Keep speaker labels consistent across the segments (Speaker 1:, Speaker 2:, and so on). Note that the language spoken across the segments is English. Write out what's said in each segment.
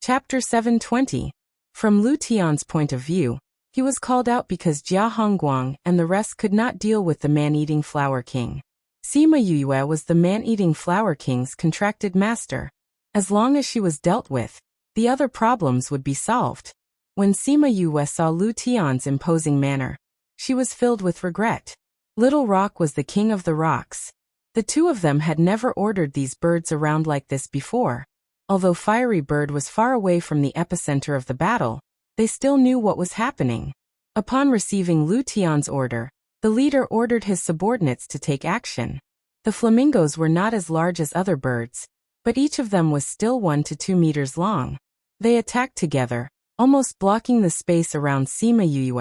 Speaker 1: Chapter 720. From Lu Tian's point of view, he was called out because Jia Hongguang and the rest could not deal with the man-eating flower king. Sima Yue was the man-eating flower king's contracted master. As long as she was dealt with, the other problems would be solved. When Sima Yue saw Lu Tian's imposing manner, she was filled with regret. Little Rock was the king of the rocks. The two of them had never ordered these birds around like this before. Although Fiery Bird was far away from the epicenter of the battle, they still knew what was happening. Upon receiving Lu Tian's order, the leader ordered his subordinates to take action. The flamingos were not as large as other birds, but each of them was still 1 to 2 meters long. They attacked together, almost blocking the space around Sima Yue.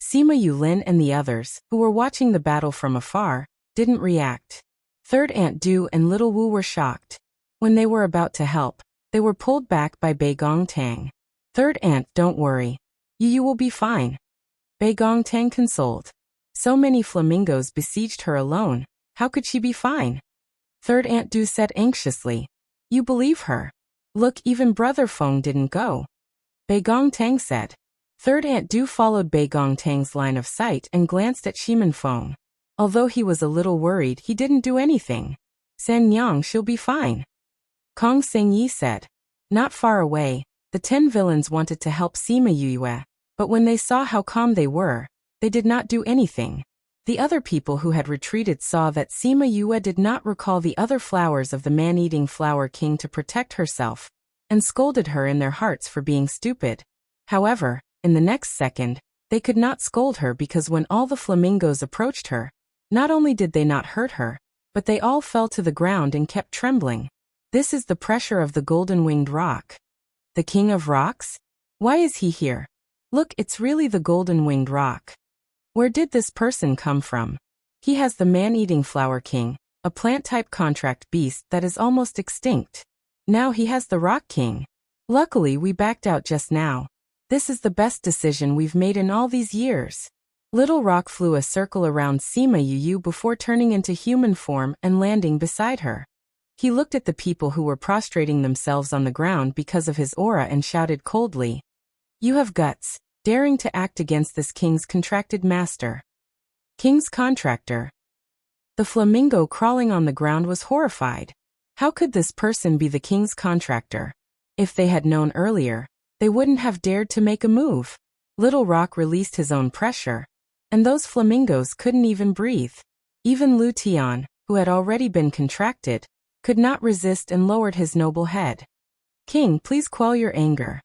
Speaker 1: Sima Yulin and the others, who were watching the battle from afar, didn't react. Third Aunt Du and Little Wu were shocked. When they were about to help, they were pulled back by Bei Gongtang. Third Aunt, don't worry. You will be fine. Bei Gongtang consoled. So many flamingos besieged her alone, how could she be fine? Third Aunt Du said anxiously. You believe her? Look, even Brother Feng didn't go. Bei Gongtang said. Third Aunt Du followed Bei Gongtang's line of sight and glanced at Shimen Feng. Although he was a little worried, he didn't do anything. San Yang, she'll be fine. Kong Sengyi said. Not far away, the 10 villains wanted to help Sima Yue, but when they saw how calm they were, they did not do anything. The other people who had retreated saw that Sima Yue did not recall the other flowers of the man-eating flower king to protect herself, and scolded her in their hearts for being stupid. However, in the next second, they could not scold her because when all the flamingos approached her, not only did they not hurt her, but they all fell to the ground and kept trembling. This is the pressure of the golden-winged rock. The king of rocks? Why is he here? Look, it's really the golden-winged rock. Where did this person come from? He has the man-eating flower king, a plant-type contract beast that is almost extinct. Now he has the rock king. Luckily, we backed out just now. This is the best decision we've made in all these years. Little Rock flew a circle around Sima Yue before turning into human form and landing beside her. He looked at the people who were prostrating themselves on the ground because of his aura and shouted coldly. You have guts, daring to act against this king's contracted master. King's contractor. The flamingo crawling on the ground was horrified. How could this person be the king's contractor? If they had known earlier, they wouldn't have dared to make a move. Little Rock released his own pressure, and those flamingos couldn't even breathe. Even Lu Tian, who had already been contracted, could not resist and lowered his noble head. King, please quell your anger.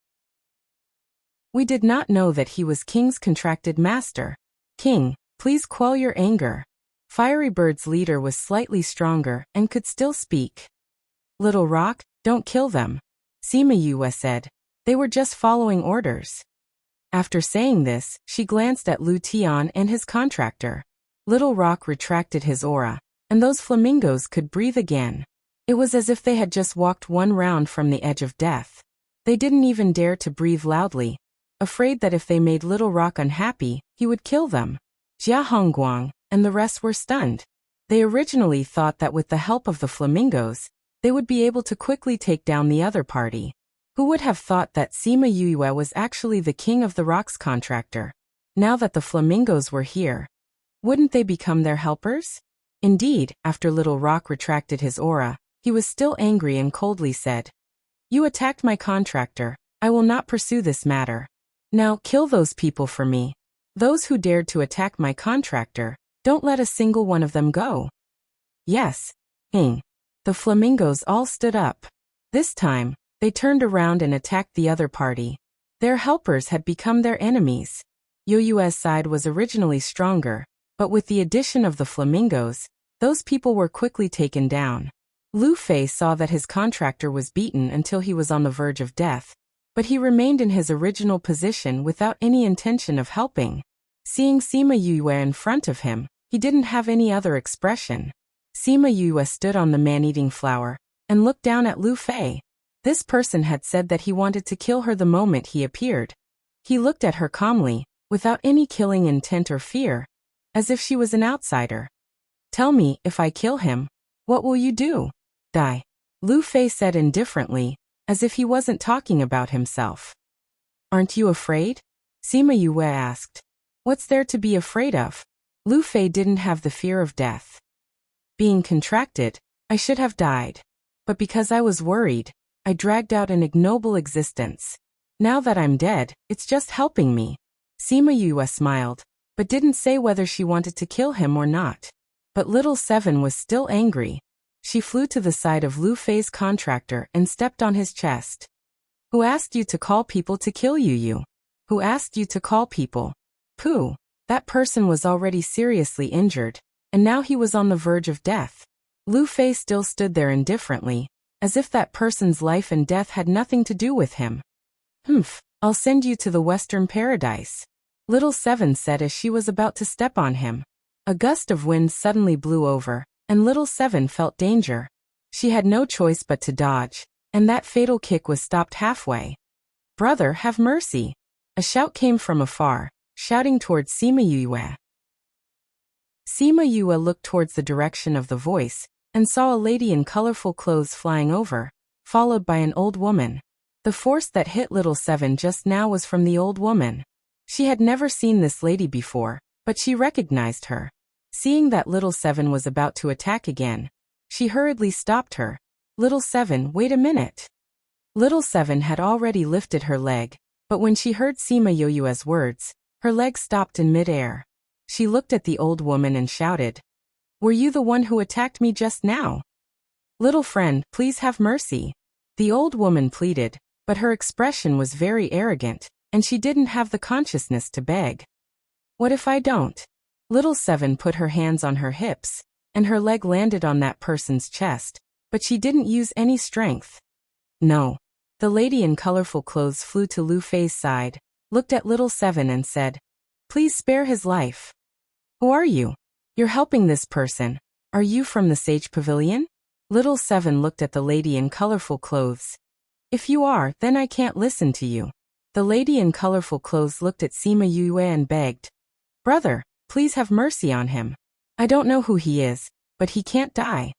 Speaker 1: We did not know that he was King's contracted master. King, please quell your anger. Fiery Bird's leader was slightly stronger and could still speak. Little Rock, don't kill them. Sima Yue said. They were just following orders. After saying this, she glanced at Lu Tian and his contractor. Little Rock retracted his aura, and those flamingos could breathe again. It was as if they had just walked one round from the edge of death. They didn't even dare to breathe loudly, afraid that if they made Little Rock unhappy, he would kill them. Jia Hongguang and the rest were stunned. They originally thought that with the help of the flamingos, they would be able to quickly take down the other party. Who would have thought that Sima Yue was actually the king of the rocks contractor? Now that the flamingos were here, wouldn't they become their helpers? Indeed, after Little Rock retracted his aura, he was still angry and coldly said, You attacked my contractor. I will not pursue this matter. Now kill those people for me. Those who dared to attack my contractor, don't let a single one of them go. Yes. King. The flamingos all stood up. This time, they turned around and attacked the other party. Their helpers had become their enemies. Yue's side was originally stronger, but with the addition of the flamingos, those people were quickly taken down. Lu Fei saw that his contractor was beaten until he was on the verge of death, but he remained in his original position without any intention of helping. Seeing Sima Yue in front of him, he didn't have any other expression. Sima Yue stood on the man-eating flower and looked down at Lu Fei. This person had said that he wanted to kill her the moment he appeared. He looked at her calmly, without any killing intent or fear, as if she was an outsider. Tell me, if I kill him, what will you do? Die. Lu Fei said indifferently, as if he wasn't talking about himself. Aren't you afraid? Sima Yue asked. What's there to be afraid of? Lu Fei didn't have the fear of death. Being contracted, I should have died. But because I was worried, I dragged out an ignoble existence. Now that I'm dead, it's just helping me. Sima Yue smiled, but didn't say whether she wanted to kill him or not. But little Seven was still angry. She flew to the side of Lu Fei's contractor and stepped on his chest. Who asked you to call people to kill you? Who asked you to call people? Pooh, that person was already seriously injured, and now he was on the verge of death. Lu Fei still stood there indifferently, as if that person's life and death had nothing to do with him. I'll send you to the Western Paradise, little Seven said as she was about to step on him. A gust of wind suddenly blew over, and little Seven felt danger. She had no choice but to dodge, and that fatal kick was stopped halfway. Brother, have mercy! A shout came from afar, shouting towards Sima Yue. Sima Yue looked towards the direction of the voice, and saw a lady in colorful clothes flying over, followed by an old woman. The force that hit little Seven just now was from the old woman. She had never seen this lady before, but she recognized her. Seeing that little Seven was about to attack again, she hurriedly stopped her. Little Seven, wait a minute. Little Seven had already lifted her leg, but when she heard Sima Yue's words, her leg stopped in mid-air. She looked at the old woman and shouted, Were you the one who attacked me just now? Little friend, please have mercy. The old woman pleaded, but her expression was very arrogant, and she didn't have the consciousness to beg. What if I don't? Little Seven put her hands on her hips, and her leg landed on that person's chest, but she didn't use any strength. No. The lady in colorful clothes flew to Lu Fei's side, looked at little Seven and said, Please spare his life. Who are you? You're helping this person. Are you from the Sage Pavilion? Little Seven looked at the lady in colorful clothes. If you are, then I can't listen to you. The lady in colorful clothes looked at Sima Yue and begged, Brother, please have mercy on him. I don't know who he is, but he can't die.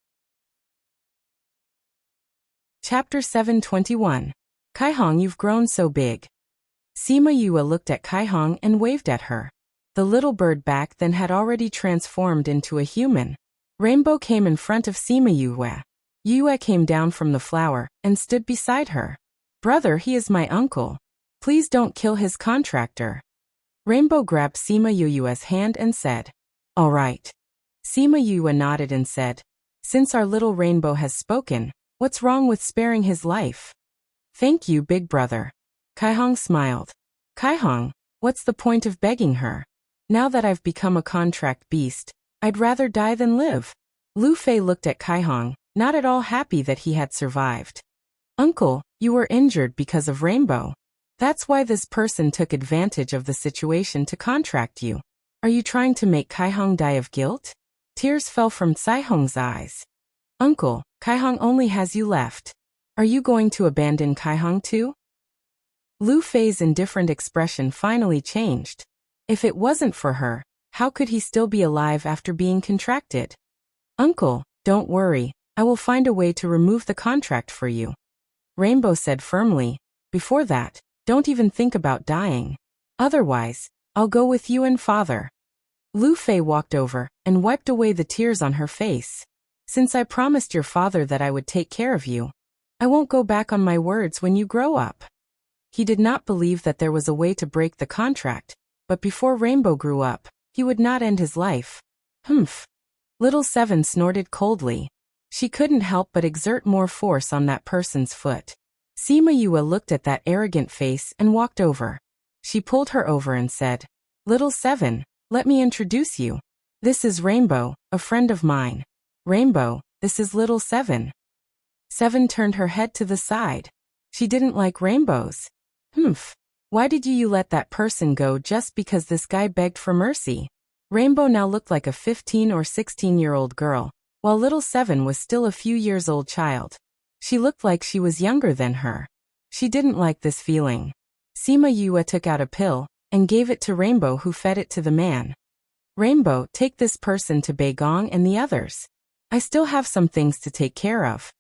Speaker 1: Chapter 721. Kaihong, you've grown so big. Sima Yue looked at Kaihong and waved at her. The little bird back then had already transformed into a human. Rainbow came in front of Sima Yue. Yue came down from the flower and stood beside her. Brother, he is my uncle. Please don't kill his contractor. Rainbow grabbed Sima Yue's hand and said, All right. Sima Yue nodded and said, Since our little Rainbow has spoken, what's wrong with sparing his life? Thank you, big brother. Kaihong smiled. Kaihong, what's the point of begging her? Now that I've become a contract beast, I'd rather die than live. Lu Fei looked at Kaihong, not at all happy that he had survived. Uncle, you were injured because of Rainbow. That's why this person took advantage of the situation to contract you. Are you trying to make Kaihong die of guilt? Tears fell from Caihong's eyes. Uncle, Kaihong only has you left. Are you going to abandon Kaihong too? Lu Fei's indifferent expression finally changed. If it wasn't for her, how could he still be alive after being contracted? Uncle, don't worry, I will find a way to remove the contract for you. Rainbow said firmly. Before that, don't even think about dying. Otherwise, I'll go with you and father. Lu Fei walked over and wiped away the tears on her face. Since I promised your father that I would take care of you, I won't go back on my words when you grow up. He did not believe that there was a way to break the contract, but before Rainbow grew up, he would not end his life. Little Seven snorted coldly. She couldn't help but exert more force on that person's foot. Sima Yue looked at that arrogant face and walked over. She pulled her over and said, Little Seven, let me introduce you. This is Rainbow, a friend of mine. Rainbow, this is Little Seven. Seven turned her head to the side. She didn't like rainbows. Why did you let that person go just because this guy begged for mercy? Rainbow now looked like a 15 or 16-year-old girl, while Little Seven was still a few years old child. She looked like she was younger than her. She didn't like this feeling. Sima Yue took out a pill and gave it to Rainbow, who fed it to the man. Rainbow, take this person to Beigong and the others. I still have some things to take care of.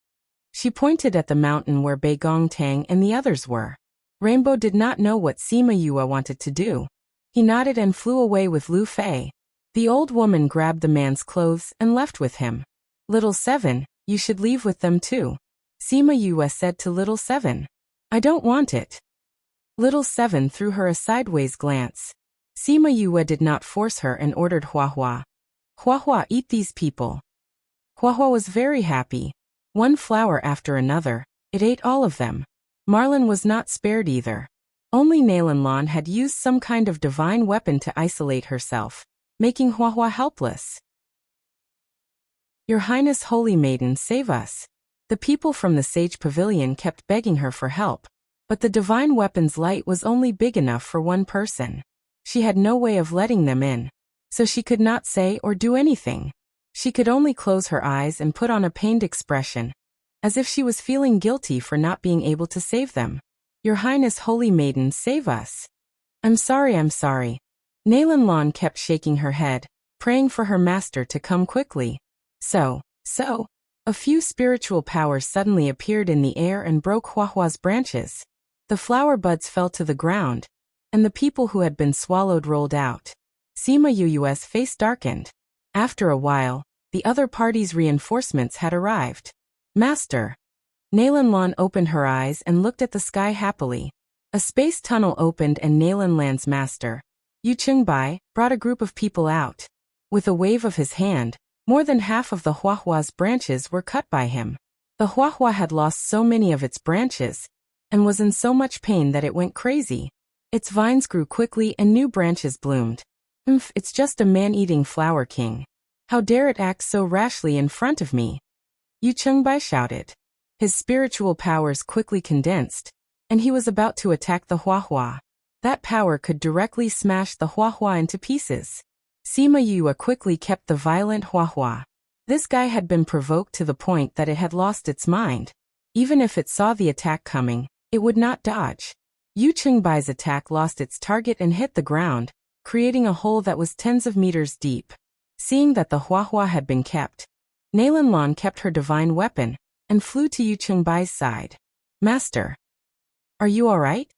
Speaker 1: She pointed at the mountain where Bei Gong Tang and the others were. Rainbow did not know what Sima Yue wanted to do. He nodded and flew away with Lu Fei. The old woman grabbed the man's clothes and left with him. Little Seven, you should leave with them too. Sima Yue said to Little Seven. I don't want it. Little Seven threw her a sideways glance. Sima Yue did not force her and ordered Hua Hua. Hua Hua, eat these people. Hua Hua was very happy. One flower after another, it ate all of them. Marlin was not spared either. Only Nalan Lan had used some kind of divine weapon to isolate herself, making Hua Hua helpless. Your Highness Holy Maiden, save us. The people from the Sage Pavilion kept begging her for help, but the divine weapon's light was only big enough for one person. She had no way of letting them in, so she could not say or do anything. She could only close her eyes and put on a pained expression, as if she was feeling guilty for not being able to save them. Your Highness Holy Maiden, save us. I'm sorry. Nalan Lan kept shaking her head, praying for her master to come quickly. So, a few spiritual powers suddenly appeared in the air and broke Hua Hua's branches. The flower buds fell to the ground, and the people who had been swallowed rolled out. Sima Yu's face darkened. After a while, the other party's reinforcements had arrived. Master. Nalan Lan opened her eyes and looked at the sky happily. A space tunnel opened and Nalan Lan's master, Yu Chengbai, brought a group of people out. With a wave of his hand, more than half of the Hua Hua's branches were cut by him. The Hua Hua had lost so many of its branches, and was in so much pain that it went crazy. Its vines grew quickly and new branches bloomed. It's just a man-eating flower king. How dare it act so rashly in front of me? Yu Chengbai shouted. His spiritual powers quickly condensed, and he was about to attack the Hua Hua. That power could directly smash the Hua Hua into pieces. Sima Yue quickly kept the violent Hua Hua. This guy had been provoked to the point that it had lost its mind. Even if it saw the attack coming, it would not dodge. Yu Chengbai's attack lost its target and hit the ground, creating a hole that was tens of meters deep. Seeing that the Hua Hua had been kept, Nalan Lan kept her divine weapon, and flew to Yu Chengbai's side. Master. Are you alright?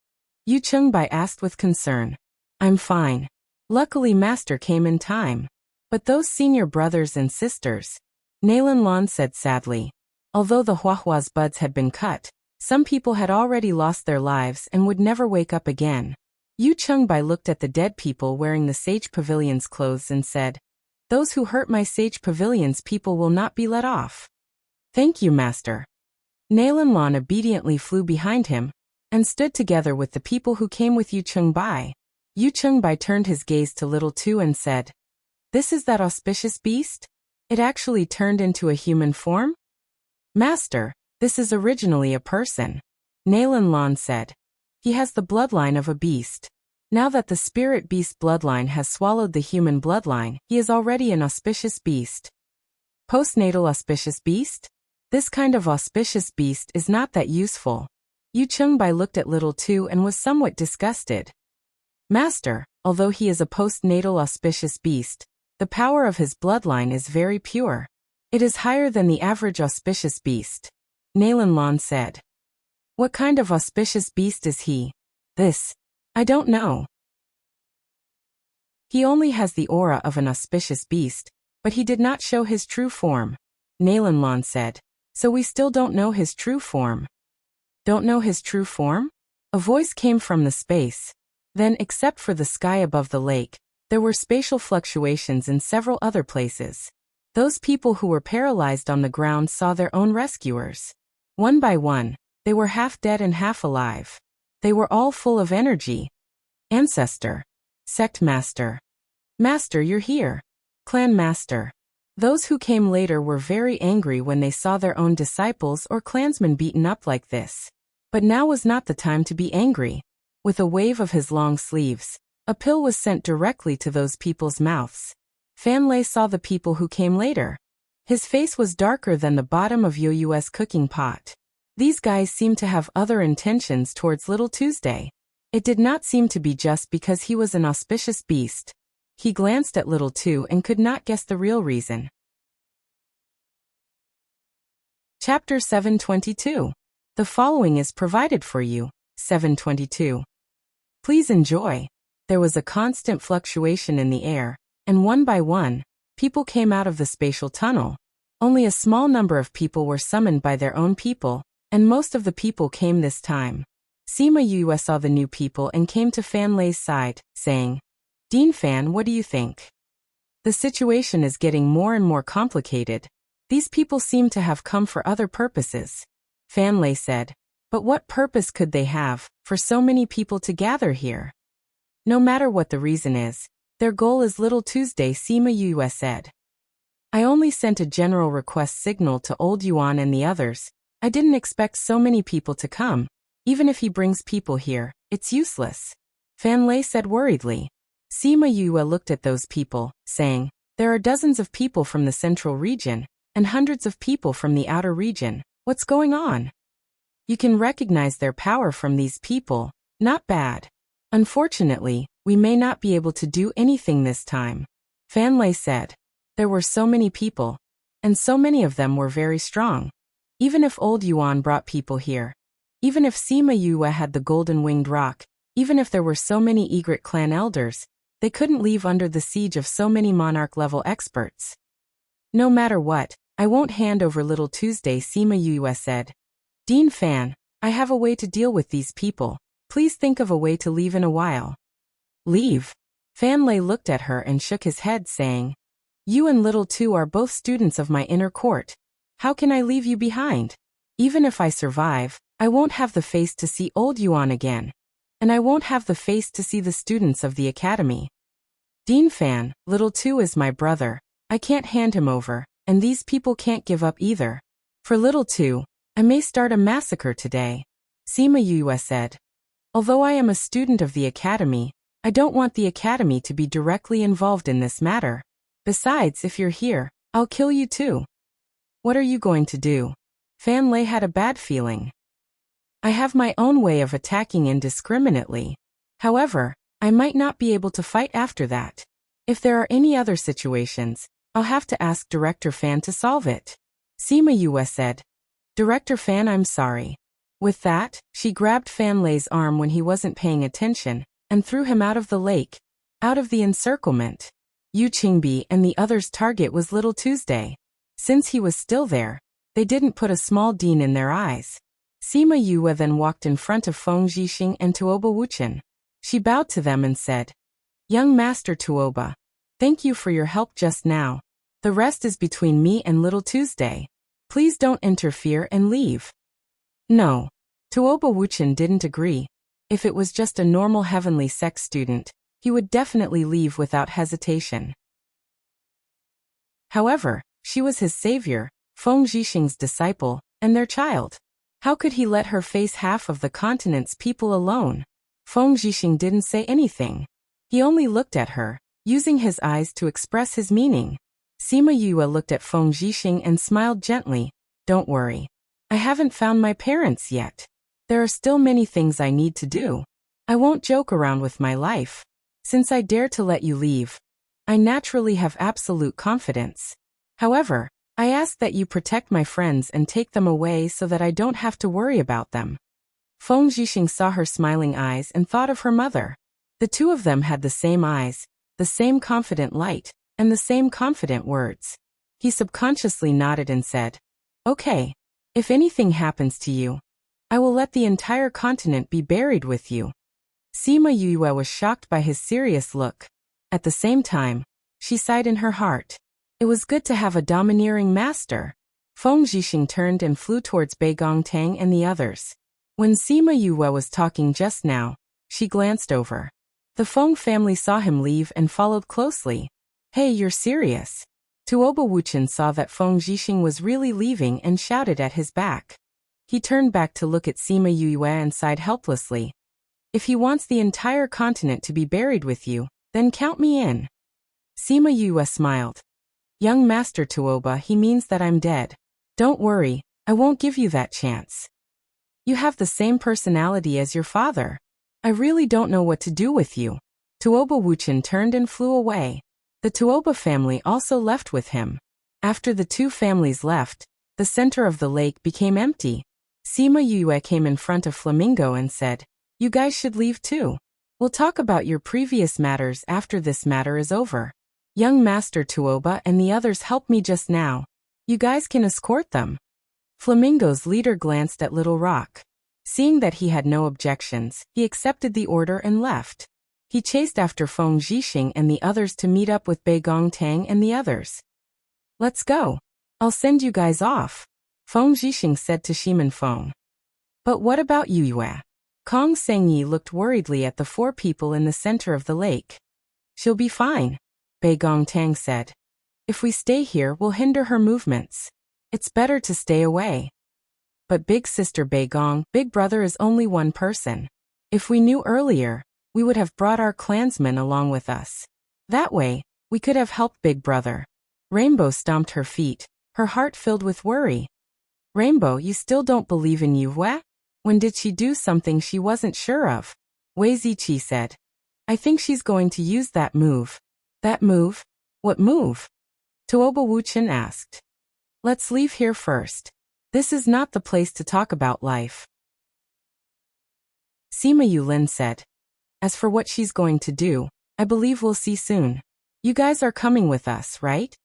Speaker 1: Yu Chengbai asked with concern. I'm fine. Luckily Master came in time. But those senior brothers and sisters, Nalan Lan said sadly. Although the Hua Hua's buds had been cut, some people had already lost their lives and would never wake up again. Yu Chengbai looked at the dead people wearing the Sage Pavilion's clothes and said, Those who hurt my Sage Pavilion's people will not be let off. Thank you, Master. Nalan Lan obediently flew behind him, and stood together with the people who came with Yu Chengbai. Yu Chengbai turned his gaze to Little Two and said, This is that auspicious beast? It actually turned into a human form? Master, this is originally a person. Nalan Lan said. He has the bloodline of a beast. Now that the spirit beast bloodline has swallowed the human bloodline, he is already an auspicious beast. Postnatal auspicious beast? This kind of auspicious beast is not that useful. Yu Chengbai looked at Little Two and was somewhat disgusted. Master, although he is a postnatal auspicious beast, the power of his bloodline is very pure. It is higher than the average auspicious beast. Nalan Lan said. What kind of auspicious beast is he? I don't know. He only has the aura of an auspicious beast, but he did not show his true form. Nalan Lan said. So we still don't know his true form. Don't know his true form? A voice came from the space. Then, except for the sky above the lake, there were spatial fluctuations in several other places. Those people who were paralyzed on the ground saw their own rescuers. One by one, they were half dead and half alive. They were all full of energy. Ancestor. Sect Master. Master, you're here. Clan Master. Those who came later were very angry when they saw their own disciples or clansmen beaten up like this. But now was not the time to be angry. With a wave of his long sleeves, a pill was sent directly to those people's mouths. Fan Lei saw the people who came later. His face was darker than the bottom of You's cooking pot. These guys seemed to have other intentions towards Little Tuesday. It did not seem to be just because he was an auspicious beast. He glanced at Little Two and could not guess the real reason. Chapter 722. The following is provided for you. 722. Please enjoy. There was a constant fluctuation in the air, and one by one, people came out of the spatial tunnel. Only a small number of people were summoned by their own people, and most of the people came this time. Sima Yue saw the new people and came to Fan Lei's side, saying, Dean Fan, what do you think? The situation is getting more and more complicated. These people seem to have come for other purposes. Fan Lei said, but what purpose could they have, for so many people to gather here? No matter what the reason is, their goal is Little Tuesday, Sima Yue said. I only sent a general request signal to Old Yuan and the others. I didn't expect so many people to come. Even if he brings people here, it's useless. Fan Lei said worriedly. Sima Yue looked at those people, saying, there are dozens of people from the central region, and hundreds of people from the outer region. What's going on? You can recognize their power from these people. Not bad. Unfortunately, we may not be able to do anything this time. Fan Lei said. There were so many people, and so many of them were very strong. Even if Old Yuan brought people here, even if Sima Yue had the golden winged rock, even if there were so many Egret clan elders, they couldn't leave under the siege of so many monarch-level experts. No matter what, I won't hand over Little Tuesday, Sima Yue said. Dean Fan, I have a way to deal with these people. Please think of a way to leave in a while. Leave? Fan Lei looked at her and shook his head, saying, you and Little Two are both students of my inner court. How can I leave you behind? Even if I survive, I won't have the face to see Old Yuan again. And I won't have the face to see the students of the academy. Dean Fan, Little Two is my brother. I can't hand him over, and these people can't give up either. For Little Two, I may start a massacre today. Sima Yue said. Although I am a student of the academy, I don't want the academy to be directly involved in this matter. Besides, if you're here, I'll kill you too. What are you going to do? Fan Lei had a bad feeling. I have my own way of attacking indiscriminately. However, I might not be able to fight after that. If there are any other situations, I'll have to ask Director Fan to solve it. Sima Yue said. Director Fan, I'm sorry. With that, she grabbed Fan Lei's arm when he wasn't paying attention, and threw him out of the lake, out of the encirclement. Yu Qingbi and the others' target was Little Tuesday. Since he was still there, they didn't put a small dean in their eyes. Sima Yue then walked in front of Feng Zhixing and Tuoba Wuchen. She bowed to them and said, Young Master Tuoba, thank you for your help just now. The rest is between me and Little Tuesday. Please don't interfere and leave. No. Tuoba Wuchen didn't agree. If it was just a normal heavenly sex student, he would definitely leave without hesitation. However, she was his savior, Feng Zhixing's disciple, and their child. How could he let her face half of the continent's people alone? Feng Zhixing didn't say anything. He only looked at her, using his eyes to express his meaning. Sima Yue looked at Feng Zhixing and smiled gently. Don't worry. I haven't found my parents yet. There are still many things I need to do. I won't joke around with my life. Since I dare to let you leave, I naturally have absolute confidence. However, I ask that you protect my friends and take them away so that I don't have to worry about them. Feng Zhixing saw her smiling eyes and thought of her mother. The two of them had the same eyes, the same confident light, and the same confident words. He subconsciously nodded and said, Okay. If anything happens to you, I will let the entire continent be buried with you. Sima Yue was shocked by his serious look. At the same time, she sighed in her heart. It was good to have a domineering master. Feng Zhixing turned and flew towards Beigong Tang and the others. When Sima Yue was talking just now, she glanced over. The Feng family saw him leave and followed closely. Hey, you're serious? Tuoba Wuchen saw that Feng Zhixing was really leaving and shouted at his back. He turned back to look at Sima Yue and sighed helplessly. If he wants the entire continent to be buried with you, then count me in. Sima Yue smiled. Young Master Tuoba, he means that I'm dead. Don't worry, I won't give you that chance. You have the same personality as your father. I really don't know what to do with you. Tuoba Wuchen turned and flew away. The Tuoba family also left with him. After the two families left, The center of the lake became empty. Sima Yue came in front of Flamingo and said, "You guys should leave too. We'll talk about your previous matters after this matter is over. Young Master Tuoba and the others helped me just now. You guys can escort them." Flamingo's leader glanced at Little Rock. Seeing that he had no objections, he accepted the order and left. He chased after Feng Zhixing and the others to meet up with Bei Gongtang and the others. "Let's go. I'll send you guys off," Feng Zhixing said to Shiman Feng. "But what about you, Yue?" Kong Sengyi looked worriedly at the 4 people in the center of the lake. "She'll be fine," Bei Gongtang said. "If we stay here, we'll hinder her movements. It's better to stay away." "But big sister Bei Gong, big brother is only one person. If we knew earlier, we would have brought our clansmen along with us. That way, we could have helped big brother." Rainbow stomped her feet, her heart filled with worry. "Rainbow, you still don't believe in Yue? When did she do something she wasn't sure of?" Wei Ziqi said. "I think she's going to use that move." "That move? What move?" Tuoba Wuchen asked. "Let's leave here first. This is not the place to talk about life." Sima Yulin said. "As for what she's going to do, I believe we'll see soon. You guys are coming with us, right?"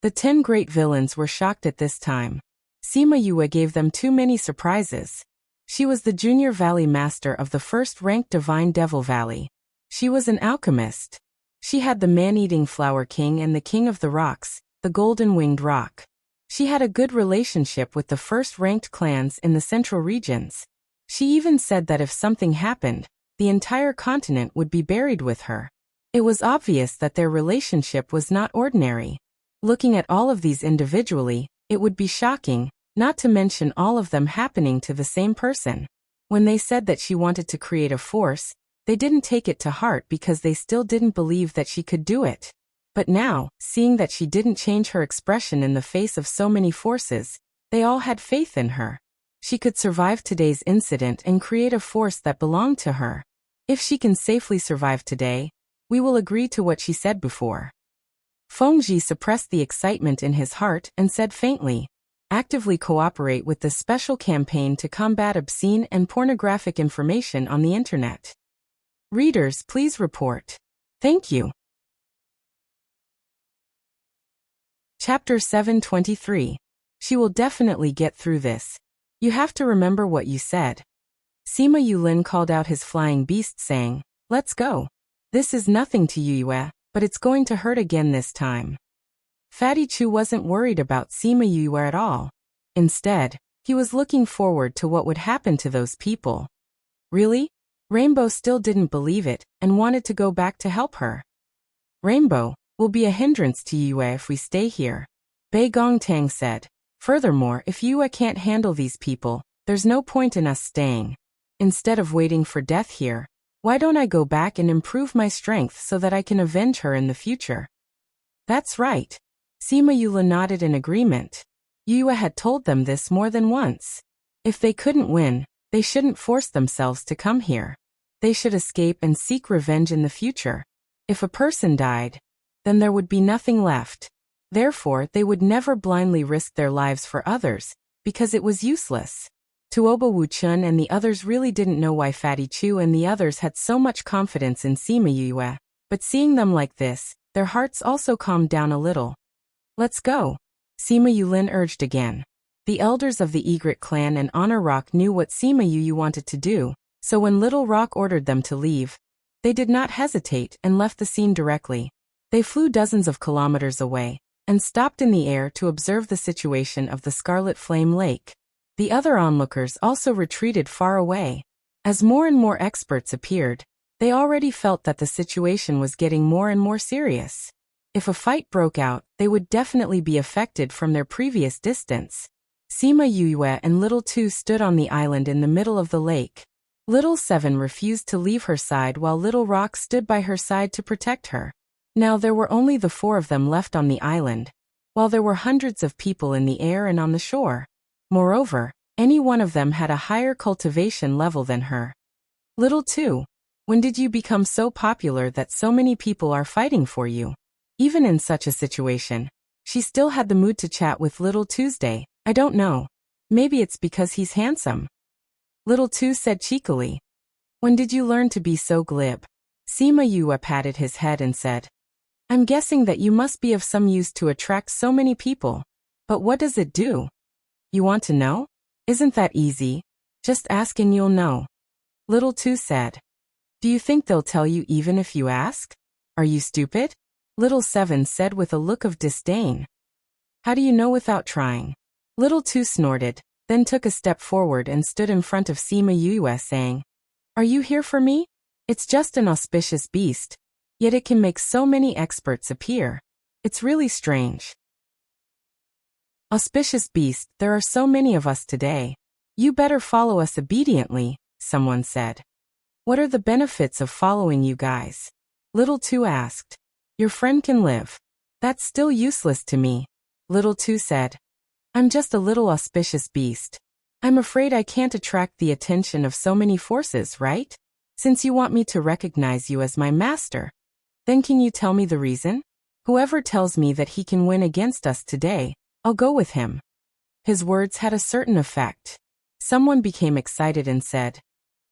Speaker 1: The 10 great villains were shocked at this time. Sima Yue gave them too many surprises. She was the junior valley master of the first-ranked Divine Devil Valley. She was an alchemist. She had the man-eating flower king and the king of the rocks, the golden-winged rock. She had a good relationship with the first-ranked clans in the central regions. She even said that if something happened, the entire continent would be buried with her. It was obvious that their relationship was not ordinary. Looking at all of these individually, it would be shocking, not to mention all of them happening to the same person. When they said that she wanted to create a force, they didn't take it to heart because they still didn't believe that she could do it. But now, seeing that she didn't change her expression in the face of so many forces, they all had faith in her. She could survive today's incident and create a force that belonged to her. If she can safely survive today, we will agree to what she said before. Fengji suppressed the excitement in his heart and said faintly, "Actively cooperate with the special campaign to combat obscene and pornographic information on the internet. Readers, please report. Thank you." Chapter 723. She will definitely get through this. You have to remember what you said. Sima Yulin called out his flying beast saying, "Let's go. This is nothing to you, Yue, but it's going to hurt again this time." Fatty Chu wasn't worried about Sima Yue at all. Instead, he was looking forward to what would happen to those people. Really? Rainbow still didn't believe it and wanted to go back to help her. "Rainbow will be a hindrance to Yue if we stay here," Bei Gongtang said. "Furthermore, if Yue can't handle these people, there's no point in us staying. Instead of waiting for death here, why don't I go back and improve my strength so that I can avenge her in the future?" "That's right." Sima Yue nodded in agreement. Yue had told them this more than once. If they couldn't win, they shouldn't force themselves to come here. They should escape and seek revenge in the future. If a person died, then there would be nothing left. Therefore, they would never blindly risk their lives for others, because it was useless. Tuoba Wuchun and the others really didn't know why Fatty Chu and the others had so much confidence in Sima Yue, but seeing them like this, their hearts also calmed down a little. "Let's go," Sima Yulin urged again. The elders of the Egret clan and Honor Rock knew what Sima Yue wanted to do, so when Little Rock ordered them to leave, they did not hesitate and left the scene directly. They flew dozens of kilometers away, and stopped in the air to observe the situation of the Scarlet Flame Lake. The other onlookers also retreated far away. As more and more experts appeared, they already felt that the situation was getting more and more serious. If a fight broke out, they would definitely be affected from their previous distance. Sima Yue and Little Two stood on the island in the middle of the lake. Little Seven refused to leave her side while Little Rock stood by her side to protect her. Now there were only the 4 of them left on the island, while there were hundreds of people in the air and on the shore. Moreover, any one of them had a higher cultivation level than her. "Little Two, when did you become so popular that so many people are fighting for you?" Even in such a situation, she still had the mood to chat with Little Tuesday. I don't know. Maybe it's because he's handsome. Little Two said cheekily. When did you learn to be so glib? Sima Yue patted his head and said, I'm guessing that you must be of some use to attract so many people. But what does it do? You want to know? Isn't that easy? Just ask and you'll know. Little Two said. Do you think they'll tell you even if you ask? Are you stupid? Little Seven said with a look of disdain. How do you know without trying? Little Two snorted, then took a step forward and stood in front of Sima Yue saying, Are you here for me? It's just an auspicious beast, yet it can make so many experts appear. It's really strange. Auspicious beast, there are so many of us today. You better follow us obediently, someone said. What are the benefits of following you guys? Little Two asked. Your friend can live. That's still useless to me. Little Two said. I'm just a little auspicious beast. I'm afraid I can't attract the attention of so many forces, right? Since you want me to recognize you as my master. Then can you tell me the reason? Whoever tells me that he can win against us today, I'll go with him. His words had a certain effect. Someone became excited and said,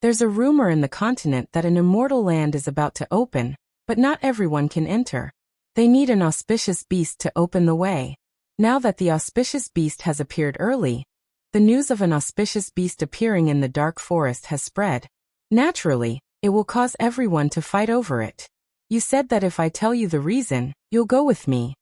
Speaker 1: There's a rumor in the continent that an immortal land is about to open, but not everyone can enter. They need an auspicious beast to open the way. Now that the auspicious beast has appeared early, the news of an auspicious beast appearing in the dark forest has spread. Naturally, it will cause everyone to fight over it. You said that if I tell you the reason, you'll go with me.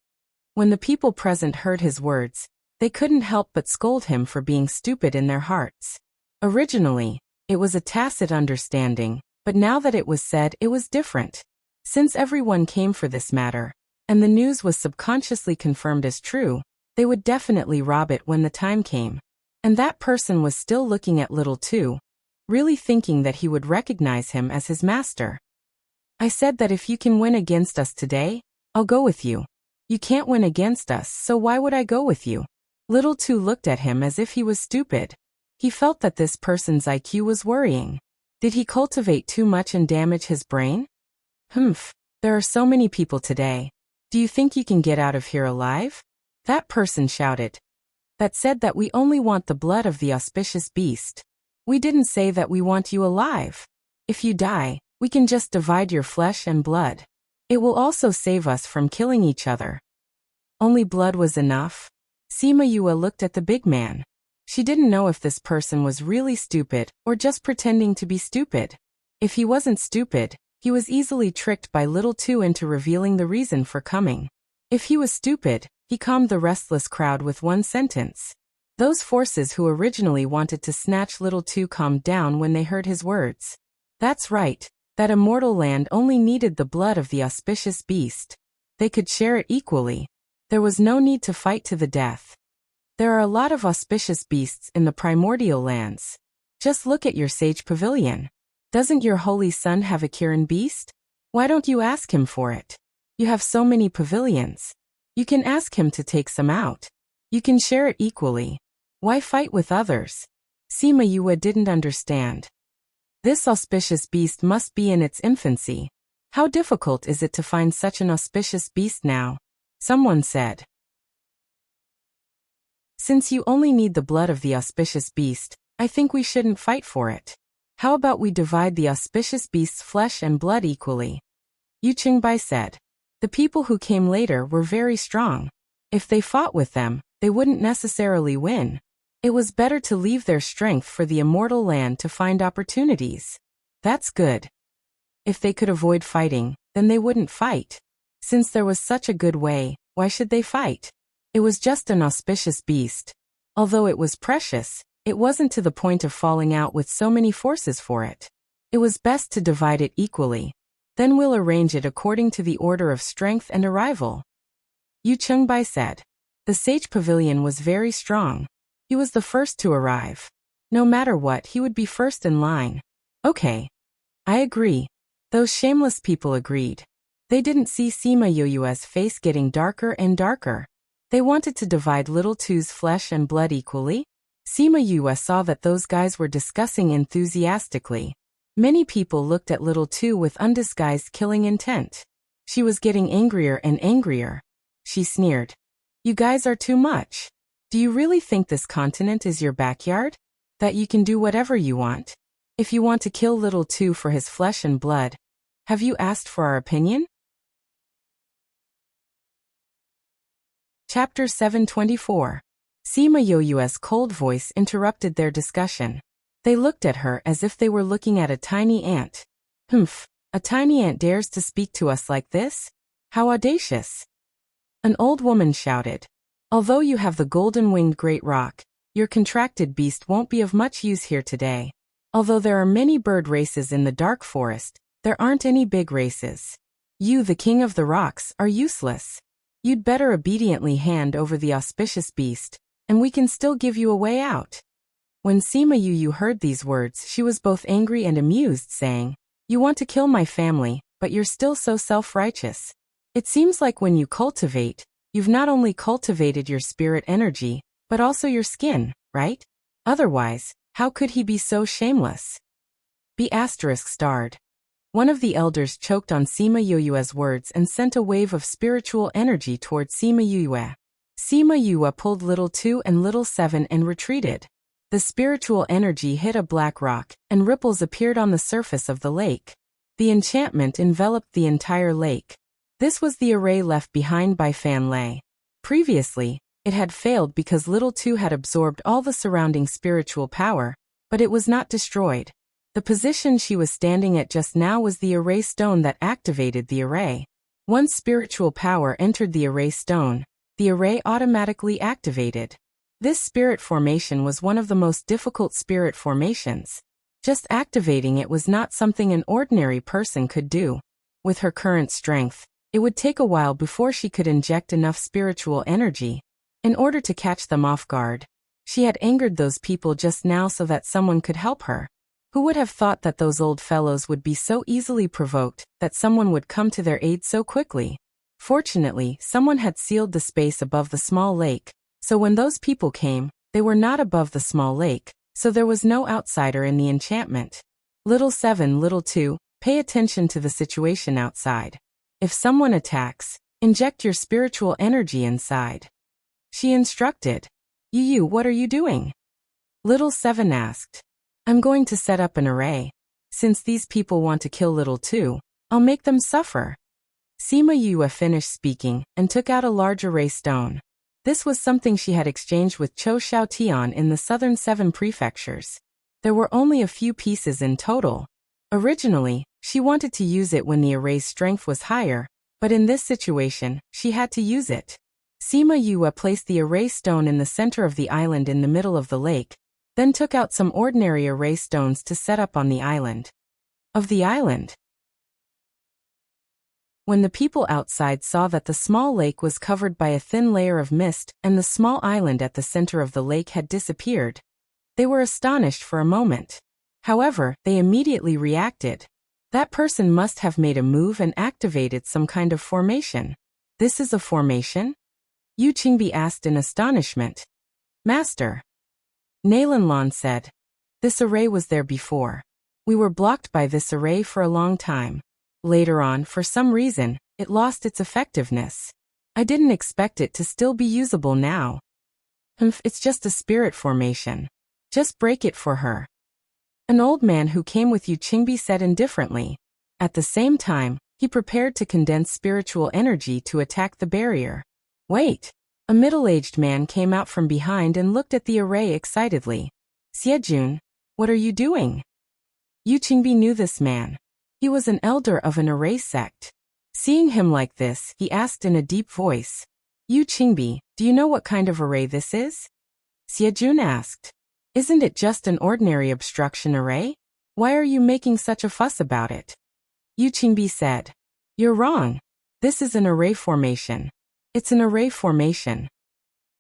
Speaker 1: When the people present heard his words, they couldn't help but scold him for being stupid in their hearts. Originally, it was a tacit understanding, but now that it was said, it was different. Since everyone came for this matter, and the news was subconsciously confirmed as true, they would definitely rob it when the time came. And that person was still looking at Little Two, really thinking that he would recognize him as his master. I said that if you can win against us today, I'll go with you. You can't win against us, so why would I go with you? Little Two looked at him as if he was stupid. He felt that this person's IQ was worrying. Did he cultivate too much and damage his brain? There are so many people today. Do you think you can get out of here alive? That person shouted. That said that we only want the blood of the auspicious beast. We didn't say that we want you alive. If you die, we can just divide your flesh and blood. It will also save us from killing each other. Only blood was enough? Sima Yue looked at the big man. She didn't know if this person was really stupid or just pretending to be stupid. If he wasn't stupid, he was easily tricked by Little Two into revealing the reason for coming. If he was stupid, he calmed the restless crowd with one sentence. Those forces who originally wanted to snatch Little Two calmed down when they heard his words. That's right, that immortal land only needed the blood of the auspicious beast. They could share it equally. There was no need to fight to the death. There are a lot of auspicious beasts in the primordial lands. Just look at your sage pavilion. Doesn't your holy son have a Kirin beast? Why don't you ask him for it? You have so many pavilions. You can ask him to take some out. You can share it equally. Why fight with others? Sima Yue didn't understand. This auspicious beast must be in its infancy. How difficult is it to find such an auspicious beast now? Someone said. Since you only need the blood of the auspicious beast, I think we shouldn't fight for it. How about we divide the auspicious beast's flesh and blood equally? Yu Qingbai said. The people who came later were very strong. If they fought with them, they wouldn't necessarily win. It was better to leave their strength for the immortal land to find opportunities. That's good. If they could avoid fighting, then they wouldn't fight. Since there was such a good way, why should they fight? It was just an auspicious beast. Although it was precious, it wasn't to the point of falling out with so many forces for it. It was best to divide it equally. Then we'll arrange it according to the order of strength and arrival. Yu Qingbai said. The sage pavilion was very strong. He was the first to arrive. No matter what, he would be first in line. Okay. I agree. Those shameless people agreed. They didn't see Sima Yue's face getting darker and darker. They wanted to divide Little Two's flesh and blood equally. Sima Yue saw that those guys were discussing enthusiastically. Many people looked at Little Two with undisguised killing intent. She was getting angrier and angrier. She sneered. You guys are too much. Do you really think this continent is your backyard? That you can do whatever you want? If you want to kill little two for his flesh and blood, have you asked for our opinion? Chapter 724. Sima Yoyue's cold voice interrupted their discussion. They looked at her as if they were looking at a tiny ant. Humph, a tiny ant dares to speak to us like this? How audacious! An old woman shouted. Although you have the golden-winged great roc, your contracted beast won't be of much use here today. Although there are many bird races in the dark forest, there aren't any big races. You, the king of the rocks, are useless. You'd better obediently hand over the auspicious beast, and we can still give you a way out. When Sima Yuyu heard these words, she was both angry and amused, saying, You want to kill my family, but you're still so self-righteous. It seems like when you cultivate, you've not only cultivated your spirit energy, but also your skin, right? Otherwise, how could he be so shameless? B****. One of the elders choked on Sima Yoyue's words and sent a wave of spiritual energy towards Sima Yoyue. Sima Yoyue pulled little 2 and little 7 and retreated. The spiritual energy hit a black rock, and ripples appeared on the surface of the lake. The enchantment enveloped the entire lake. This was the array left behind by Fan Lei. Previously, it had failed because little 2 had absorbed all the surrounding spiritual power, but it was not destroyed. The position she was standing at just now was the array stone that activated the array. Once spiritual power entered the array stone, the array automatically activated. This spirit formation was one of the most difficult spirit formations. Just activating it was not something an ordinary person could do. With her current strength, it would take a while before she could inject enough spiritual energy. In order to catch them off guard, she had angered those people just now so that someone could help her. Who would have thought that those old fellows would be so easily provoked, that someone would come to their aid so quickly? Fortunately, someone had sealed the space above the small lake, so when those people came, they were not above the small lake, so there was no outsider in the enchantment. Little 7, little 2, pay attention to the situation outside. If someone attacks, inject your spiritual energy inside. She instructed. Yuyu, what are you doing? Little 7 asked. I'm going to set up an array. Since these people want to kill little 2, I'll make them suffer. Sima Yue finished speaking and took out a large array stone. This was something she had exchanged with Chou Xiaotian in the southern 7 prefectures. There were only a few pieces in total. Originally, she wanted to use it when the array's strength was higher, but in this situation, she had to use it. Sima Yue placed the array stone in the center of the island in the middle of the lake, then took out some ordinary array stones to set up on the island. Of the island. When the people outside saw that the small lake was covered by a thin layer of mist and the small island at the center of the lake had disappeared, they were astonished for a moment. However, they immediately reacted. That person must have made a move and activated some kind of formation. This is a formation? Yu Qingbi asked in astonishment. Master. Nailanlan said. This array was there before. We were blocked by this array for a long time. Later on, for some reason, it lost its effectiveness. I didn't expect it to still be usable now. It's just a spirit formation. Just break it for her. An old man who came with Yu Qingbi said indifferently. At the same time, he prepared to condense spiritual energy to attack the barrier. Wait! A middle-aged man came out from behind and looked at the array excitedly. Xiejun, what are you doing? Yu Qingbi knew this man. He was an elder of an array sect. Seeing him like this, he asked in a deep voice. Yu Qingbi, do you know what kind of array this is? Xiejun asked. Isn't it just an ordinary obstruction array? Why are you making such a fuss about it? Yu Qingbi said. You're wrong. This is an array formation. It's an array formation.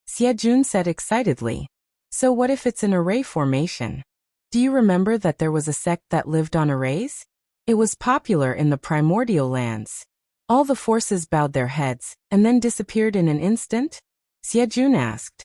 Speaker 1: Xiejun said excitedly. So what if it's an array formation? Do you remember that there was a sect that lived on arrays? It was popular in the primordial lands. All the forces bowed their heads, and then disappeared in an instant? Xiejun asked.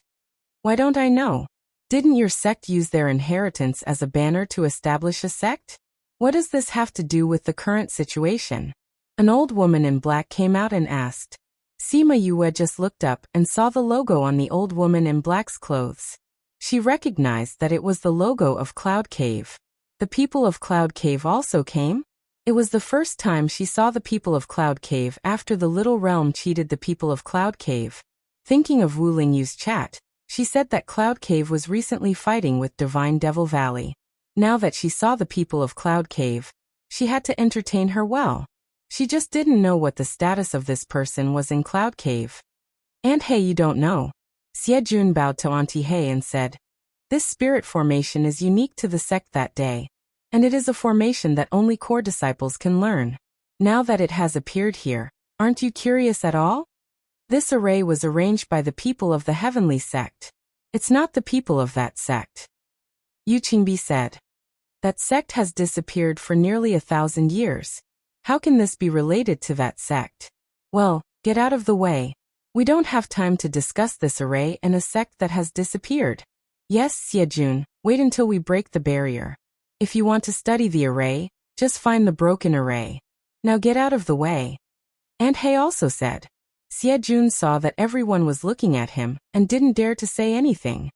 Speaker 1: Why don't I know? Didn't your sect use their inheritance as a banner to establish a sect? What does this have to do with the current situation? An old woman in black came out and asked. Sima Yue just looked up and saw the logo on the old woman in black's clothes. She recognized that it was the logo of Cloud Cave. The people of Cloud Cave also came? It was the first time she saw the people of Cloud Cave after the little realm cheated the people of Cloud Cave. Thinking of Wu Lingyu's chat, she said that Cloud Cave was recently fighting with Divine Devil Valley. Now that she saw the people of Cloud Cave, she had to entertain her well. She just didn't know what the status of this person was in Cloud Cave. "Aunt He, you don't know." Xie Jun bowed to Auntie He and said, "This spirit formation is unique to the sect that day, and it is a formation that only core disciples can learn. Now that it has appeared here, aren't you curious at all? This array was arranged by the people of the Heavenly Sect. It's not the people of that sect." Yu Qingbi said, "That sect has disappeared for nearly 1,000 years. How can this be related to that sect? Well, get out of the way. We don't have time to discuss this array and a sect that has disappeared. Yes, Xiejun, wait until we break the barrier. If you want to study the array, just find the broken array. Now get out of the way." Aunt He also said. Xiejun saw that everyone was looking at him and didn't dare to say anything.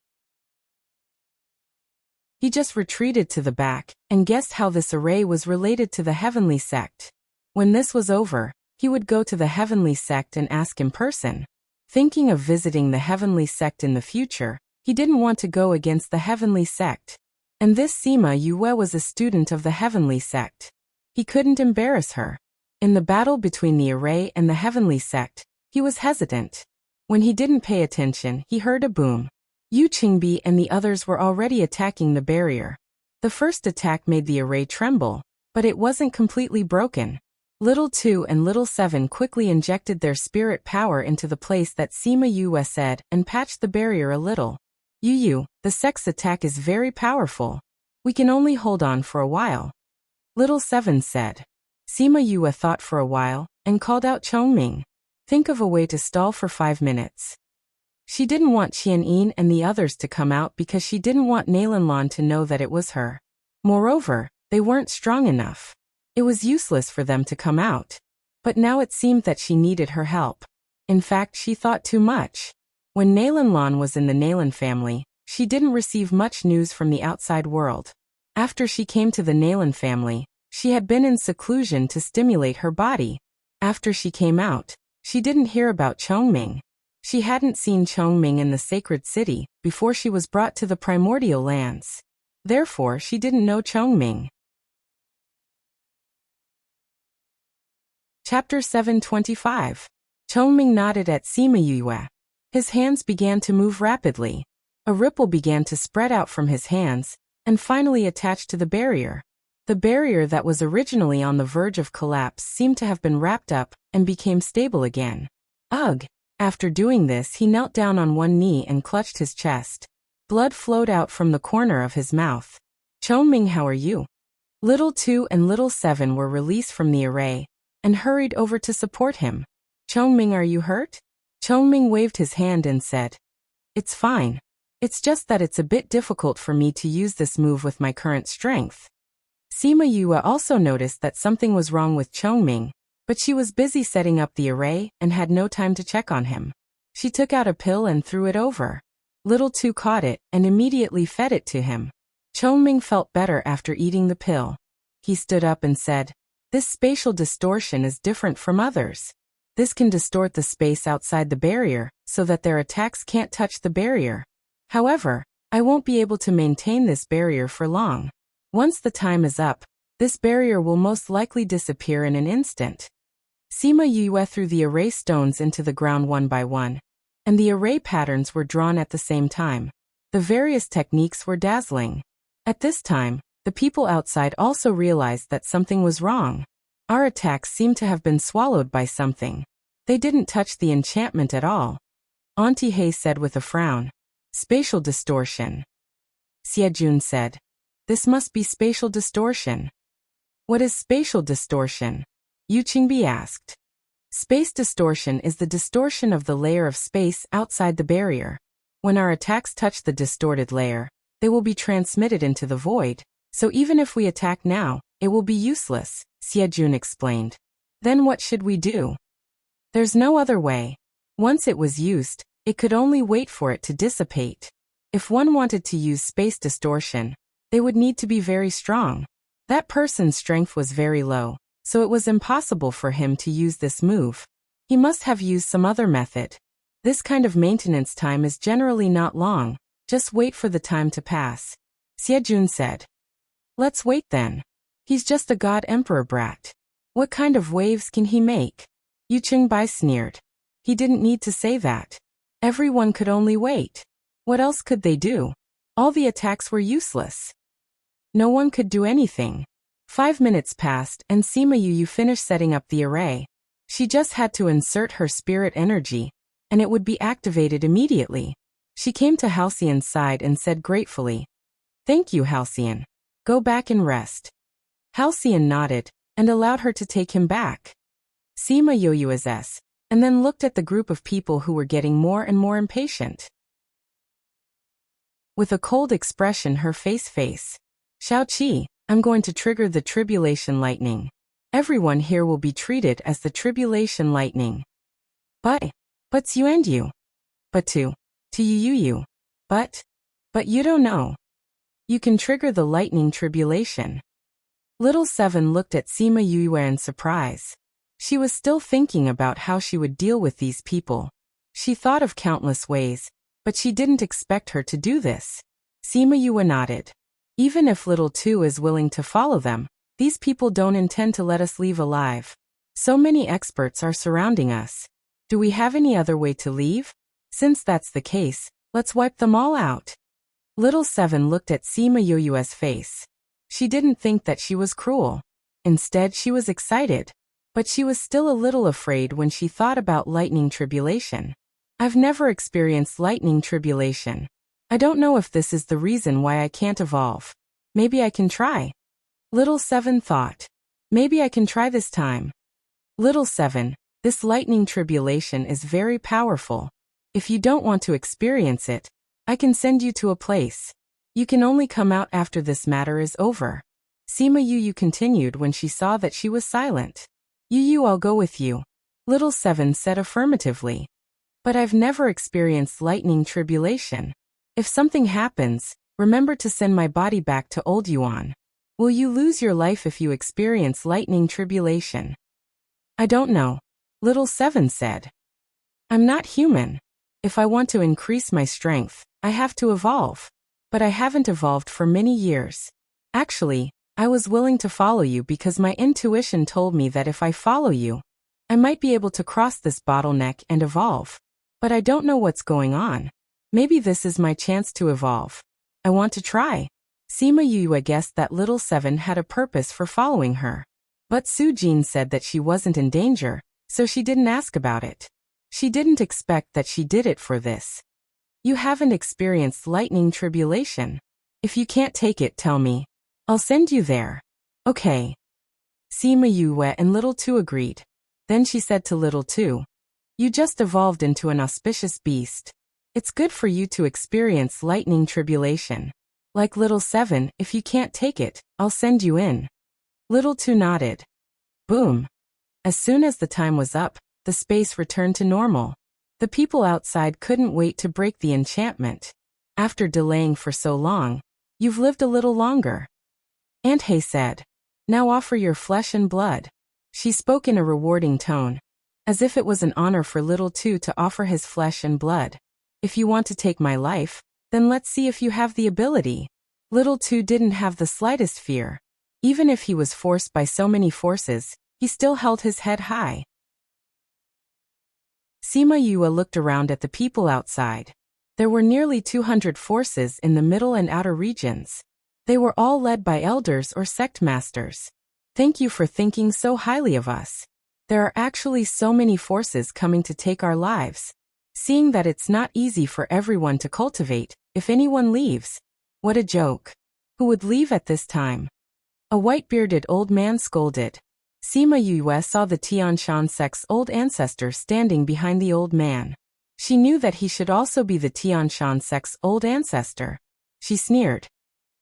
Speaker 1: He just retreated to the back and guessed how this array was related to the Heavenly Sect. When this was over, he would go to the Heavenly Sect and ask in person. Thinking of visiting the Heavenly Sect in the future, he didn't want to go against the Heavenly Sect. And this Sima Yue was a student of the Heavenly Sect. He couldn't embarrass her. In the battle between the array and the Heavenly Sect, he was hesitant. When he didn't pay attention, he heard a boom. Yu Qingbi and the others were already attacking the barrier. The first attack made the array tremble, but it wasn't completely broken. Little 2 and Little 7 quickly injected their spirit power into the place that Sima Yue said and patched the barrier a little. "Yu, the sect's attack is very powerful. We can only hold on for a while," Little 7 said. Sima Yue thought for a while and called out Chongming. "Think of a way to stall for 5 minutes." She didn't want Qianyin and the others to come out because she didn't want Nailanlan to know that it was her. Moreover, they weren't strong enough. It was useless for them to come out. But now it seemed that she needed her help. In fact, she thought too much. When Nailanlan was in the Nailan family, she didn't receive much news from the outside world. After she came to the Nailan family, she had been in seclusion to stimulate her body. After she came out, she didn't hear about Chongming. She hadn't seen Chongming in the sacred city before she was brought to the primordial lands. Therefore, she didn't know Chongming. Chapter 725. Chongming nodded at Sima Yue. His hands began to move rapidly. A ripple began to spread out from his hands, and finally attached to the barrier. The barrier that was originally on the verge of collapse seemed to have been wrapped up and became stable again. Ugh! After doing this, he knelt down on one knee and clutched his chest. Blood flowed out from the corner of his mouth. "Chongming, how are you?" Little 2 and Little 7 were released from the array and hurried over to support him. "Chongming, are you hurt?" Chongming waved his hand and said, "It's fine. It's just that it's a bit difficult for me to use this move with my current strength." Sima Yue also noticed that something was wrong with Chongming, but she was busy setting up the array and had no time to check on him. She took out a pill and threw it over. Little 2 caught it and immediately fed it to him. Chongming felt better after eating the pill. He stood up and said, "This spatial distortion is different from others. This can distort the space outside the barrier so that their attacks can't touch the barrier. However, I won't be able to maintain this barrier for long. Once the time is up, this barrier will most likely disappear in an instant." Sima Yue threw the array stones into the ground one by one, and the array patterns were drawn at the same time. The various techniques were dazzling. At this time, the people outside also realized that something was wrong. Our attacks seemed to have been swallowed by something. They didn't touch the enchantment at all. Auntie He said with a frown. "Spatial distortion." Xiejun said, "This must be spatial distortion." "What is spatial distortion?" Yu Qingbi asked. Space distortion is the distortion of the layer of space outside the barrier. When our attacks touch the distorted layer, they will be transmitted into the void, so even if we attack now, it will be useless, Xiejun explained. "Then what should we do?" There's no other way. Once it was used, it could only wait for it to dissipate. If one wanted to use space distortion, they would need to be very strong. That person's strength was very low, so it was impossible for him to use this move. He must have used some other method. This kind of maintenance time is generally not long, just wait for the time to pass. Xiejun said. Let's wait then. He's just a god emperor brat. What kind of waves can he make? Yu Qingbai sneered. He didn't need to say that. Everyone could only wait. What else could they do? All the attacks were useless. No one could do anything. 5 minutes passed and Sima Yu finished setting up the array. She just had to insert her spirit energy, and it would be activated immediately. She came to Halcyon's side and said gratefully, "Thank you, Halcyon. Go back and rest." Halcyon nodded and allowed her to take him back. Sima Yu assessed, and then looked at the group of people who were getting more and more impatient. With a cold expression her face. Xiaoqi, I'm going to trigger the tribulation lightning. Everyone here will be treated as the tribulation lightning. But Yu and you. But to you. But you don't know. You can trigger the lightning tribulation. Little Seven looked at Sima Yu in surprise. She was still thinking about how she would deal with these people. She thought of countless ways, but she didn't expect her to do this. Sima Yu nodded. Even if Little Two is willing to follow them, these people don't intend to let us leave alive. So many experts are surrounding us. Do we have any other way to leave? Since that's the case, let's wipe them all out. Little Seven looked at Sima Yu's face. She didn't think that she was cruel. Instead, she was excited. But she was still a little afraid when she thought about lightning tribulation. I've never experienced lightning tribulation. I don't know if this is the reason why I can't evolve. Maybe I can try. Little Seven thought. Maybe I can try this time. Little Seven, this lightning tribulation is very powerful. If you don't want to experience it, I can send you to a place. You can only come out after this matter is over. Sima Yu continued when she saw that she was silent. Yu, I'll go with you. Little Seven said affirmatively. But I've never experienced lightning tribulation. If something happens, remember to send my body back to Old Yuan. Will you lose your life if you experience lightning tribulation? I don't know. Little Seven said. I'm not human. If I want to increase my strength, I have to evolve. But I haven't evolved for many years. Actually, I was willing to follow you because my intuition told me that if I follow you, I might be able to cross this bottleneck and evolve. But I don't know what's going on. Maybe this is my chance to evolve. I want to try. Sima Yu guessed that Little Seven had a purpose for following her. But Su Jin said that she wasn't in danger, so she didn't ask about it. She didn't expect that she did it for this. You haven't experienced lightning tribulation. If you can't take it, tell me. I'll send you there. Okay. Sima Yu and Little Two agreed. Then she said to Little Two, you just evolved into an auspicious beast. It's good for you to experience lightning tribulation. Like Little Seven, if you can't take it, I'll send you in. Little Two nodded. Boom. As soon as the time was up, the space returned to normal. The people outside couldn't wait to break the enchantment. After delaying for so long, you've lived a little longer. Aunt Hay said, now offer your flesh and blood. She spoke in a rewarding tone, as if it was an honor for Little Two to offer his flesh and blood. If you want to take my life, then let's see if you have the ability. Little Two didn't have the slightest fear. Even if he was forced by so many forces, he still held his head high. Sima Yu looked around at the people outside. There were nearly 200 forces in the middle and outer regions. They were all led by elders or sect masters. Thank you for thinking so highly of us. There are actually so many forces coming to take our lives. Seeing that it's not easy for everyone to cultivate, if anyone leaves. What a joke. Who would leave at this time? A white-bearded old man scolded. Sima Yu saw the Tianshan sect's old ancestor standing behind the old man. She knew that he should also be the Tianshan sect's old ancestor. She sneered.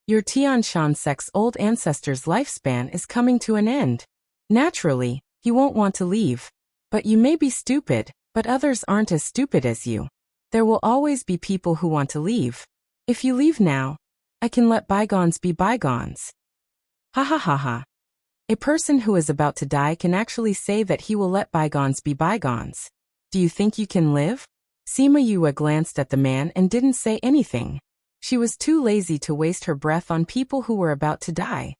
Speaker 1: Your Tianshan sect's old ancestor's lifespan is coming to an end. Naturally, he won't want to leave. But you may be stupid, but others aren't as stupid as you. There will always be people who want to leave. If you leave now, I can let bygones be bygones. Ha ha ha ha. A person who is about to die can actually say that he will let bygones be bygones. Do you think you can live? Sima Yue glanced at the man and didn't say anything. She was too lazy to waste her breath on people who were about to die.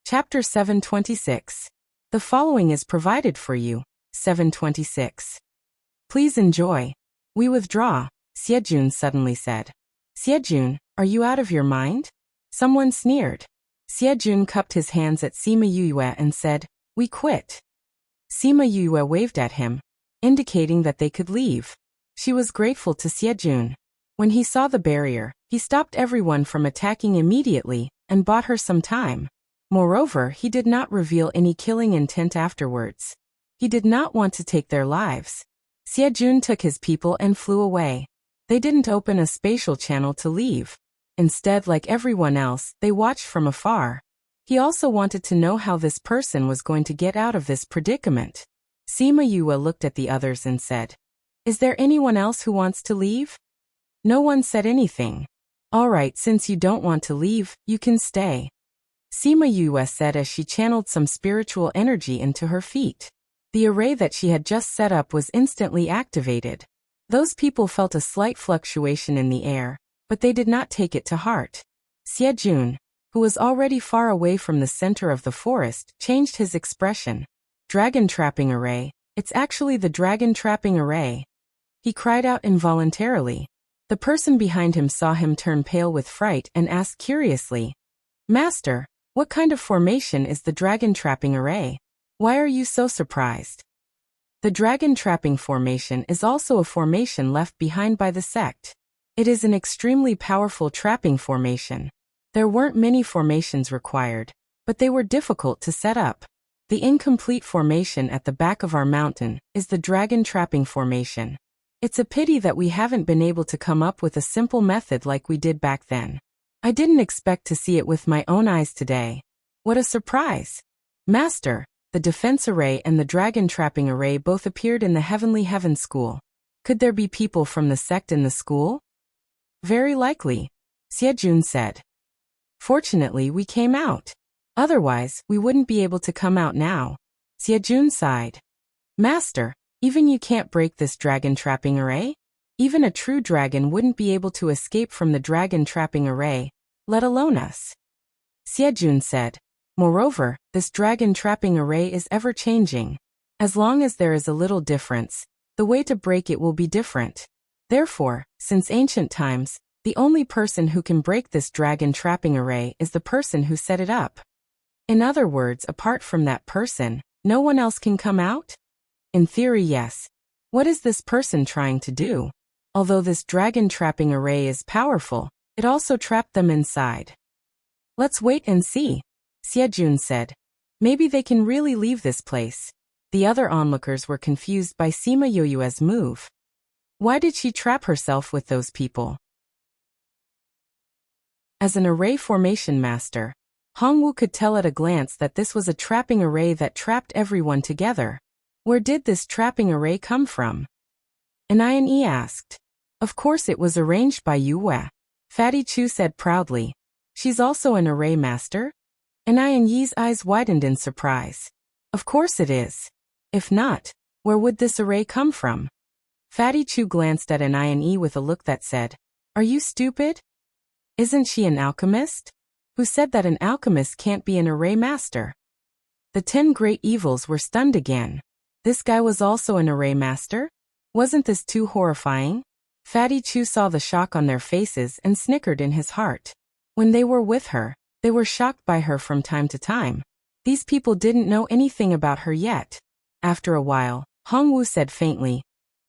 Speaker 1: Chapter 726. The following is provided for you. 726. Please enjoy. We withdraw, Xiejun suddenly said. Xiejun, are you out of your mind? Someone sneered. Xiejun cupped his hands at Sima Yue and said, We quit. Sima Yue waved at him, indicating that they could leave. She was grateful to Xiejun. When he saw the barrier, he stopped everyone from attacking immediately and bought her some time. Moreover, he did not reveal any killing intent afterwards. He did not want to take their lives. Xiejun took his people and flew away. They didn't open a spatial channel to leave. Instead, like everyone else, they watched from afar. He also wanted to know how this person was going to get out of this predicament. Sima Yue looked at the others and said, Is there anyone else who wants to leave? No one said anything. All right, since you don't want to leave, you can stay. Sima Yue said as she channeled some spiritual energy into her feet. The array that she had just set up was instantly activated. Those people felt a slight fluctuation in the air, but they did not take it to heart. Xiejun, who was already far away from the center of the forest, changed his expression. Dragon trapping array, it's actually the dragon trapping array. He cried out involuntarily. The person behind him saw him turn pale with fright and asked curiously, Master, what kind of formation is the dragon trapping array? Why are you so surprised? The dragon trapping formation is also a formation left behind by the sect. It is an extremely powerful trapping formation. There weren't many formations required, but they were difficult to set up. The incomplete formation at the back of our mountain is the dragon trapping formation. It's a pity that we haven't been able to come up with a simple method like we did back then. I didn't expect to see it with my own eyes today. What a surprise! Master, the defense array and the dragon trapping array both appeared in the Heavenly Heaven School. Could there be people from the sect in the school? Very likely, Xiejun said. Fortunately, we came out. Otherwise, we wouldn't be able to come out now. Xiejun sighed. Master, even you can't break this dragon trapping array? Even a true dragon wouldn't be able to escape from the dragon trapping array, let alone us. Xiejun said. Moreover, this dragon trapping array is ever-changing. As long as there is a little difference, the way to break it will be different. Therefore, since ancient times, the only person who can break this dragon trapping array is the person who set it up. In other words, apart from that person, no one else can come out? In theory, yes. What is this person trying to do? Although this dragon trapping array is powerful, it also trapped them inside. Let's wait and see, Xiejun said. Maybe they can really leave this place. The other onlookers were confused by Sima Yue's move. Why did she trap herself with those people? As an array formation master, Hongwu could tell at a glance that this was a trapping array that trapped everyone together. Where did this trapping array come from? Anine asked. Of course it was arranged by Yue. Fatty Chu said proudly. She's also an array master? Anine's eyes widened in surprise. Of course it is. If not, where would this array come from? Fatty Chu glanced at Anine with a look that said, Are you stupid? Isn't she an alchemist? Who said that an alchemist can't be an array master? The 10 great evils were stunned again. This guy was also an array master? Wasn't this too horrifying? Fatty Chu saw the shock on their faces and snickered in his heart. When they were with her, they were shocked by her from time to time. These people didn't know anything about her yet. After a while, Hongwu said faintly,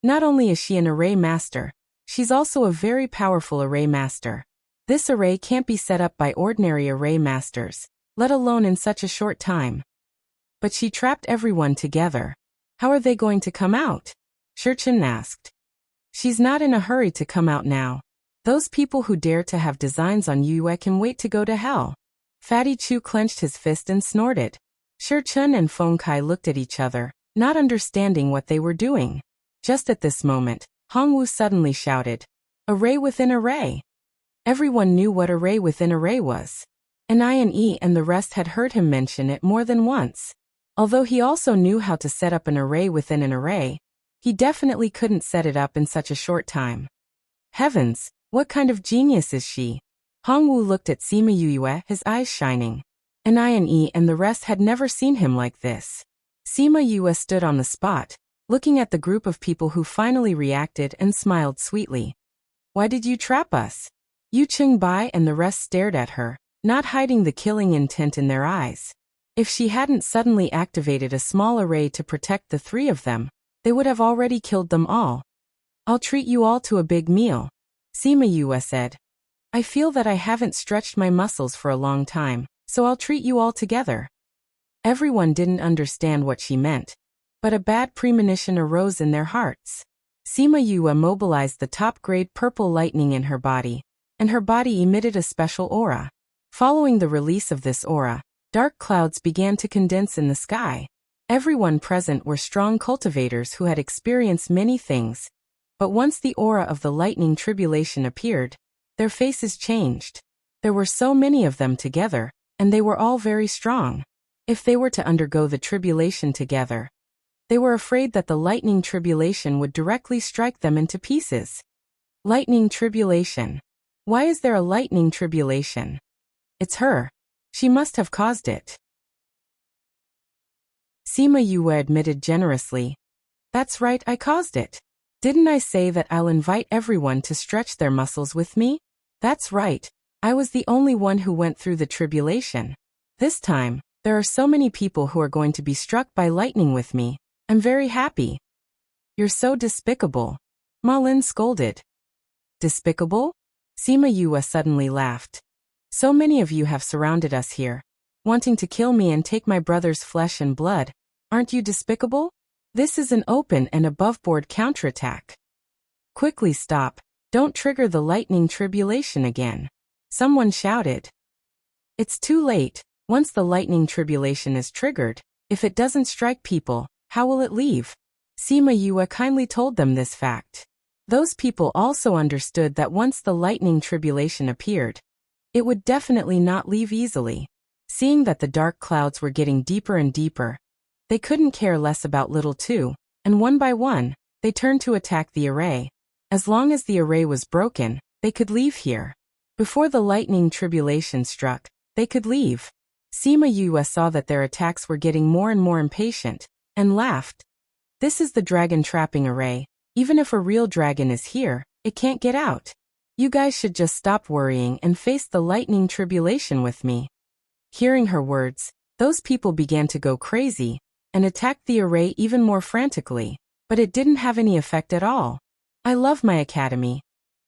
Speaker 1: Not only is she an array master, she's also a very powerful array master. This array can't be set up by ordinary array masters, let alone in such a short time. But she trapped everyone together. How are they going to come out? Shurchen asked. She's not in a hurry to come out now. Those people who dare to have designs on Yue can wait to go to hell. Fatty Chu clenched his fist and snorted. Shi Chun and Feng Kai looked at each other, not understanding what they were doing. Just at this moment, Hongwu suddenly shouted, "Array within array!" Everyone knew what array within array was. Nie and the rest had heard him mention it more than once. Although he also knew how to set up an array within an array, he definitely couldn't set it up in such a short time. Heavens, what kind of genius is she? Hongwu looked at Sima Yue, his eyes shining. Nie and the rest had never seen him like this. Sima Yue stood on the spot, looking at the group of people who finally reacted and smiled sweetly. "Why did you trap us?" Yu Qingbai and the rest stared at her, not hiding the killing intent in their eyes. If she hadn't suddenly activated a small array to protect the three of them, they would have already killed them all. "I'll treat you all to a big meal," Sima Yue said. "I feel that I haven't stretched my muscles for a long time, so I'll treat you all together." Everyone didn't understand what she meant, but a bad premonition arose in their hearts. Sima Yue mobilized the top-grade purple lightning in her body, and her body emitted a special aura. Following the release of this aura, dark clouds began to condense in the sky. Everyone present were strong cultivators who had experienced many things, but once the aura of the lightning tribulation appeared, their faces changed. There were so many of them together, and they were all very strong. If they were to undergo the tribulation together, they were afraid that the lightning tribulation would directly strike them into pieces. Lightning tribulation. Why is there a lightning tribulation? It's her. She must have caused it. Sima Yue admitted generously. "That's right, I caused it. Didn't I say that I'll invite everyone to stretch their muscles with me? That's right, I was the only one who went through the tribulation. This time, there are so many people who are going to be struck by lightning with me. I'm very happy." "You're so despicable," Ma Lin scolded. "Despicable?" Sima Yue suddenly laughed. "So many of you have surrounded us here, wanting to kill me and take my brother's flesh and blood. Aren't you despicable? This is an open and above-board counterattack. Quickly stop. Don't trigger the lightning tribulation again," someone shouted. "It's too late. Once the lightning tribulation is triggered, if it doesn't strike people, how will it leave?" Sima Yue kindly told them this fact. Those people also understood that once the lightning tribulation appeared, it would definitely not leave easily. Seeing that the dark clouds were getting deeper and deeper, they couldn't care less about little two, and one by one, they turned to attack the array. As long as the array was broken, they could leave here. Before the lightning tribulation struck, they could leave. Sima Yue saw that their attacks were getting more and more impatient, and laughed. "This is the dragon trapping array. Even if a real dragon is here, it can't get out. You guys should just stop worrying and face the lightning tribulation with me." Hearing her words, those people began to go crazy, and attacked the array even more frantically, but it didn't have any effect at all. "I love my academy.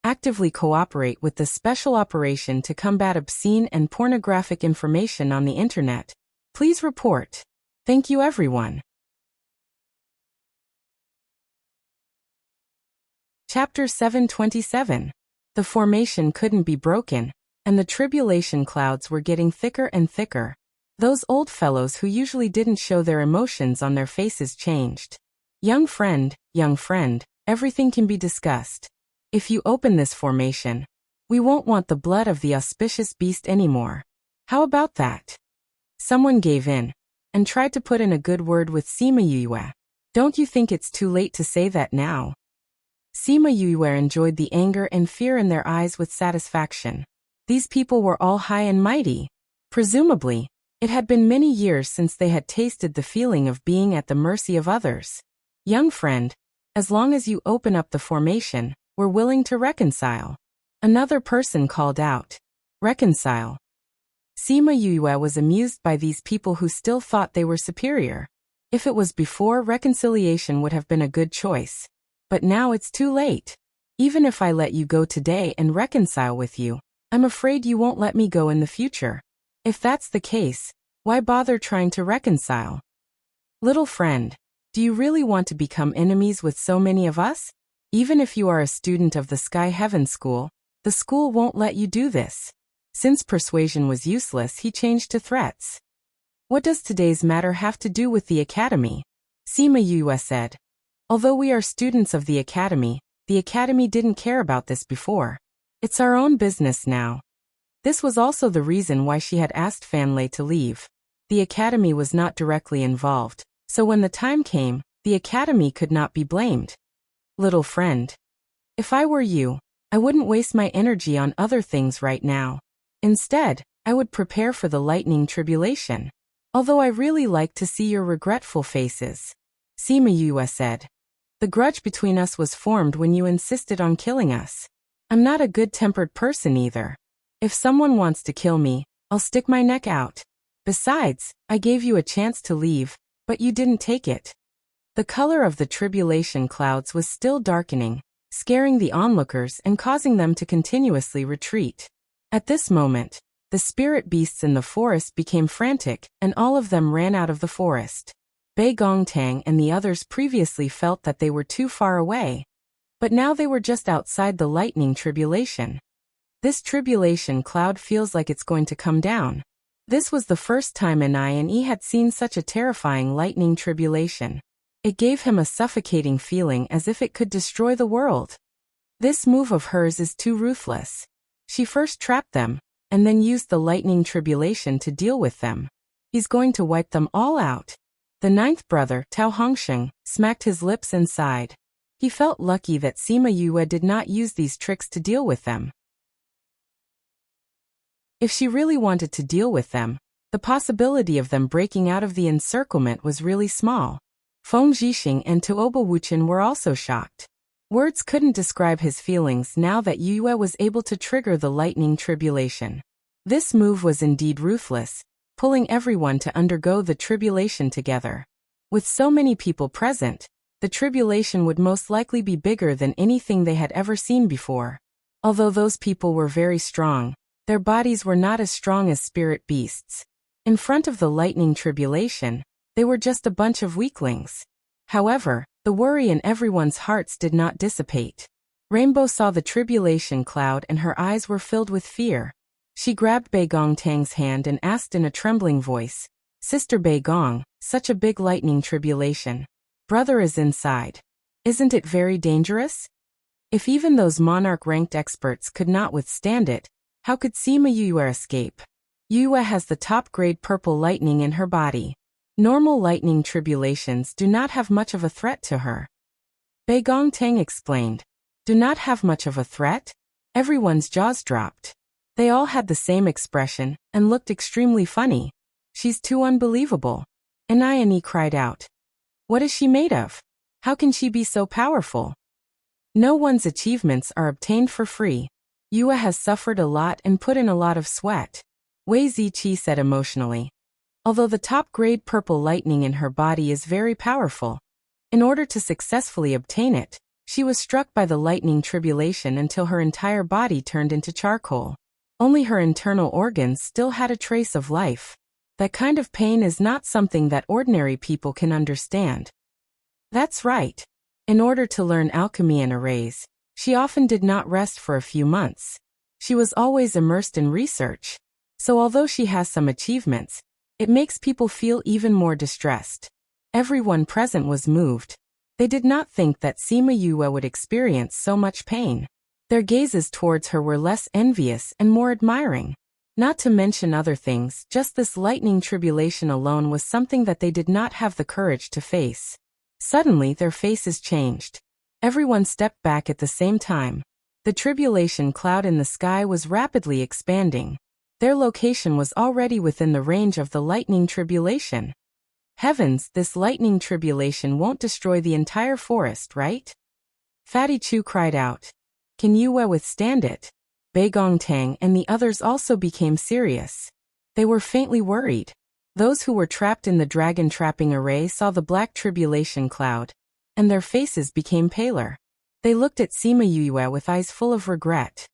Speaker 1: Actively cooperate with the special operation to combat obscene and pornographic information on the internet. Please report. Thank you everyone." Chapter 727. The formation couldn't be broken, and the tribulation clouds were getting thicker and thicker. Those old fellows who usually didn't show their emotions on their faces changed. Young friend, everything can be discussed. If you open this formation, we won't want the blood of the auspicious beast anymore. How about that?" Someone gave in, and tried to put in a good word with Sima Yue. "Don't you think it's too late to say that now?" Sima Yue enjoyed the anger and fear in their eyes with satisfaction. These people were all high and mighty. Presumably, it had been many years since they had tasted the feeling of being at the mercy of others. "Young friend, as long as you open up the formation, we're willing to reconcile." Another person called out. "Reconcile?" Sima Yue was amused by these people who still thought they were superior. If it was before, reconciliation would have been a good choice. But now it's too late. Even if I let you go today and reconcile with you, I'm afraid you won't let me go in the future. If that's the case, why bother trying to reconcile? Little friend, do you really want to become enemies with so many of us? Even if you are a student of the Sky Heaven School, the school won't let you do this. Since persuasion was useless, he changed to threats. What does today's matter have to do with the academy? Sima Yue said. Although we are students of the academy didn't care about this before. It's our own business now. This was also the reason why she had asked Fan Lei to leave. The academy was not directly involved, so when the time came, the academy could not be blamed. Little friend. If I were you, I wouldn't waste my energy on other things right now. Instead, I would prepare for the lightning tribulation. Although I really like to see your regretful faces. Sima Yue said. The grudge between us was formed when you insisted on killing us. I'm not a good-tempered person either. If someone wants to kill me, I'll stick my neck out. Besides, I gave you a chance to leave, but you didn't take it. The color of the tribulation clouds was still darkening, scaring the onlookers and causing them to continuously retreat. At this moment, the spirit beasts in the forest became frantic, and all of them ran out of the forest. Bei Gongtang and the others previously felt that they were too far away, but now they were just outside the lightning tribulation. This tribulation cloud feels like it's going to come down. This was the first time Ni had seen such a terrifying lightning tribulation. It gave him a suffocating feeling as if it could destroy the world. This move of hers is too ruthless. She first trapped them, and then used the lightning tribulation to deal with them. He's going to wipe them all out. The ninth brother, Tao Hongsheng, smacked his lips and sighed. He felt lucky that Sima Yue did not use these tricks to deal with them. If she really wanted to deal with them, the possibility of them breaking out of the encirclement was really small. Feng Zhixing and Tuoba Wuchen were also shocked. Words couldn't describe his feelings now that Yue was able to trigger the lightning tribulation. This move was indeed ruthless, pulling everyone to undergo the tribulation together. With so many people present, the tribulation would most likely be bigger than anything they had ever seen before. Although those people were very strong, their bodies were not as strong as spirit beasts. In front of the lightning tribulation, they were just a bunch of weaklings. However, the worry in everyone's hearts did not dissipate. Rainbow saw the tribulation cloud and her eyes were filled with fear. She grabbed Bei Gongtang's hand and asked in a trembling voice, Sister Bei Gong, such a big lightning tribulation. Brother is inside. Isn't it very dangerous? If even those monarch-ranked experts could not withstand it, how could Sima Yue escape? Yue has the top-grade purple lightning in her body. Normal lightning tribulations do not have much of a threat to her. Bei Gongtang explained. Do not have much of a threat? Everyone's jaws dropped. They all had the same expression and looked extremely funny. She's too unbelievable. Ni cried out. What is she made of? How can she be so powerful? No one's achievements are obtained for free. Yue has suffered a lot and put in a lot of sweat. Wei Ziqi said emotionally. Although the top-grade purple lightning in her body is very powerful, in order to successfully obtain it, she was struck by the lightning tribulation until her entire body turned into charcoal. Only her internal organs still had a trace of life. That kind of pain is not something that ordinary people can understand. That's right. In order to learn alchemy and arrays, she often did not rest for a few months. She was always immersed in research. So although she has some achievements, it makes people feel even more distressed. Everyone present was moved. They did not think that Sima Yue would experience so much pain. Their gazes towards her were less envious and more admiring. Not to mention other things, just this lightning tribulation alone was something that they did not have the courage to face. Suddenly their faces changed. Everyone stepped back at the same time. The tribulation cloud in the sky was rapidly expanding. Their location was already within the range of the lightning tribulation. Heavens, this lightning tribulation won't destroy the entire forest, right? Fatty Chu cried out. Can Yue withstand it? Bei Gongtang and the others also became serious. They were faintly worried. Those who were trapped in the dragon trapping array saw the black tribulation cloud, and their faces became paler. They looked at Sima Yue with eyes full of regret.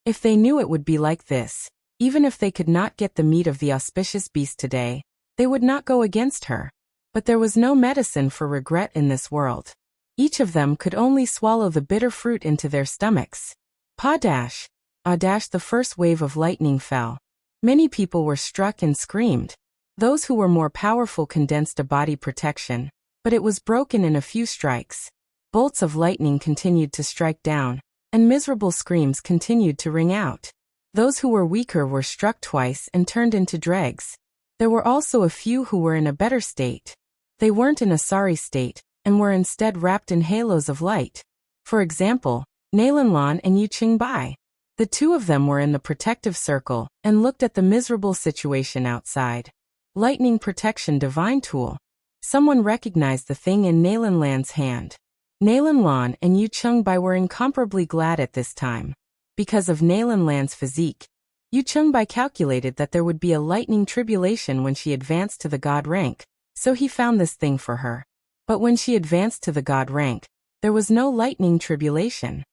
Speaker 1: If they knew it would be like this, even if they could not get the meat of the auspicious beast today, they would not go against her. But there was no medicine for regret in this world. Each of them could only swallow the bitter fruit into their stomachs. Pa dash! Ah dash! The first wave of lightning fell. Many people were struck and screamed. Those who were more powerful condensed a body protection, but it was broken in a few strikes. Bolts of lightning continued to strike down, and miserable screams continued to ring out. Those who were weaker were struck twice and turned into dregs. There were also a few who were in a better state. They weren't in a sorry state, and were instead wrapped in halos of light. For example, Nalanlan and Yu Qingbai. The two of them were in the protective circle and looked at the miserable situation outside. Lightning protection divine tool. Someone recognized the thing in Nalanlan's hand. Nalanlan and Yu Qingbai were incomparably glad at this time. Because of Nalanlan's physique, Yu Qingbai calculated that there would be a lightning tribulation when she advanced to the god rank, so he found this thing for her. But when she advanced to the god rank, there was no lightning tribulation.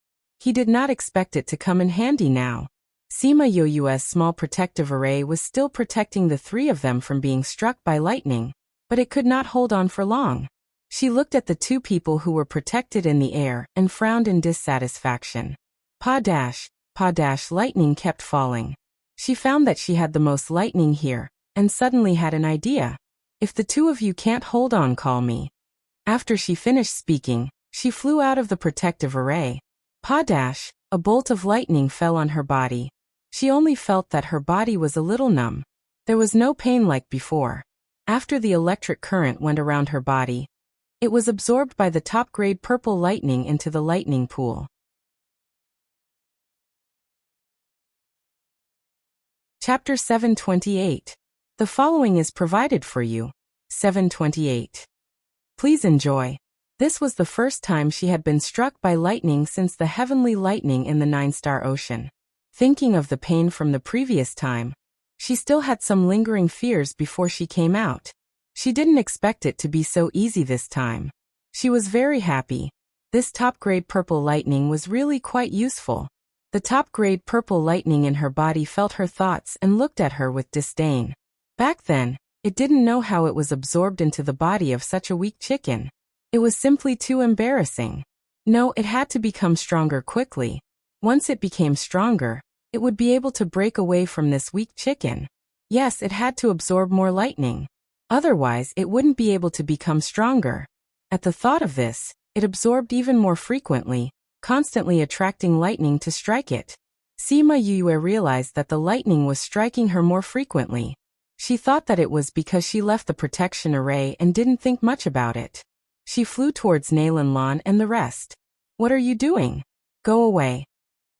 Speaker 1: He did not expect it to come in handy now. Sima Yoyue's small protective array was still protecting the three of them from being struck by lightning, but it could not hold on for long. She looked at the two people who were protected in the air and frowned in dissatisfaction. Pa dash, lightning kept falling. She found that she had the most lightning here, and suddenly had an idea. If the two of you can't hold on, call me. After she finished speaking, she flew out of the protective array. Pa dash, a bolt of lightning fell on her body. She only felt that her body was a little numb. There was no pain like before. After the electric current went around her body, it was absorbed by the top-grade purple lightning into the lightning pool. Chapter 728. The following is provided for you. 728. Please enjoy. This was the first time she had been struck by lightning since the heavenly lightning in the Nine-Star Ocean. Thinking of the pain from the previous time, she still had some lingering fears before she came out. She didn't expect it to be so easy this time. She was very happy. This top-grade purple lightning was really quite useful. The top-grade purple lightning in her body felt her thoughts and looked at her with disdain. Back then, it didn't know how it was absorbed into the body of such a weak chicken. It was simply too embarrassing. No, it had to become stronger quickly. Once it became stronger, it would be able to break away from this weak chicken. Yes, it had to absorb more lightning. Otherwise, it wouldn't be able to become stronger. At the thought of this, it absorbed even more frequently, constantly attracting lightning to strike it. Sima Yue realized that the lightning was striking her more frequently. She thought that it was because she left the protection array and didn't think much about it. She flew towards Nalanlan and the rest. What are you doing? Go away.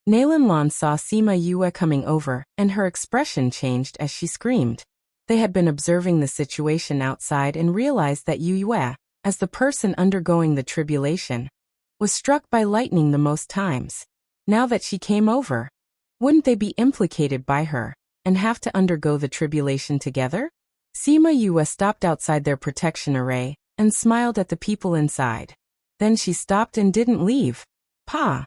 Speaker 1: Nalanlan saw Sima Yue coming over, and her expression changed as she screamed. They had been observing the situation outside and realized that Yue, as the person undergoing the tribulation, was struck by lightning the most times. Now that she came over, wouldn't they be implicated by her, and have to undergo the tribulation together? Sima Yue stopped outside their protection array, and smiled at the people inside. Then she stopped and didn't leave. Pa!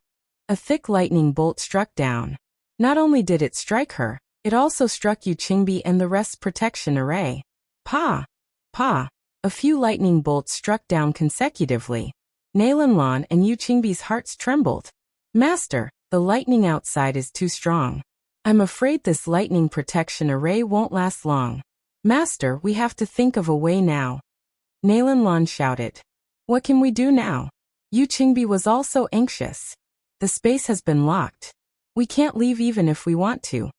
Speaker 1: A thick lightning bolt struck down. Not only did it strike her, it also struck Yu Qingbi and the rest's protection array. Pa! Pa! A few lightning bolts struck down consecutively. Nalanlan and Yu Qingbi's hearts trembled. Master, the lightning outside is too strong. I'm afraid this lightning protection array won't last long. Master, we have to think of a way now. Nalanlan shouted. What can we do now? Yu Qingbi was also anxious. The space has been locked. We can't leave even if we want to.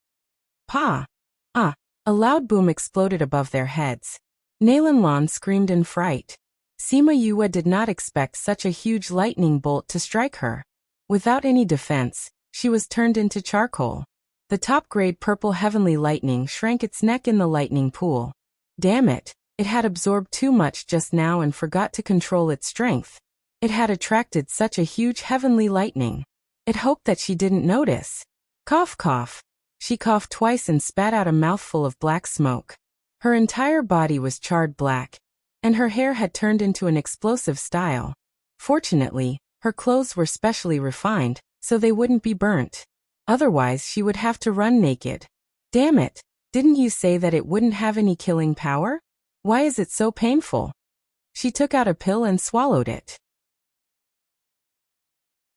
Speaker 1: Pa! Ah! A loud boom exploded above their heads. Nalanlan screamed in fright. Sima Yue did not expect such a huge lightning bolt to strike her. Without any defense, she was turned into charcoal. The top-grade purple heavenly lightning shrank its neck in the lightning pool. Damn it! It had absorbed too much just now and forgot to control its strength. It had attracted such a huge heavenly lightning. It hoped that she didn't notice. Cough cough. She coughed twice and spat out a mouthful of black smoke. Her entire body was charred black, and her hair had turned into an explosive style. Fortunately, her clothes were specially refined, so they wouldn't be burnt. Otherwise she would have to run naked. Damn it! Didn't you say that it wouldn't have any killing power? Why is it so painful? She took out a pill and swallowed it.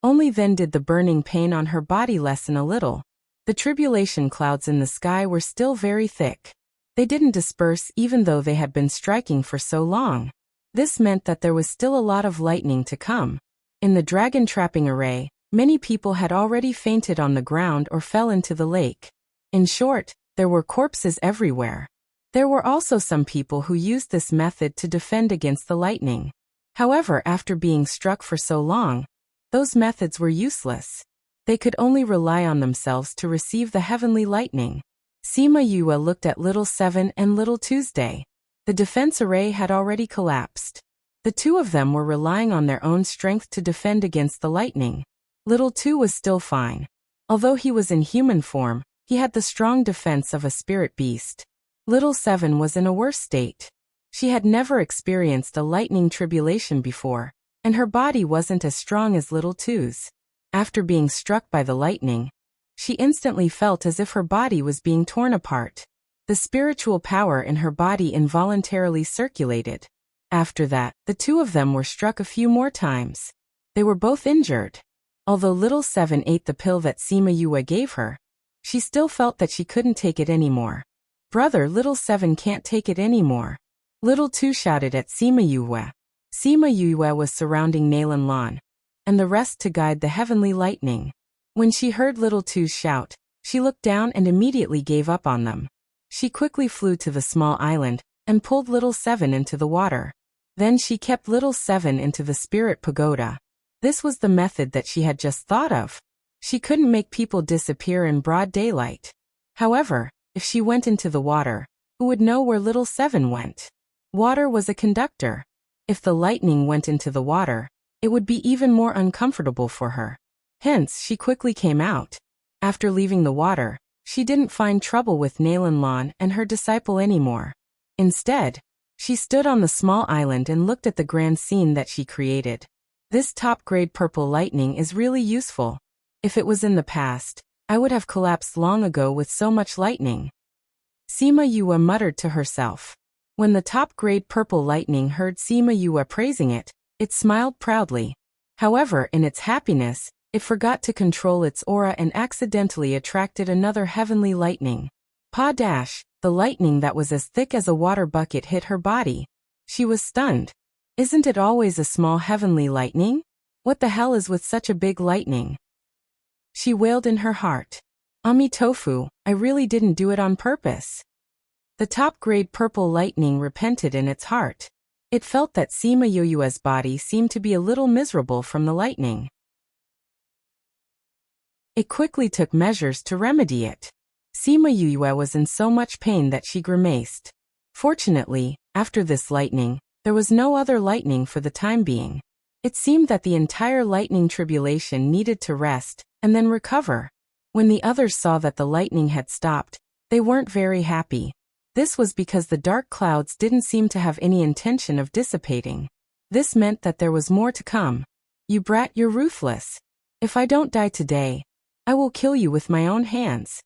Speaker 1: Only then did the burning pain on her body lessen a little. The tribulation clouds in the sky were still very thick. They didn't disperse even though they had been striking for so long. This meant that there was still a lot of lightning to come. In the dragon-trapping array, many people had already fainted on the ground or fell into the lake. In short, there were corpses everywhere. There were also some people who used this method to defend against the lightning. However, after being struck for so long, those methods were useless. They could only rely on themselves to receive the heavenly lightning. Sima Yue looked at Little Seven and Little Tuesday. The defense array had already collapsed. The two of them were relying on their own strength to defend against the lightning. Little Two was still fine. Although he was in human form, he had the strong defense of a spirit beast. Little Seven was in a worse state. She had never experienced a lightning tribulation before, and her body wasn't as strong as Little Two's. After being struck by the lightning, she instantly felt as if her body was being torn apart. The spiritual power in her body involuntarily circulated. After that, the two of them were struck a few more times. They were both injured. Although Little Seven ate the pill that Sima Yue gave her, she still felt that she couldn't take it anymore. Brother, Little Seven can't take it anymore. Little Two shouted at Sima Yue. Sima Yue was surrounding Nalan Lan, and the rest to guide the heavenly lightning. When she heard Little Two's shout, she looked down and immediately gave up on them. She quickly flew to the small island and pulled Little Seven into the water. Then she kept Little Seven into the spirit pagoda. This was the method that she had just thought of. She couldn't make people disappear in broad daylight. However, if she went into the water, who would know where Little Seven went? Water was a conductor. If the lightning went into the water, it would be even more uncomfortable for her. Hence, she quickly came out. After leaving the water, she didn't find trouble with Nalan Lan and her disciple anymore. Instead, she stood on the small island and looked at the grand scene that she created. This top-grade purple lightning is really useful. If it was in the past, I would have collapsed long ago with so much lightning. Sima Yue muttered to herself. When the top-grade purple lightning heard Sima Yue praising it, it smiled proudly. However, in its happiness, it forgot to control its aura and accidentally attracted another heavenly lightning. Pa-dash, the lightning that was as thick as a water bucket hit her body. She was stunned. Isn't it always a small heavenly lightning? What the hell is with such a big lightning? She wailed in her heart. Ami tofu, I really didn't do it on purpose. The top-grade purple lightning repented in its heart. It felt that Sima Yue's body seemed to be a little miserable from the lightning. It quickly took measures to remedy it. Sima Yue was in so much pain that she grimaced. Fortunately, after this lightning, there was no other lightning for the time being. It seemed that the entire lightning tribulation needed to rest and then recover. When the others saw that the lightning had stopped, they weren't very happy. This was because the dark clouds didn't seem to have any intention of dissipating. This meant that there was more to come. You brat, you're ruthless. If I don't die today, I will kill you with my own hands.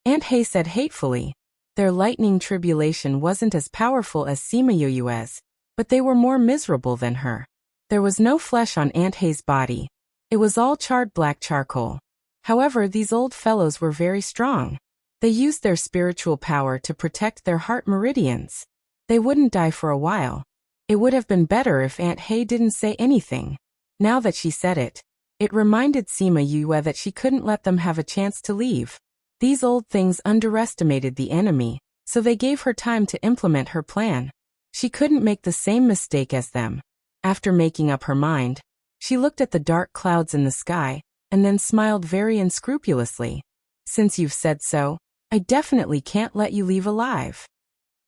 Speaker 1: Aunt Hay said hatefully. Their lightning tribulation wasn't as powerful as Sima Yue's, but they were more miserable than her. There was no flesh on Aunt Hay's body. It was all charred black charcoal. However, these old fellows were very strong. They used their spiritual power to protect their heart meridians. They wouldn't die for a while. It would have been better if Aunt Hay didn't say anything. Now that she said it, it reminded Sima Yue that she couldn't let them have a chance to leave. These old things underestimated the enemy, so they gave her time to implement her plan. She couldn't make the same mistake as them. After making up her mind, she looked at the dark clouds in the sky, and then smiled very unscrupulously. Since you've said so, I definitely can't let you leave alive.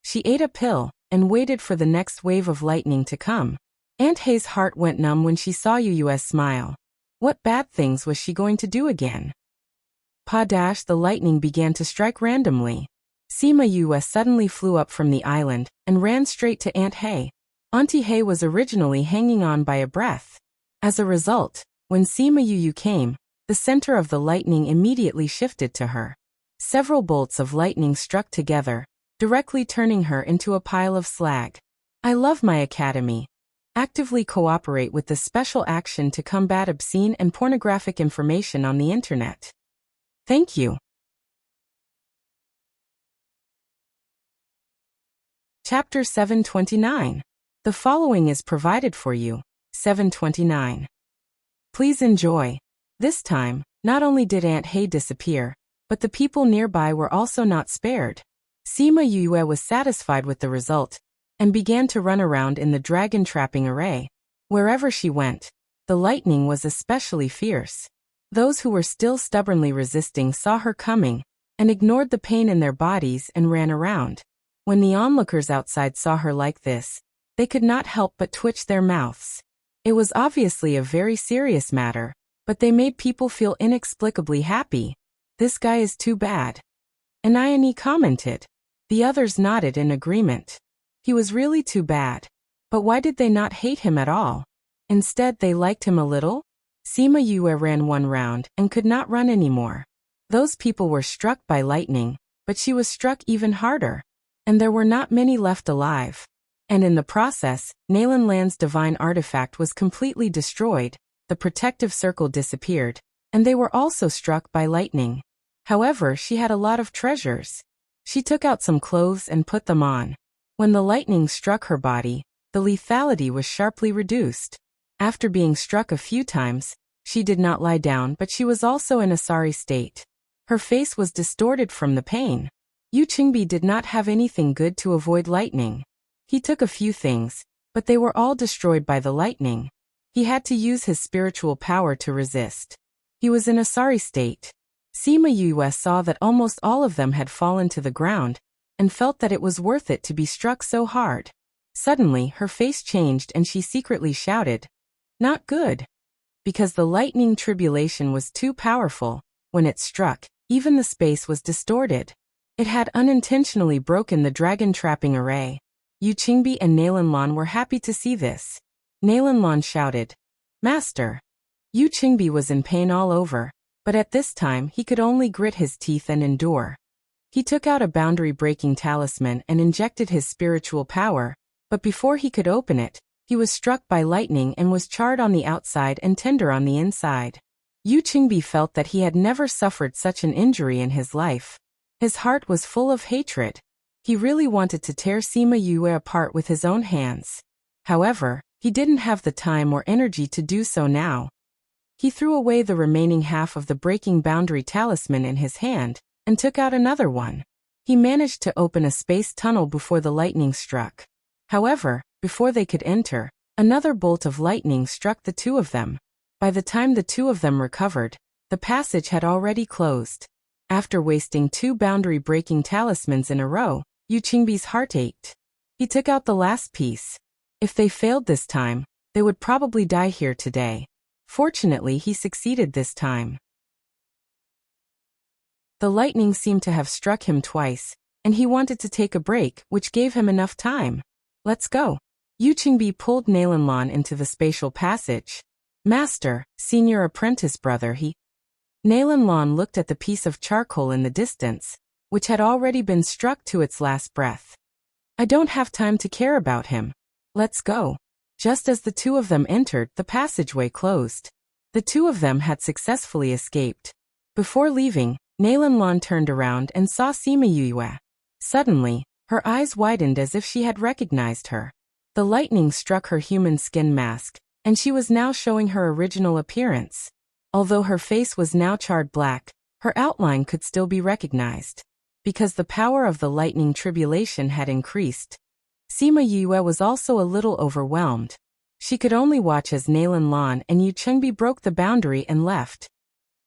Speaker 1: She ate a pill, and waited for the next wave of lightning to come. Aunt Hay's heart went numb when she saw Yue's smile. What bad things was she going to do again? Pa-dash, the lightning began to strike randomly. Sima Yue suddenly flew up from the island, and ran straight to Aunt Hay. Auntie Hay was originally hanging on by a breath. As a result, when Sima Yue came, the center of the lightning immediately shifted to her. Several bolts of lightning struck together, directly turning her into a pile of slag. I love my academy. Actively cooperate with the Special Action to combat obscene and pornographic information on the internet. Thank you. Chapter 729. The following is provided for you. 729. Please enjoy. This time, not only did Aunt Hay disappear, but the people nearby were also not spared. Sima Yue was satisfied with the result, and began to run around in the dragon-trapping array. Wherever she went, the lightning was especially fierce. Those who were still stubbornly resisting saw her coming, and ignored the pain in their bodies and ran around. When the onlookers outside saw her like this, they could not help but twitch their mouths. It was obviously a very serious matter, but they made people feel inexplicably happy. This guy is too bad. Anayani commented. The others nodded in agreement. He was really too bad. But why did they not hate him at all? Instead, they liked him a little? Sima Yue ran one round and could not run anymore. Those people were struck by lightning, but she was struck even harder. And there were not many left alive. And in the process, Nalan Land's divine artifact was completely destroyed, the protective circle disappeared, and they were also struck by lightning. However, she had a lot of treasures. She took out some clothes and put them on. When the lightning struck her body, the lethality was sharply reduced. After being struck a few times, she did not lie down, but she was also in a sorry state. Her face was distorted from the pain. Yu Qingbi did not have anything good to avoid lightning. He took a few things, but they were all destroyed by the lightning. He had to use his spiritual power to resist. He was in a sorry state. Sima Yue saw that almost all of them had fallen to the ground, and felt that it was worth it to be struck so hard. Suddenly, her face changed and she secretly shouted, "Not good." Because the lightning tribulation was too powerful, when it struck, even the space was distorted. It had unintentionally broken the dragon-trapping array. Yu Qingbi and Nalan Lan were happy to see this. Nalan Lan shouted, "Master!" Yu Qingbi was in pain all over, but at this time he could only grit his teeth and endure. He took out a boundary-breaking talisman and injected his spiritual power, but before he could open it, he was struck by lightning and was charred on the outside and tender on the inside. Yu Qingbi felt that he had never suffered such an injury in his life. His heart was full of hatred. He really wanted to tear Sima Yue apart with his own hands. However, he didn't have the time or energy to do so now. He threw away the remaining half of the breaking boundary talisman in his hand, and took out another one. He managed to open a space tunnel before the lightning struck. However, before they could enter, another bolt of lightning struck the two of them. By the time the two of them recovered, the passage had already closed. After wasting 2 boundary-breaking talismans in a row, Yu Qingbi's heart ached. He took out the last piece. If they failed this time, they would probably die here today. Fortunately, he succeeded this time. The lightning seemed to have struck him twice, and he wanted to take a break, which gave him enough time. "Let's go." Yu Qingbi pulled Nalan Lan into the spatial passage. "Master, senior apprentice brother," Nalan Lan looked at the piece of charcoal in the distance, which had already been struck to its last breath. "I don't have time to care about him. Let's go." Just as the two of them entered, the passageway closed. The two of them had successfully escaped. Before leaving, Nalan Lan turned around and saw Sima Yue. Suddenly, her eyes widened as if she had recognized her. The lightning struck her human skin mask, and she was now showing her original appearance. Although her face was now charred black, her outline could still be recognized. Because the power of the lightning tribulation had increased, Sima Yue was also a little overwhelmed. She could only watch as Nalan Lan and Yu Qingbi broke the boundary and left.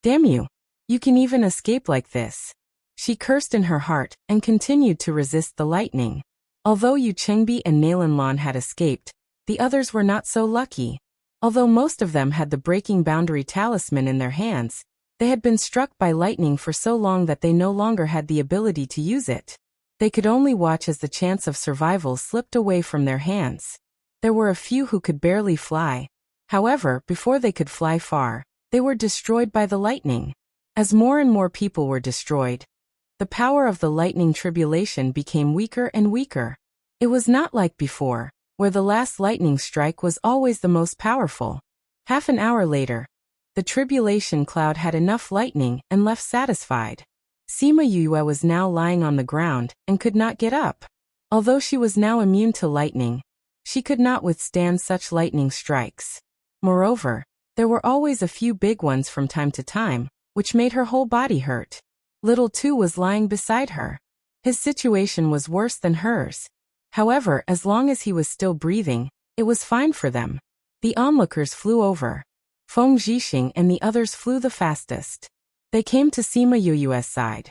Speaker 1: "Damn you! You can even escape like this." She cursed in her heart and continued to resist the lightning. Although Yu Qingbi and Nalan Lan had escaped, the others were not so lucky. Although most of them had the breaking boundary talisman in their hands, they had been struck by lightning for so long that they no longer had the ability to use it. They could only watch as the chance of survival slipped away from their hands. There were a few who could barely fly. However, before they could fly far, they were destroyed by the lightning. As more and more people were destroyed, the power of the lightning tribulation became weaker and weaker. It was not like before, where the last lightning strike was always the most powerful. Half an hour later, the tribulation cloud had enough lightning and left satisfied. Sima Yue was now lying on the ground and could not get up. Although she was now immune to lightning, she could not withstand such lightning strikes. Moreover, there were always a few big ones from time to time, which made her whole body hurt. Little Tu was lying beside her. His situation was worse than hers. However, as long as he was still breathing, it was fine for them. The onlookers flew over. Feng Zhixing and the others flew the fastest. They came to Sima Yu's side.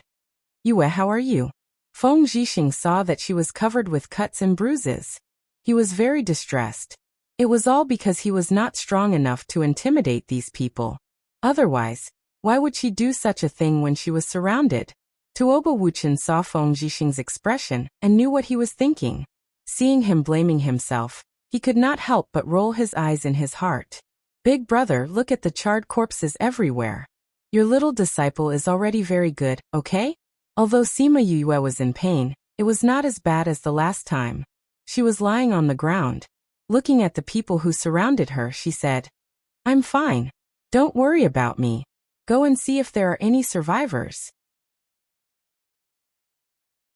Speaker 1: Yue, how are you? Feng Zhixing saw that she was covered with cuts and bruises. He was very distressed. It was all because he was not strong enough to intimidate these people. Otherwise, why would she do such a thing when she was surrounded? Tuoba Wuchen saw Feng Zhixing's expression and knew what he was thinking. Seeing him blaming himself, he could not help but roll his eyes in his heart. Big brother, look at the charred corpses everywhere. Your little disciple is already very good, okay? Although Sima Yue was in pain, it was not as bad as the last time. She was lying on the ground. Looking at the people who surrounded her, she said, I'm fine. Don't worry about me. Go and see if there are any survivors.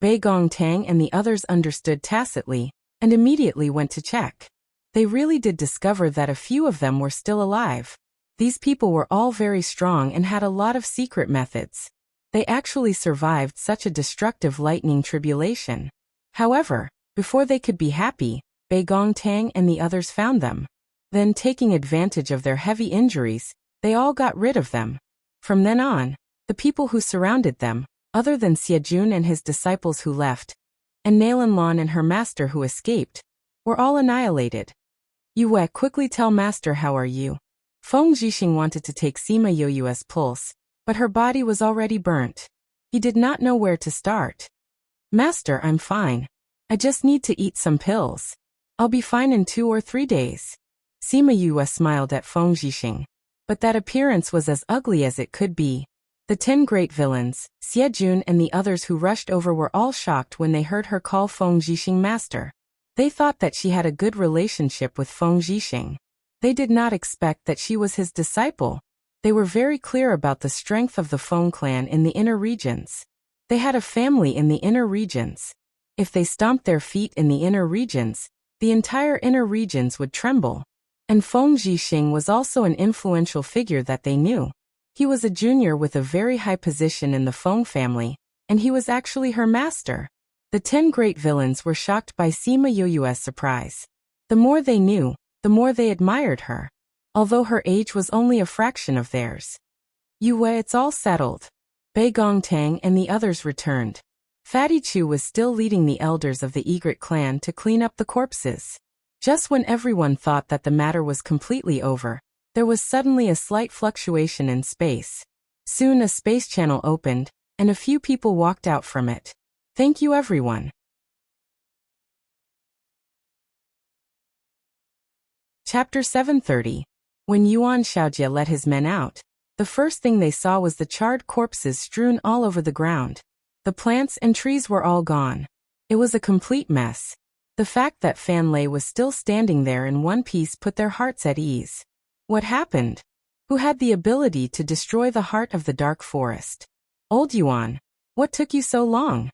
Speaker 1: Bei Gongtang and the others understood tacitly, and immediately went to check. They really did discover that a few of them were still alive. These people were all very strong and had a lot of secret methods. They actually survived such a destructive lightning tribulation. However, before they could be happy, Bei Gongtang and the others found them. Then, taking advantage of their heavy injuries, they all got rid of them. From then on, the people who surrounded them, other than Xiejun and his disciples who left, and Nalanlan and her master who escaped, were all annihilated. Yue, quickly tell master how are you? Feng Zhixing wanted to take Sima Yu's pulse, but her body was already burnt. He did not know where to start. Master, I'm fine. I just need to eat some pills. I'll be fine in 2 or 3 days. Sima Yue smiled at Feng Zhixing, but that appearance was as ugly as it could be. The 10 great villains, Xiejun and the others who rushed over were all shocked when they heard her call Feng Zhixing master. They thought that she had a good relationship with Feng Zhixing. They did not expect that she was his disciple. They were very clear about the strength of the Feng clan in the inner regions. They had a family in the inner regions. If they stomped their feet in the inner regions, the entire inner regions would tremble. And Feng Zhixing was also an influential figure that they knew. He was a junior with a very high position in the Feng family, and he was actually her master. The 10 great villains were shocked by Sima Yu's surprise. The more they knew, the more they admired her, although her age was only a fraction of theirs. Yue, it's all settled. Bei Gongtang and the others returned. Fatty Chu was still leading the elders of the Egret clan to clean up the corpses. Just when everyone thought that the matter was completely over, there was suddenly a slight fluctuation in space. Soon a space channel opened, and a few people walked out from it. Thank you, everyone. Chapter 730. When Yuan Shaojie let his men out, the first thing they saw was the charred corpses strewn all over the ground. The plants and trees were all gone. It was a complete mess. The fact that Fan Lei was still standing there in one piece put their hearts at ease. What happened? Who had the ability to destroy the heart of the dark forest? Old Yuan, what took you so long?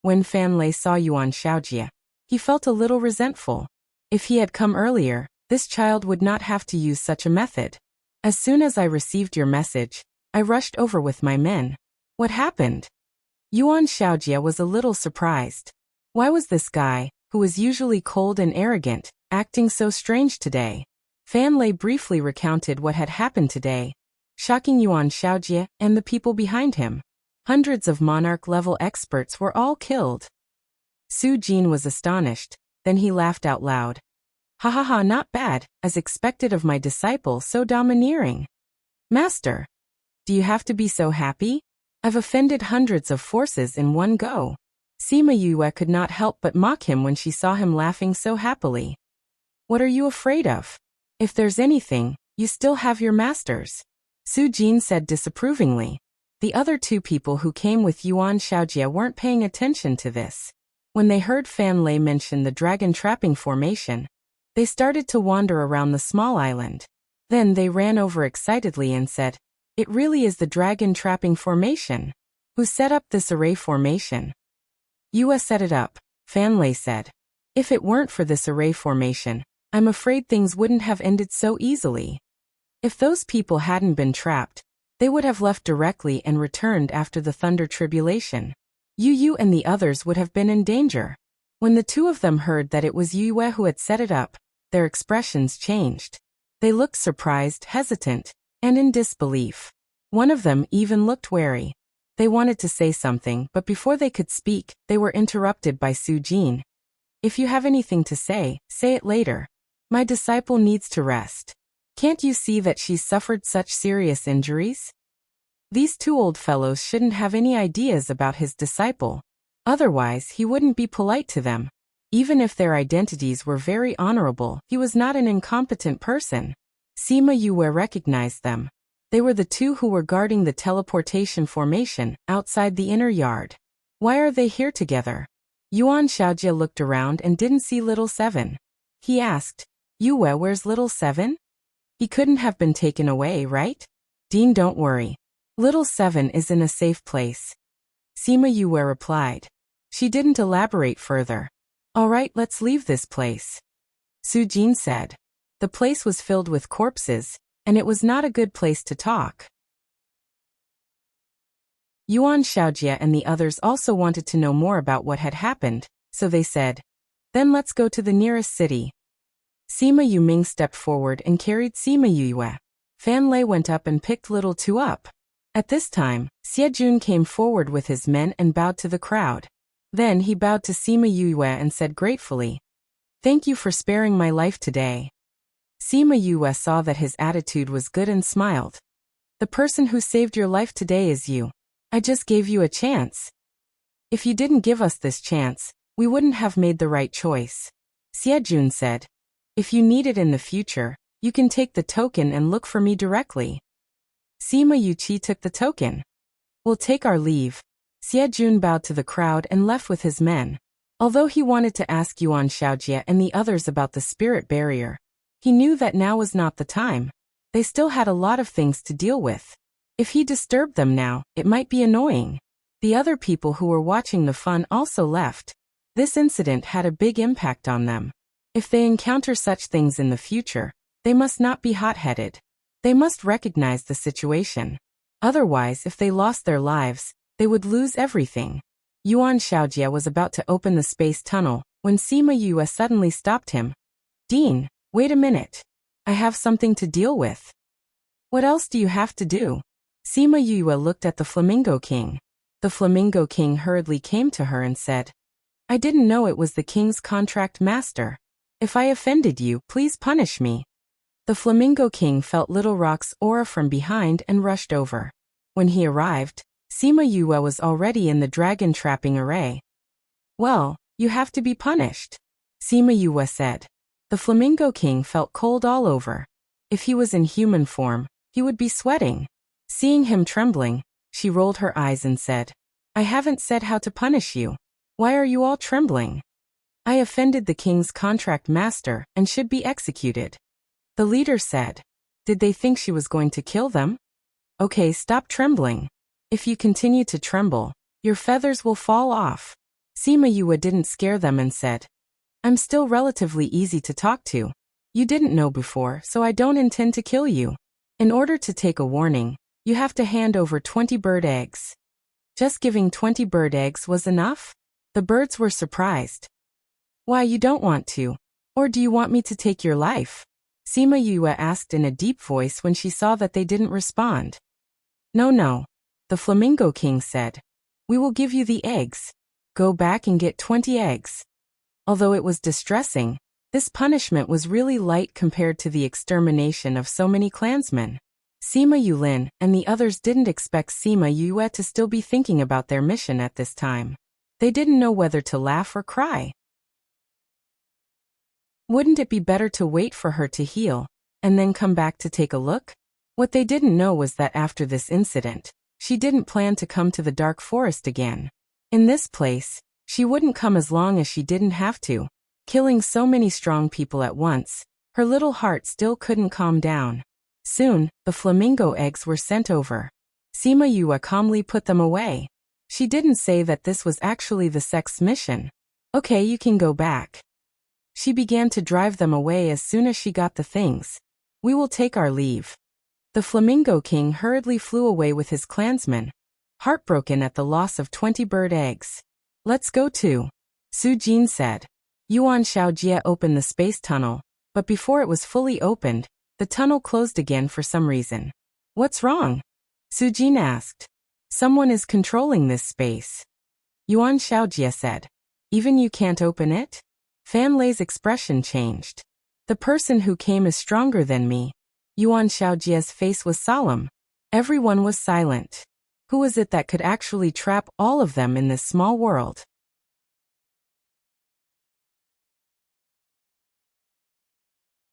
Speaker 1: When Fan Lei saw Yuan Shaojie, he felt a little resentful. If he had come earlier, this child would not have to use such a method. As soon as I received your message, I rushed over with my men. What happened? Yuan Shaojie was a little surprised. Why was this guy, who was usually cold and arrogant, acting so strange today? Fan Lei briefly recounted what had happened today, shocking Yuan Shaojie and the people behind him. Hundreds of monarch-level experts were all killed. Su Jin was astonished, then he laughed out loud. Ha ha ha, not bad, as expected of my disciple so domineering. Master, do you have to be so happy? I've offended hundreds of forces in one go. Sima Yue could not help but mock him when she saw him laughing so happily. What are you afraid of? If there's anything, you still have your masters. Su Jin said disapprovingly. The other 2 people who came with Yuan Shaojie weren't paying attention to this. When they heard Fan Lei mention the dragon trapping formation, they started to wander around the small island. Then they ran over excitedly and said, it really is the dragon trapping formation. Who set up this array formation? Yue set it up. Fan Lei said. If it weren't for this array formation, I'm afraid things wouldn't have ended so easily. If those people hadn't been trapped, they would have left directly and returned after the thunder tribulation. Yu and the others would have been in danger. When the two of them heard that it was Yue who had set it up, their expressions changed. They looked surprised, hesitant, and in disbelief. One of them even looked wary. They wanted to say something, but before they could speak, they were interrupted by Su Jin. If you have anything to say it later. My disciple needs to rest. Can't you see that she's suffered such serious injuries? These two old fellows shouldn't have any ideas about his disciple. Otherwise, he wouldn't be polite to them. Even if their identities were very honorable, he was not an incompetent person. Sima Yue recognized them. They were the two who were guarding the teleportation formation outside the inner yard. Why are they here together? Yuan Xiaojie looked around and didn't see Little Seven. He asked, Yue, where's Little Seven? He couldn't have been taken away, right? Dean, don't worry. Little Seven is in a safe place. Sima Yue replied. She didn't elaborate further. All right, let's leave this place. Su Jin said. The place was filled with corpses, and it was not a good place to talk. Yuan Xiaojie and the others also wanted to know more about what had happened, so they said, then let's go to the nearest city. Sima Yuming stepped forward and carried Sima Yue. Fan Lei went up and picked Little Two up. At this time, Xie Jun came forward with his men and bowed to the crowd. Then he bowed to Sima Yue and said gratefully, Thank you for sparing my life today. Sima Yue saw that his attitude was good and smiled. The person who saved your life today is you. I just gave you a chance. If you didn't give us this chance, we wouldn't have made the right choice. Xie Jun said. If you need it in the future, you can take the token and look for me directly. Sima Yuqi took the token. We'll take our leave. Xie Jun bowed to the crowd and left with his men. Although he wanted to ask Yuan Xiaojie and the others about the spirit barrier, he knew that now was not the time. They still had a lot of things to deal with. If he disturbed them now, it might be annoying. The other people who were watching the fun also left. This incident had a big impact on them. If they encounter such things in the future, they must not be hot-headed. They must recognize the situation. Otherwise, if they lost their lives, they would lose everything. Yuan Xiaojie was about to open the space tunnel when Sima Yue suddenly stopped him. Dean, wait a minute. I have something to deal with. What else do you have to do? Sima Yue looked at the Flamingo King. The Flamingo King hurriedly came to her and said, I didn't know it was the king's contract master. If I offended you, please punish me. The Flamingo King felt Little Rock's aura from behind and rushed over. When he arrived, Sima Yue was already in the dragon trapping array. Well, you have to be punished, Sima Yue said. The Flamingo King felt cold all over. If he was in human form, he would be sweating. Seeing him trembling, she rolled her eyes and said, I haven't said how to punish you. Why are you all trembling? I offended the king's contract master and should be executed. The leader said. Did they think she was going to kill them? Okay, stop trembling. If you continue to tremble, your feathers will fall off. Sima Yue didn't scare them and said, I'm still relatively easy to talk to. You didn't know before, so I don't intend to kill you. In order to take a warning, you have to hand over 20 bird eggs. Just giving 20 bird eggs was enough? The birds were surprised. Why, you don't want to? Or do you want me to take your life? Sima Yue asked in a deep voice when she saw that they didn't respond. No, the Flamingo King said. We will give you the eggs. Go back and get 20 eggs. Although it was distressing, this punishment was really light compared to the extermination of so many clansmen. Sima Yulin and the others didn't expect Sima Yue to still be thinking about their mission at this time. They didn't know whether to laugh or cry. Wouldn't it be better to wait for her to heal, and then come back to take a look? What they didn't know was that after this incident, she didn't plan to come to the dark forest again. In this place, she wouldn't come as long as she didn't have to. Killing so many strong people at once, her little heart still couldn't calm down. Soon, the flamingo eggs were sent over. Sima Yue calmly put them away. She didn't say that this was actually the sect's mission. Okay, you can go back. She began to drive them away as soon as she got the things. We will take our leave. The Flamingo King hurriedly flew away with his clansmen, heartbroken at the loss of 20 bird eggs. Let's go too, Su Jin said. Yuan Shaojie opened the space tunnel, but before it was fully opened, the tunnel closed again for some reason. What's wrong? Su Jin asked. Someone is controlling this space. Yuan Shaojie said. Even you can't open it? Fan Lei's expression changed. The person who came is stronger than me. Yuan Shaojie's face was solemn. Everyone was silent. Who was it that could actually trap all of them in this small world?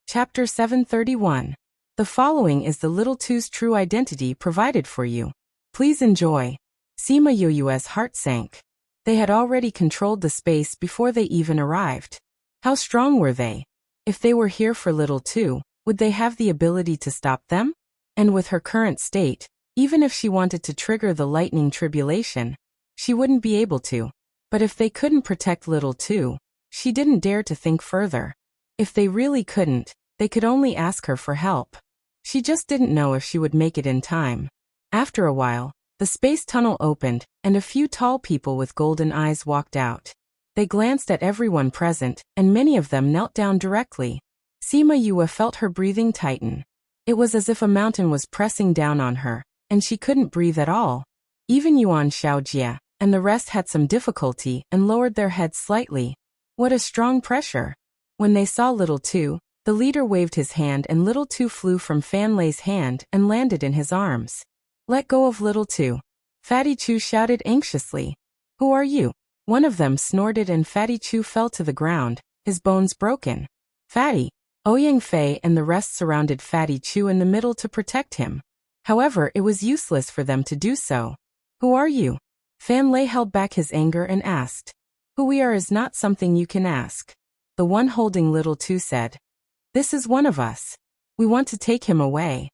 Speaker 1: Chapter 731. The following is the Little Two's true identity provided for you. Please enjoy. Sima Yoyue's heart sank. They had already controlled the space before they even arrived. How strong were they? If they were here for Little Two, would they have the ability to stop them? And with her current state, even if she wanted to trigger the lightning tribulation, she wouldn't be able to. But if they couldn't protect Little Two, she didn't dare to think further. If they really couldn't, they could only ask her for help. She just didn't know if she would make it in time. After a while, the space tunnel opened, and a few tall people with golden eyes walked out. They glanced at everyone present, and many of them knelt down directly. Sima Yue felt her breathing tighten. It was as if a mountain was pressing down on her, and she couldn't breathe at all. Even Yuan Shaojie and the rest had some difficulty and lowered their heads slightly. What a strong pressure! When they saw Little Two, the leader waved his hand and Little Two flew from Fan Lei's hand and landed in his arms. Let go of Little Two. Fatty Chu shouted anxiously. Who are you? One of them snorted and Fatty Chu fell to the ground, his bones broken. Fatty, Ouyang Fei and the rest surrounded Fatty Chu in the middle to protect him. However, it was useless for them to do so. Who are you? Fan Lei held back his anger and asked. Who we are is not something you can ask. The one holding Little Two said. This is one of us. We want to take him away.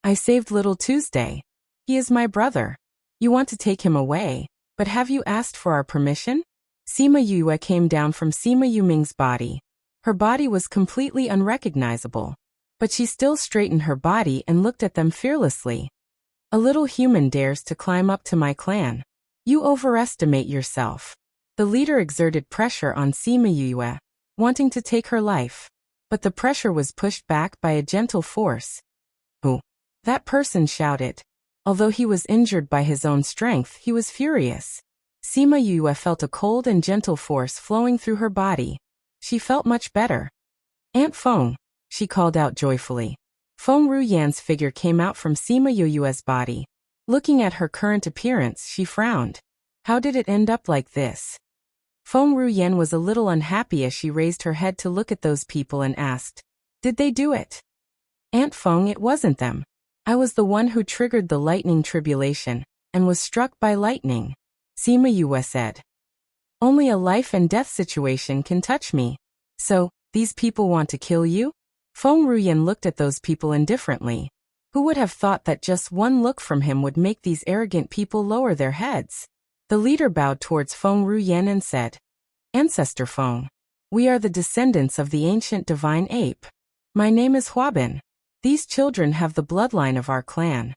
Speaker 1: I saved Little Tuesday. He is my brother. You want to take him away, but have you asked for our permission? Sima Yue came down from Sima Yuming's body. Her body was completely unrecognizable, but she still straightened her body and looked at them fearlessly. A little human dares to climb up to my clan. You overestimate yourself. The leader exerted pressure on Sima Yue, wanting to take her life, but the pressure was pushed back by a gentle force. Who? That person shouted. Although he was injured by his own strength, he was furious. Sima Yue felt a cold and gentle force flowing through her body. She felt much better. Aunt Feng, she called out joyfully. Feng Ruyan's figure came out from Sima Yue's body. Looking at her current appearance, she frowned. How did it end up like this? Feng Ruyan was a little unhappy as she raised her head to look at those people and asked, Did they do it? Aunt Feng, it wasn't them. I was the one who triggered the lightning tribulation, and was struck by lightning, Sima Yue said. Only a life and death situation can touch me. So, these people want to kill you? Feng Ruyan looked at those people indifferently. Who would have thought that just one look from him would make these arrogant people lower their heads? The leader bowed towards Feng Ruyan and said, Ancestor Feng, we are the descendants of the ancient divine ape. My name is Huabin. These children have the bloodline of our clan.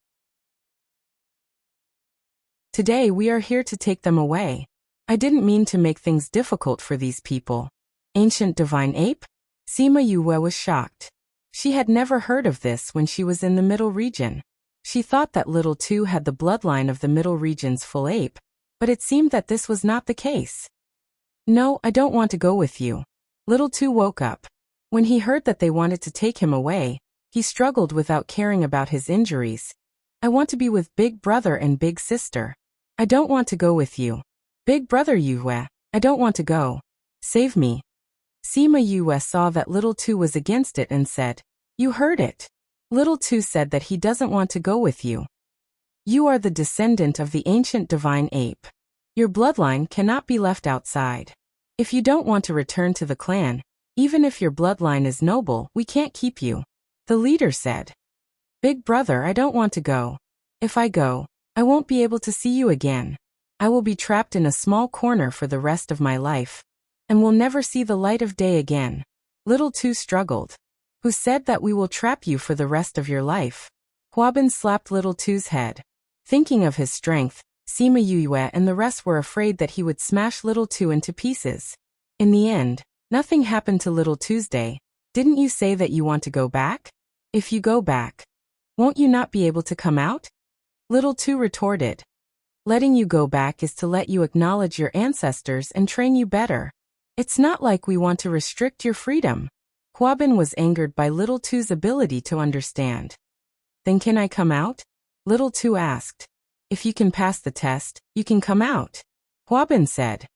Speaker 1: Today we are here to take them away. I didn't mean to make things difficult for these people. Ancient divine ape? Sima Yue was shocked. She had never heard of this when she was in the Middle Region. She thought that Little Two had the bloodline of the Middle Region's full ape, but it seemed that this was not the case. No, I don't want to go with you. Little Two woke up. When he heard that they wanted to take him away, he struggled without caring about his injuries. I want to be with Big Brother and Big Sister. I don't want to go with you. Big Brother Yue, I don't want to go. Save me. Sima Yue saw that Little Two was against it and said, You heard it. Little Two said that he doesn't want to go with you. You are the descendant of the ancient divine ape. Your bloodline cannot be left outside. If you don't want to return to the clan, even if your bloodline is noble, we can't keep you. The leader said. Big Brother, I don't want to go. If I go, I won't be able to see you again. I will be trapped in a small corner for the rest of my life. and will never see the light of day again. Little Two struggled. Who said that we will trap you for the rest of your life? Huabin slapped Little Two's head. Thinking of his strength, Sima Yue and the rest were afraid that he would smash Little Two into pieces. In the end, nothing happened to Little Tuesday. Didn't you say that you want to go back? If you go back, won't you not be able to come out? Little Two retorted. Letting you go back is to let you acknowledge your ancestors and train you better. It's not like we want to restrict your freedom. Huabin was angered by Little Two's ability to understand. Then can I come out? Little Two asked. If you can pass the test, you can come out. Huabin said.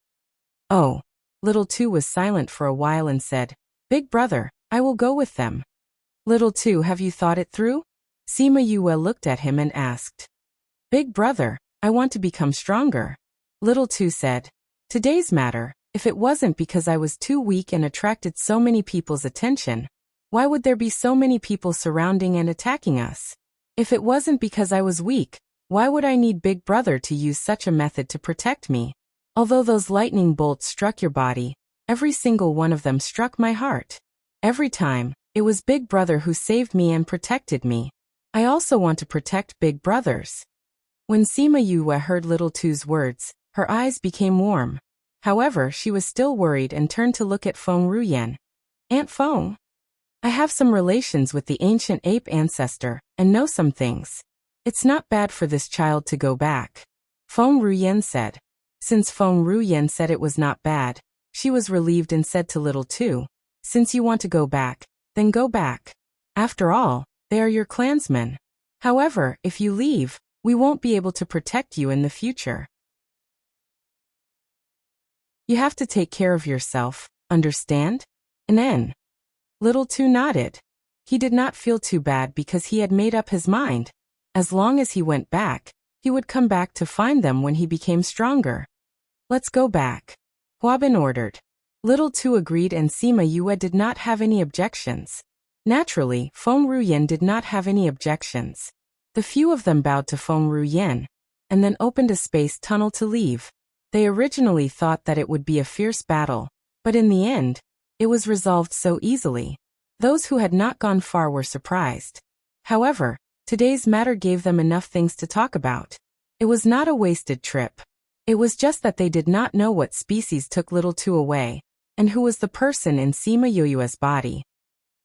Speaker 1: Oh. Little Two was silent for a while and said, Big brother, I will go with them. Little Two, have you thought it through? Sima Yue looked at him and asked. Big brother, I want to become stronger. Little Two said. Today's matter, if it wasn't because I was too weak and attracted so many people's attention, why would there be so many people surrounding and attacking us? If it wasn't because I was weak, why would I need Big Brother to use such a method to protect me? Although those lightning bolts struck your body, every single one of them struck my heart. Every time, it was Big Brother who saved me and protected me. I also want to protect Big Brothers. When Sima Yue heard Little Two's words, her eyes became warm. However, she was still worried and turned to look at Feng Ruyan. Aunt Feng, I have some relations with the ancient ape ancestor, and know some things. It's not bad for this child to go back. Feng Ruyan said. Since Feng Ruyan said it was not bad, she was relieved and said to Little Two, Since you want to go back, then go back. After all, they are your clansmen. However, if you leave, we won't be able to protect you in the future. You have to take care of yourself, understand? N. Little Two nodded. He did not feel too bad because he had made up his mind. As long as he went back, he would come back to find them when he became stronger. Let's go back. Huabin ordered. Little Two agreed and Sima Yue did not have any objections. Naturally, Feng Ruyan did not have any objections. The few of them bowed to Feng Ruyan, and then opened a space tunnel to leave. They originally thought that it would be a fierce battle, but in the end, it was resolved so easily. Those who had not gone far were surprised. However, today's matter gave them enough things to talk about. It was not a wasted trip. It was just that they did not know what species took Little Two away, and who was the person in Sima Yue's body.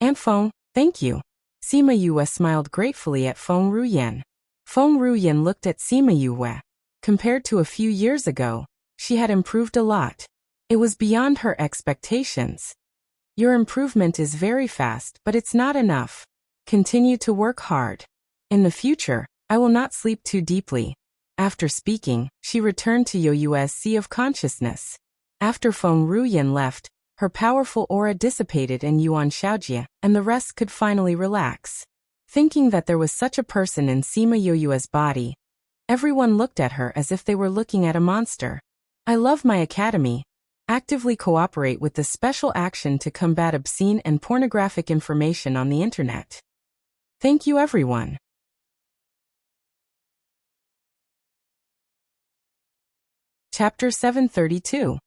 Speaker 1: Aunt Feng, thank you. Sima Yue smiled gratefully at Feng Ruyan. Feng Ruyan looked at Sima Yue. Compared to a few years ago, she had improved a lot. It was beyond her expectations. Your improvement is very fast, but it's not enough. Continue to work hard. In the future, I will not sleep too deeply. After speaking, she returned to Yue's sea of consciousness. After Feng Ruyan left, her powerful aura dissipated in Yuan Xiaojie, and the rest could finally relax. Thinking that there was such a person in Sima Yue's body, everyone looked at her as if they were looking at a monster. I love my academy. Actively cooperate with the special action to combat obscene and pornographic information on the internet. Thank you everyone. Chapter 732.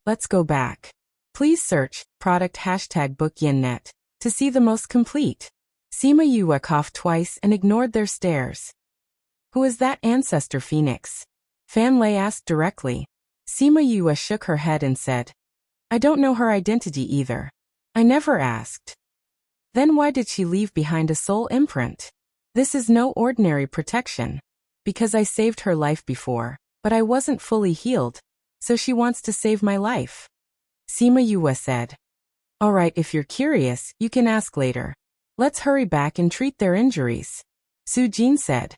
Speaker 1: Let's go back. Please search product #bookyennet to see the most complete. Sima Yue coughed twice and ignored their stares. Who is that ancestor phoenix? Fan Lei asked directly. Sima Yue shook her head and said, I don't know her identity either. I never asked. Then why did she leave behind a soul imprint? This is no ordinary protection. Because I saved her life before, but I wasn't fully healed, so she wants to save my life. Sima Yue said. Alright, if you're curious, you can ask later. Let's hurry back and treat their injuries. Su Jin said.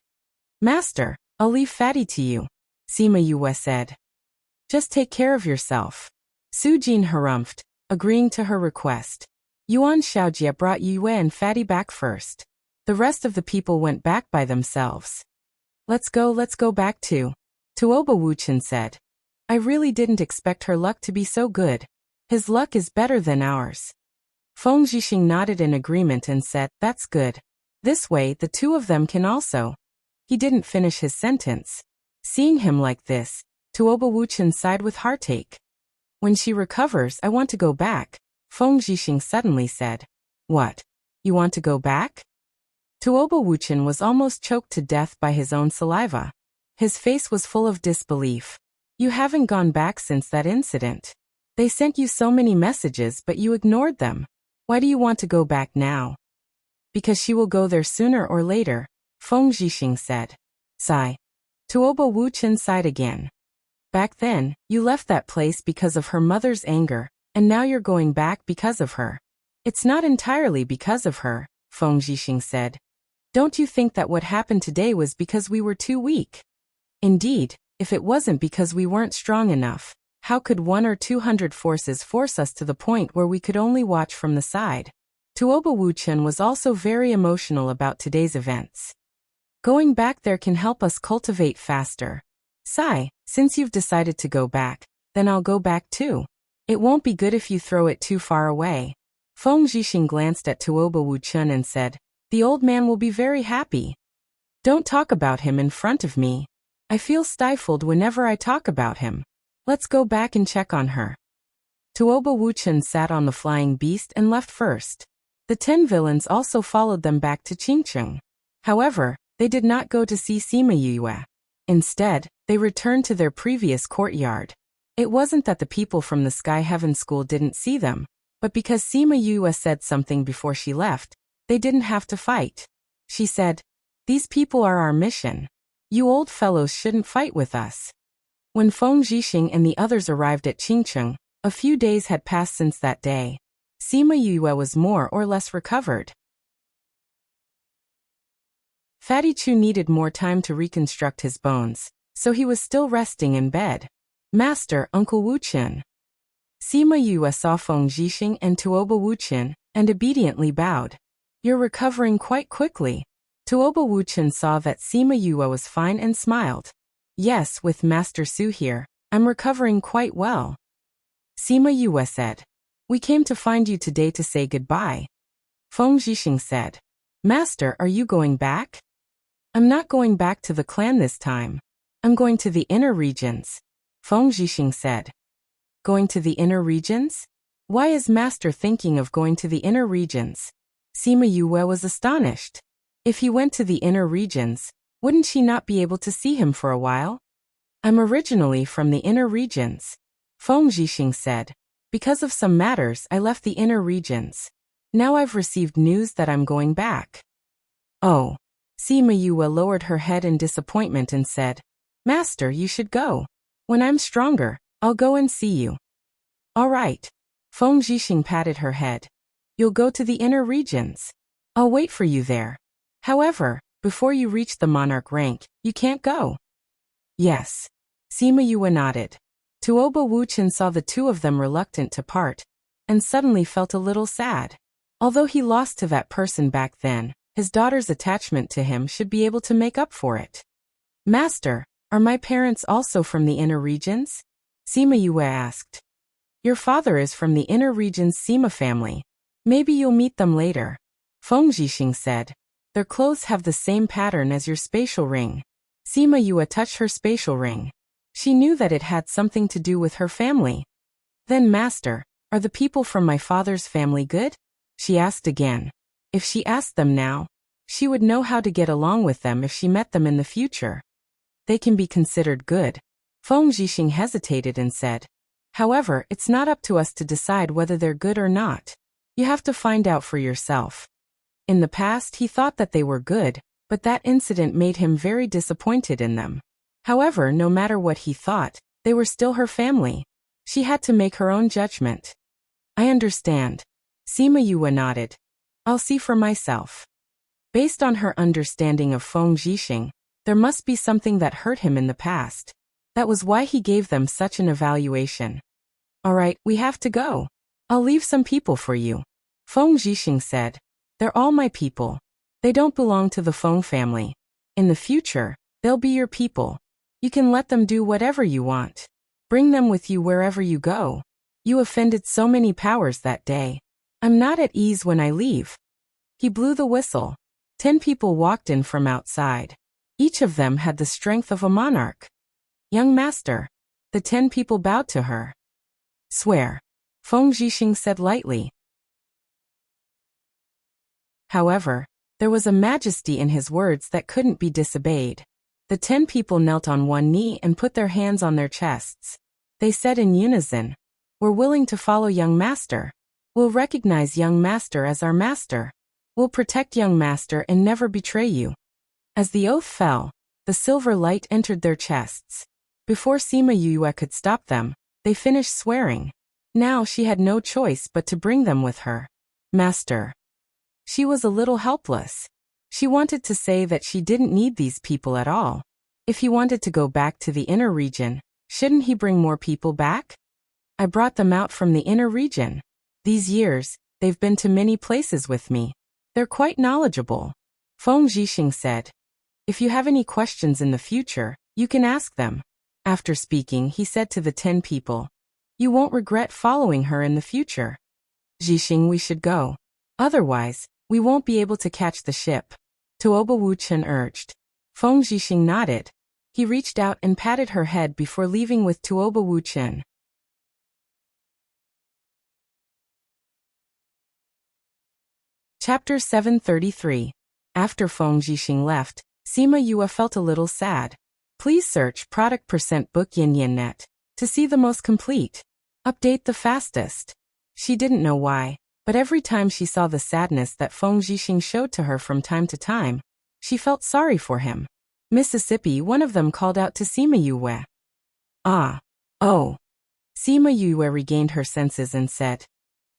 Speaker 1: Master, I'll leave Fatty to you. Sima Yue said. Just take care of yourself. Su Jin harumphed, agreeing to her request. Yuan Xiaojie brought Yue and Fatty back first. The rest of the people went back by themselves. Let's go back too. Tuoba Wuchen said. I really didn't expect her luck to be so good. His luck is better than ours. Feng Zhixing nodded in agreement and said, That's good. This way, the two of them can also. He didn't finish his sentence. Seeing him like this, Tuoba Wuchen sighed with heartache. When she recovers, I want to go back, Feng Zhixing suddenly said. What? You want to go back? Tuoba Wuchen was almost choked to death by his own saliva. His face was full of disbelief. You haven't gone back since that incident. They sent you so many messages but you ignored them. Why do you want to go back now? Because she will go there sooner or later, Feng Zhixing said. Sigh. Tuoba Wuchen sighed again. Back then, you left that place because of her mother's anger, and now you're going back because of her. It's not entirely because of her, Feng Zhixing said. Don't you think that what happened today was because we were too weak? Indeed, if it wasn't because we weren't strong enough, how could 100 or 200 forces force us to the point where we could only watch from the side? Tuoba Wuchen was also very emotional about today's events. Going back there can help us cultivate faster. Sigh, since you've decided to go back, then I'll go back too. It won't be good if you throw it too far away. Feng Zhixing glanced at Tuoba Wuchen and said, the old man will be very happy. Don't talk about him in front of me. I feel stifled whenever I talk about him. Let's go back and check on her. Tuoba Wuchen sat on the flying beast and left first. The 10 villains also followed them back to Qingcheng. However, they did not go to see Sima Yue. Instead, they returned to their previous courtyard. It wasn't that the people from the Sky Heaven School didn't see them, but because Sima Yue said something before she left, they didn't have to fight. She said, these people are our mission. You old fellows shouldn't fight with us. When Feng Zhixing and the others arrived at Qingcheng, a few days had passed since that day. Sima Yue was more or less recovered. Fatty Chu needed more time to reconstruct his bones, so he was still resting in bed. Master, Uncle Wuchen. Sima Yue saw Feng Zhixing and Tuoba Wuchen, and obediently bowed. You're recovering quite quickly. Tuoba Wuchen saw that Sima Yue was fine and smiled. Yes, with Master Su here, I'm recovering quite well. Sima Yue said. We came to find you today to say goodbye. Feng Zhixing said. Master, are you going back? I'm not going back to the clan this time. I'm going to the inner regions. Feng Zhixing said. Going to the inner regions? Why is Master thinking of going to the inner regions? Sima Yue was astonished. If he went to the inner regions, wouldn't she not be able to see him for a while? I'm originally from the inner regions. Feng Zhixing said. Because of some matters, I left the inner regions. Now I've received news that I'm going back. Oh. Sima Yue lowered her head in disappointment and said, Master, you should go. When I'm stronger, I'll go and see you. All right. Feng Zhixing patted her head. You'll go to the inner regions. I'll wait for you there. However, before you reach the monarch rank, you can't go. Yes. Sima Yue nodded. Tuoba Wuchen saw the two of them reluctant to part, and suddenly felt a little sad. Although he lost to that person back then, his daughter's attachment to him should be able to make up for it. Master, are my parents also from the inner regions? Sima Yue asked. Your father is from the inner regions Sima family. Maybe you'll meet them later. Feng Zhixing said. Their clothes have the same pattern as your spatial ring. Sima Yue touched her spatial ring. She knew that it had something to do with her family. Then, Master, are the people from my father's family good? She asked again. If she asked them now, she would know how to get along with them if she met them in the future. They can be considered good. Feng Zhixing hesitated and said. However, it's not up to us to decide whether they're good or not. You have to find out for yourself. In the past, he thought that they were good, but that incident made him very disappointed in them. However, no matter what he thought, they were still her family. She had to make her own judgment. I understand. Sima Yue nodded. I'll see for myself. Based on her understanding of Feng Zhixing, there must be something that hurt him in the past. That was why he gave them such an evaluation. All right, we have to go. I'll leave some people for you. Feng Zhixing said. They're all my people. They don't belong to the Feng family. In the future, they'll be your people. You can let them do whatever you want. Bring them with you wherever you go. You offended so many powers that day. I'm not at ease when I leave. He blew the whistle. 10 people walked in from outside. Each of them had the strength of a monarch. Young master. The 10 people bowed to her. Swear. Feng Zhixing said lightly. However, there was a majesty in his words that couldn't be disobeyed. The 10 people knelt on one knee and put their hands on their chests. They said in unison, "We're willing to follow young master. We'll recognize young master as our master. We'll protect young master and never betray you." As the oath fell, the silver light entered their chests. Before Sima Yue could stop them, they finished swearing. Now she had no choice but to bring them with her. Master. She was a little helpless. She wanted to say that she didn't need these people at all. If he wanted to go back to the inner region, shouldn't he bring more people back? I brought them out from the inner region. These years, they've been to many places with me. They're quite knowledgeable. Feng Zhixing said. If you have any questions in the future, you can ask them. After speaking, he said to the 10 people, "You won't regret following her in the future. Zhixing, we should go. Otherwise, we won't be able to catch the ship." Tuoba Wuchen urged. Feng Zhixing nodded. He reached out and patted her head before leaving with Tuoba Wuchen. Chapter 733. After Feng Zhixing left, Sima Yue felt a little sad. Please search product %book Yin Yin Net to see the most complete. Update the fastest. She didn't know why, but every time she saw the sadness that Feng Zhixing showed to her from time to time, she felt sorry for him. Mississippi, one of them called out to Sima Yue. "Ah. Oh." Sima Yue regained her senses and said,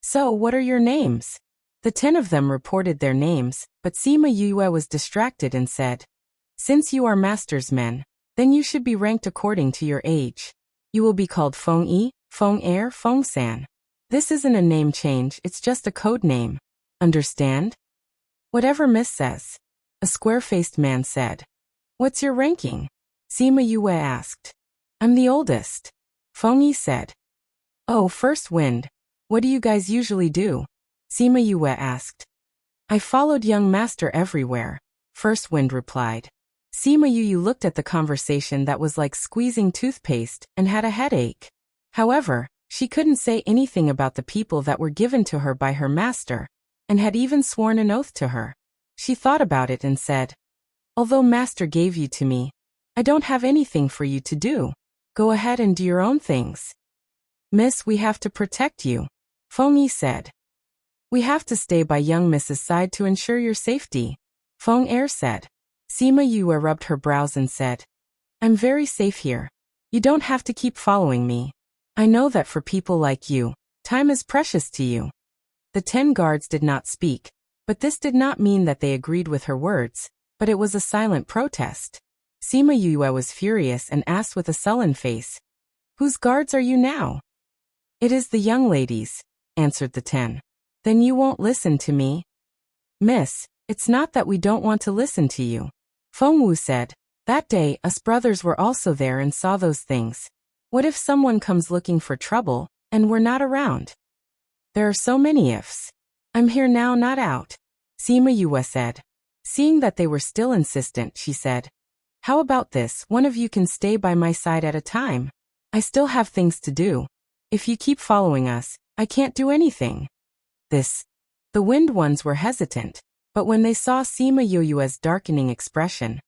Speaker 1: "So, what are your names?" The 10 of them reported their names, but Sima Yue was distracted and said, "Since you are master's men, then you should be ranked according to your age. You will be called Feng Yi, Feng Er, Feng San. This isn't a name change, it's just a code name. Understand?" "Whatever Miss says," a square-faced man said. "What's your ranking?" Sima Yue asked. "I'm the oldest," Feng Yi said. "Oh, first wind. What do you guys usually do?" Sima Yue asked. "I followed young master everywhere," First Wind replied. Sima Yue looked at the conversation that was like squeezing toothpaste and had a headache. However, she couldn't say anything about the people that were given to her by her master, and had even sworn an oath to her. She thought about it and said, "Although master gave you to me, I don't have anything for you to do. Go ahead and do your own things." "Miss, we have to protect you," Feng Yi said. "We have to stay by young Miss's side to ensure your safety," Feng Er said. Sima Yue rubbed her brows and said, "I'm very safe here. You don't have to keep following me. I know that for people like you, time is precious to you." The 10 guards did not speak, but this did not mean that they agreed with her words, but it was a silent protest. Sima Yue was furious and asked with a sullen face, "Whose guards are you now?" "It is the young ladies," answered the 10. "Then you won't listen to me?" "Miss, it's not that we don't want to listen to you," Feng Wu said. "That day, us brothers were also there and saw those things. What if someone comes looking for trouble, and we're not around? There are so many ifs. I'm here now, not out," Sima Yue said. Seeing that they were still insistent, she said, "How about this, one of you can stay by my side at a time? I still have things to do. If you keep following us, I can't do anything." The Wind Ones were hesitant, but when they saw Sima Yue's darkening expression,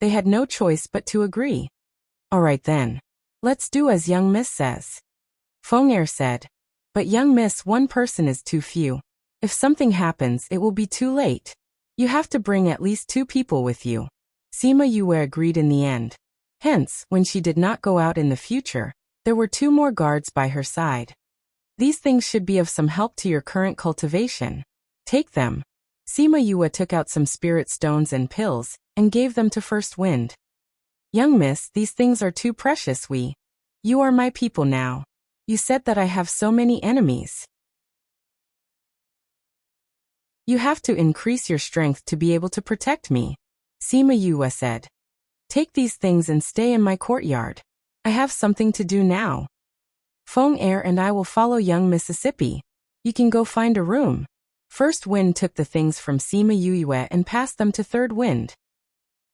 Speaker 1: they had no choice but to agree. "All right then. Let's do as young Miss says," Feng Er said. "But young Miss, one person is too few. If something happens, it will be too late. You have to bring at least 2 people with you." Sima Yue agreed in the end. Hence, when she did not go out in the future, there were 2 more guards by her side. "These things should be of some help to your current cultivation. Take them." Sima Yue took out some spirit stones and pills, and gave them to First Wind. "Young Miss, these things are too precious. You are my people now. You said that I have so many enemies. You have to increase your strength to be able to protect me," Sima Yue said. "Take these things and stay in my courtyard. I have something to do now. Feng Er and I will follow young Mississippi. You can go find a room." First Wind took the things from Sima Yue and passed them to Third Wind.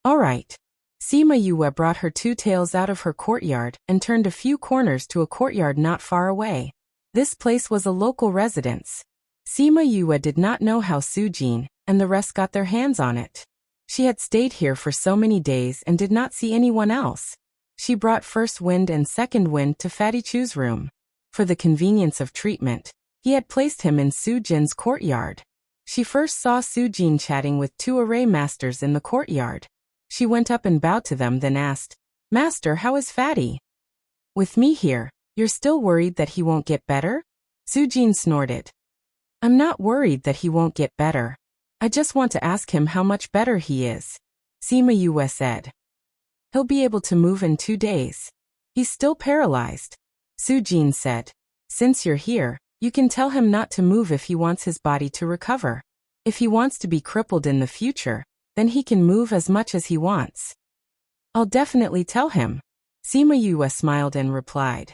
Speaker 1: "All right." Sima Yue brought her 2 tails out of her courtyard and turned a few corners to a courtyard not far away. This place was a local residence. Sima Yue did not know how Sujin and the rest got their hands on it. She had stayed here for so many days and did not see anyone else. She brought First Wind and Second Wind to Fatty Chu's room. For the convenience of treatment, he had placed him in Sujin's courtyard. She first saw Sujin chatting with two array masters in the courtyard. She went up and bowed to them, then asked, "Master, how is Fatty?" "With me here, you're still worried that he won't get better?" Sujin snorted. "I'm not worried that he won't get better. I just want to ask him how much better he is," Sima Yue said. "He'll be able to move in 2 days. He's still paralyzed," Sujin said. "Since you're here, you can tell him not to move if he wants his body to recover. If he wants to be crippled in the future, then he can move as much as he wants." "I'll definitely tell him," Sima Yue smiled and replied.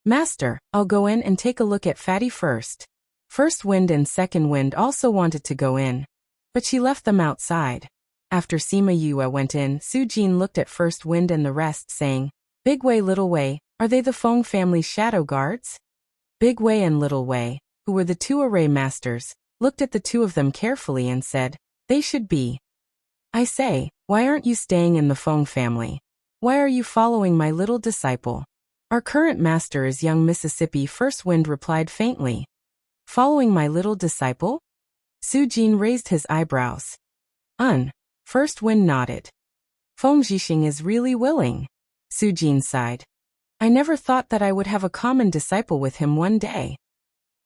Speaker 1: "Master, I'll go in and take a look at Fatty first." First Wind and Second Wind also wanted to go in, but she left them outside. After Sima Yue went in, Sujin looked at First Wind and the rest, saying, "Big Wei, Little Wei, are they the Feng family's shadow guards?" Big Wei and Little Wei, who were the two array masters, looked at the two of them carefully and said, "They should be." "I say, why aren't you staying in the Feng family? Why are you following my little disciple?" "Our current master is young Mississippi," First Wind replied faintly. "Following my little disciple?" Sujin raised his eyebrows. First Wind nodded. "Feng Zhixing is really willing," Sujin sighed. "I never thought that I would have a common disciple with him one day."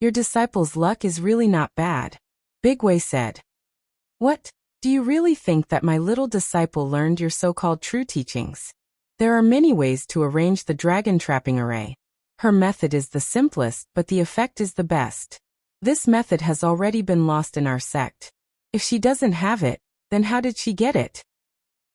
Speaker 1: "Your disciple's luck is really not bad," Big Wei said. "What? Do you really think that my little disciple learned your so-called true teachings? There are many ways to arrange the dragon trapping array. Her method is the simplest, but the effect is the best. This method has already been lost in our sect. If she doesn't have it, then how did she get it?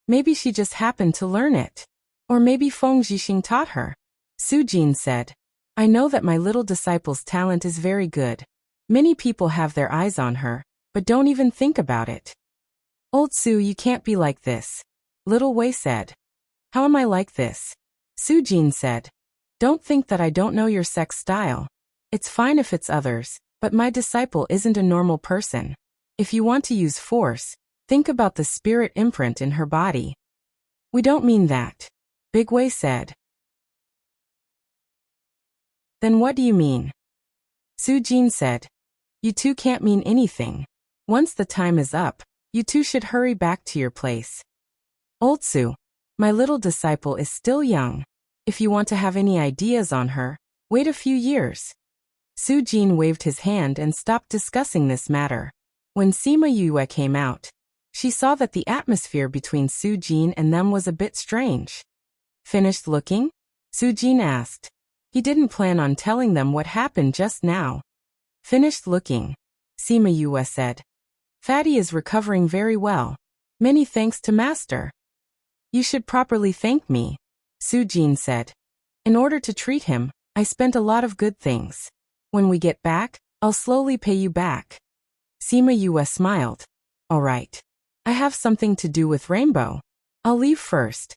Speaker 1: Maybe she just happened to learn it. Or maybe Feng Zhixing taught her," Sujin said. "I know that my little disciple's talent is very good. Many people have their eyes on her, but don't even think about it." "Old Su, you can't be like this," Little Wei said. "How am I like this?" Sujin said. "Don't think that I don't know your sex style. It's fine if it's others, but my disciple isn't a normal person. If you want to use force, think about the spirit imprint in her body." "We don't mean that," Big Wei said. "Then what do you mean?" Sujin said. "You two can't mean anything. Once the time is up, you two should hurry back to your place. Old Su, my little disciple is still young. If you want to have any ideas on her, wait a few years." Sujin waved his hand and stopped discussing this matter. When Sima Yue came out, she saw that the atmosphere between Sujin and them was a bit strange. "Finished looking?" Sujin asked. He didn't plan on telling them what happened just now. "Finished looking," Sima Yue said. "Fatty is recovering very well. Many thanks to Master." "You should properly thank me," Sujin said. "In order to treat him, I spent a lot of good things. When we get back, I'll slowly pay you back." Sima Yue smiled. "All right. I have something to do with Rainbow. I'll leave first."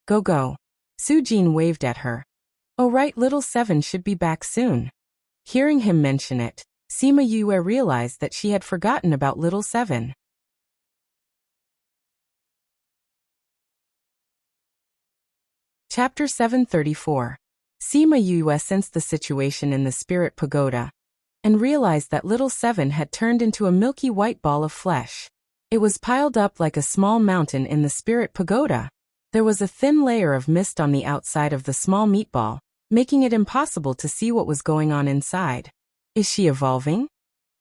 Speaker 1: Go. Sujin waved at her. "Oh right, little Seven should be back soon." Hearing him mention it, Sima Yue realized that she had forgotten about little Seven. Chapter 734. Sima Yue sensed the situation in the spirit pagoda and realized that little Seven had turned into a milky white ball of flesh. It was piled up like a small mountain in the spirit pagoda. There was a thin layer of mist on the outside of the small meatball, making it impossible to see what was going on inside. Is she evolving?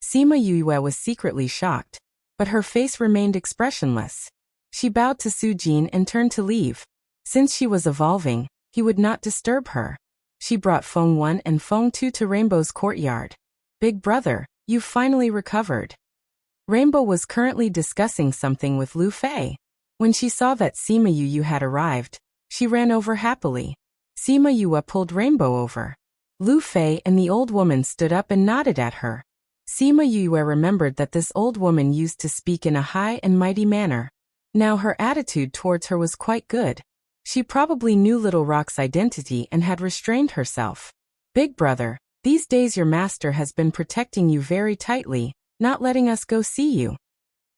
Speaker 1: Sima Yue was secretly shocked, but her face remained expressionless. She bowed to Sujin and turned to leave. Since she was evolving, he would not disturb her. She brought Feng 1 and Feng 2 to Rainbow's courtyard. "Big brother, you've finally recovered." Rainbow was currently discussing something with Lu Fei. When she saw that Sima Yue had arrived, she ran over happily. Sima Yue pulled Rainbow over. Lu Fei and the old woman stood up and nodded at her. Sima Yue remembered that this old woman used to speak in a high and mighty manner. Now her attitude towards her was quite good. She probably knew Little Rock's identity and had restrained herself. "Big brother, These days your master has been protecting you very tightly, not letting us go see you.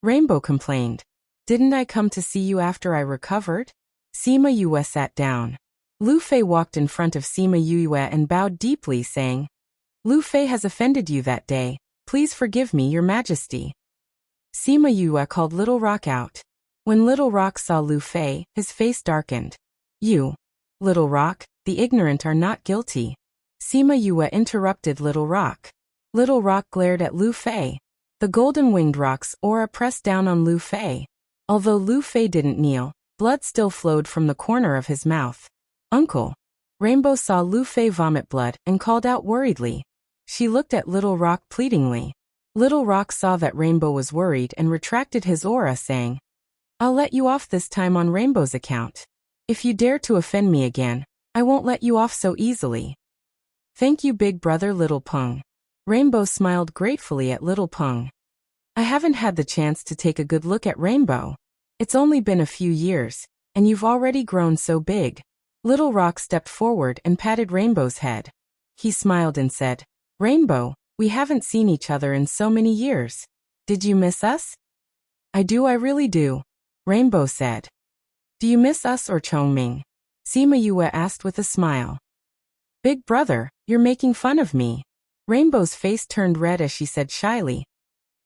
Speaker 1: Rainbow complained. Didn't I come to see you after I recovered? Sima Yue sat down. Lu Fei walked in front of Sima Yue and bowed deeply, saying, Lu Fei has offended you that day. Please forgive me, your majesty. Sima Yue called Little Rock out. When Little Rock saw Lu Fei, his face darkened. You, Little Rock, the ignorant are not guilty. Sima Yue interrupted Little Rock. Little Rock glared at Lu Fei. The golden-winged rock's aura pressed down on Lu Fei. Although Lu Fei didn't kneel, blood still flowed from the corner of his mouth. Uncle. Rainbow saw Lu Fei vomit blood and called out worriedly. She looked at Little Rock pleadingly. Little Rock saw that Rainbow was worried and retracted his aura, saying, I'll let you off this time on Rainbow's account. If you dare to offend me again, I won't let you off so easily. Thank you, big brother Little Peng. Rainbow smiled gratefully at Little Peng. I haven't had the chance to take a good look at Rainbow. It's only been a few years, and you've already grown so big. Little Rock stepped forward and patted Rainbow's head. He smiled and said, Rainbow, we haven't seen each other in so many years. Did you miss us? I really do, Rainbow said. Do you miss us or Chongming? Sima Yue asked with a smile. Big brother, you're making fun of me. Rainbow's face turned red as she said shyly,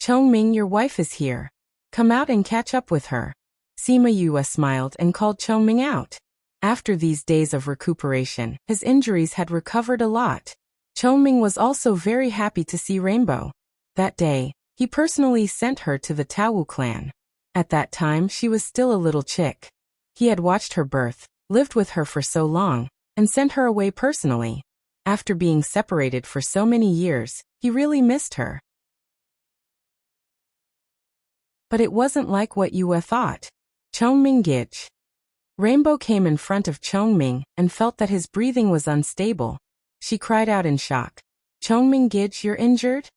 Speaker 1: Chongming, your wife is here. Come out and catch up with her. Sima Yue smiled and called Chongming out. After these days of recuperation, his injuries had recovered a lot. Chongming was also very happy to see Rainbow. That day, he personally sent her to the Taowu clan. At that time she was still a little chick. He had watched her birth, lived with her for so long, and sent her away personally. After being separated for so many years, he really missed her. But it wasn't like what Yue thought. Chongming Gij. Rainbow came in front of Chongming and felt that his breathing was unstable. She cried out in shock. Chongming Gij, you're injured?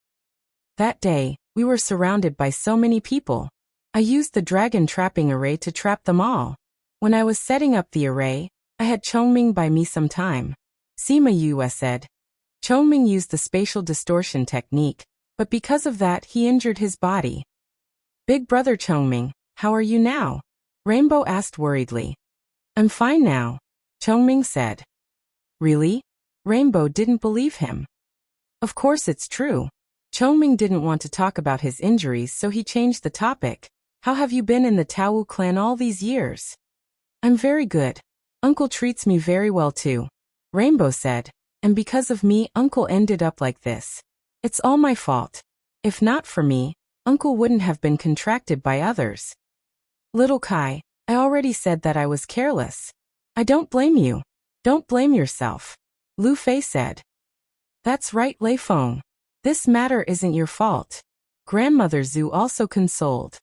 Speaker 1: That day, we were surrounded by so many people. I used the dragon trapping array to trap them all. When I was setting up the array, I had Chongming by me some time. Sima Yue said. Chongming used the spatial distortion technique, but because of that he injured his body. Big brother Chongming, how are you now? Rainbow asked worriedly. I'm fine now, Chongming said. Really? Rainbow didn't believe him. Of course it's true. Chongming didn't want to talk about his injuries, so he changed the topic. How have you been in the Taowu clan all these years? I'm very good. Uncle treats me very well too, Rainbow said. And because of me, Uncle ended up like this. It's all my fault. If not for me, Uncle wouldn't have been contracted by others. Little Kai, I already said that I was careless. I don't blame you. Don't blame yourself, Lu Fei said. That's right, Lei Feng. This matter isn't your fault. Grandmother Zhu also consoled.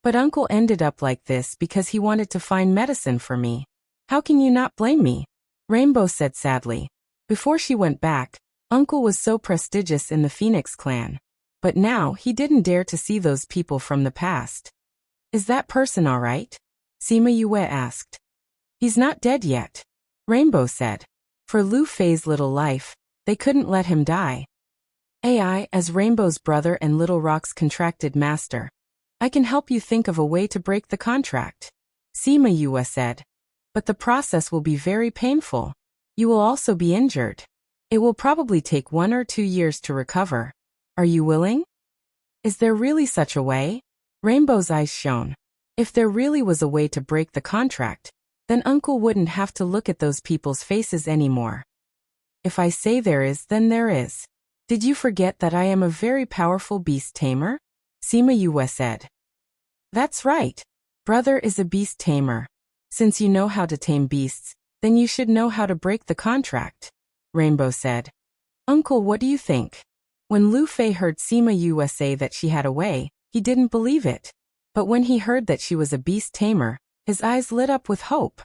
Speaker 1: But Uncle ended up like this because he wanted to find medicine for me. How can you not blame me? Rainbow said sadly. Before she went back, Uncle was so prestigious in the Phoenix clan. But now he didn't dare to see those people from the past. Is that person all right? Sima Yue asked. He's not dead yet, Rainbow said. For Lu Fei's little life, they couldn't let him die. AI, as Rainbow's brother and Little Rock's contracted master, I can help you think of a way to break the contract, Sima Yue said. But the process will be very painful. You will also be injured. It will probably take 1 or 2 years to recover. Are you willing? Is there really such a way? Rainbow's eyes shone. If there really was a way to break the contract, then Uncle wouldn't have to look at those people's faces anymore. If I say there is, then there is. Did you forget that I am a very powerful beast tamer? Sima Yue said. That's right. Brother is a beast tamer. Since you know how to tame beasts, then you should know how to break the contract, Rainbow said. Uncle, what do you think? When Lu Fei heard Sima Yue say that she had a way, he didn't believe it. But when he heard that she was a beast tamer, his eyes lit up with hope.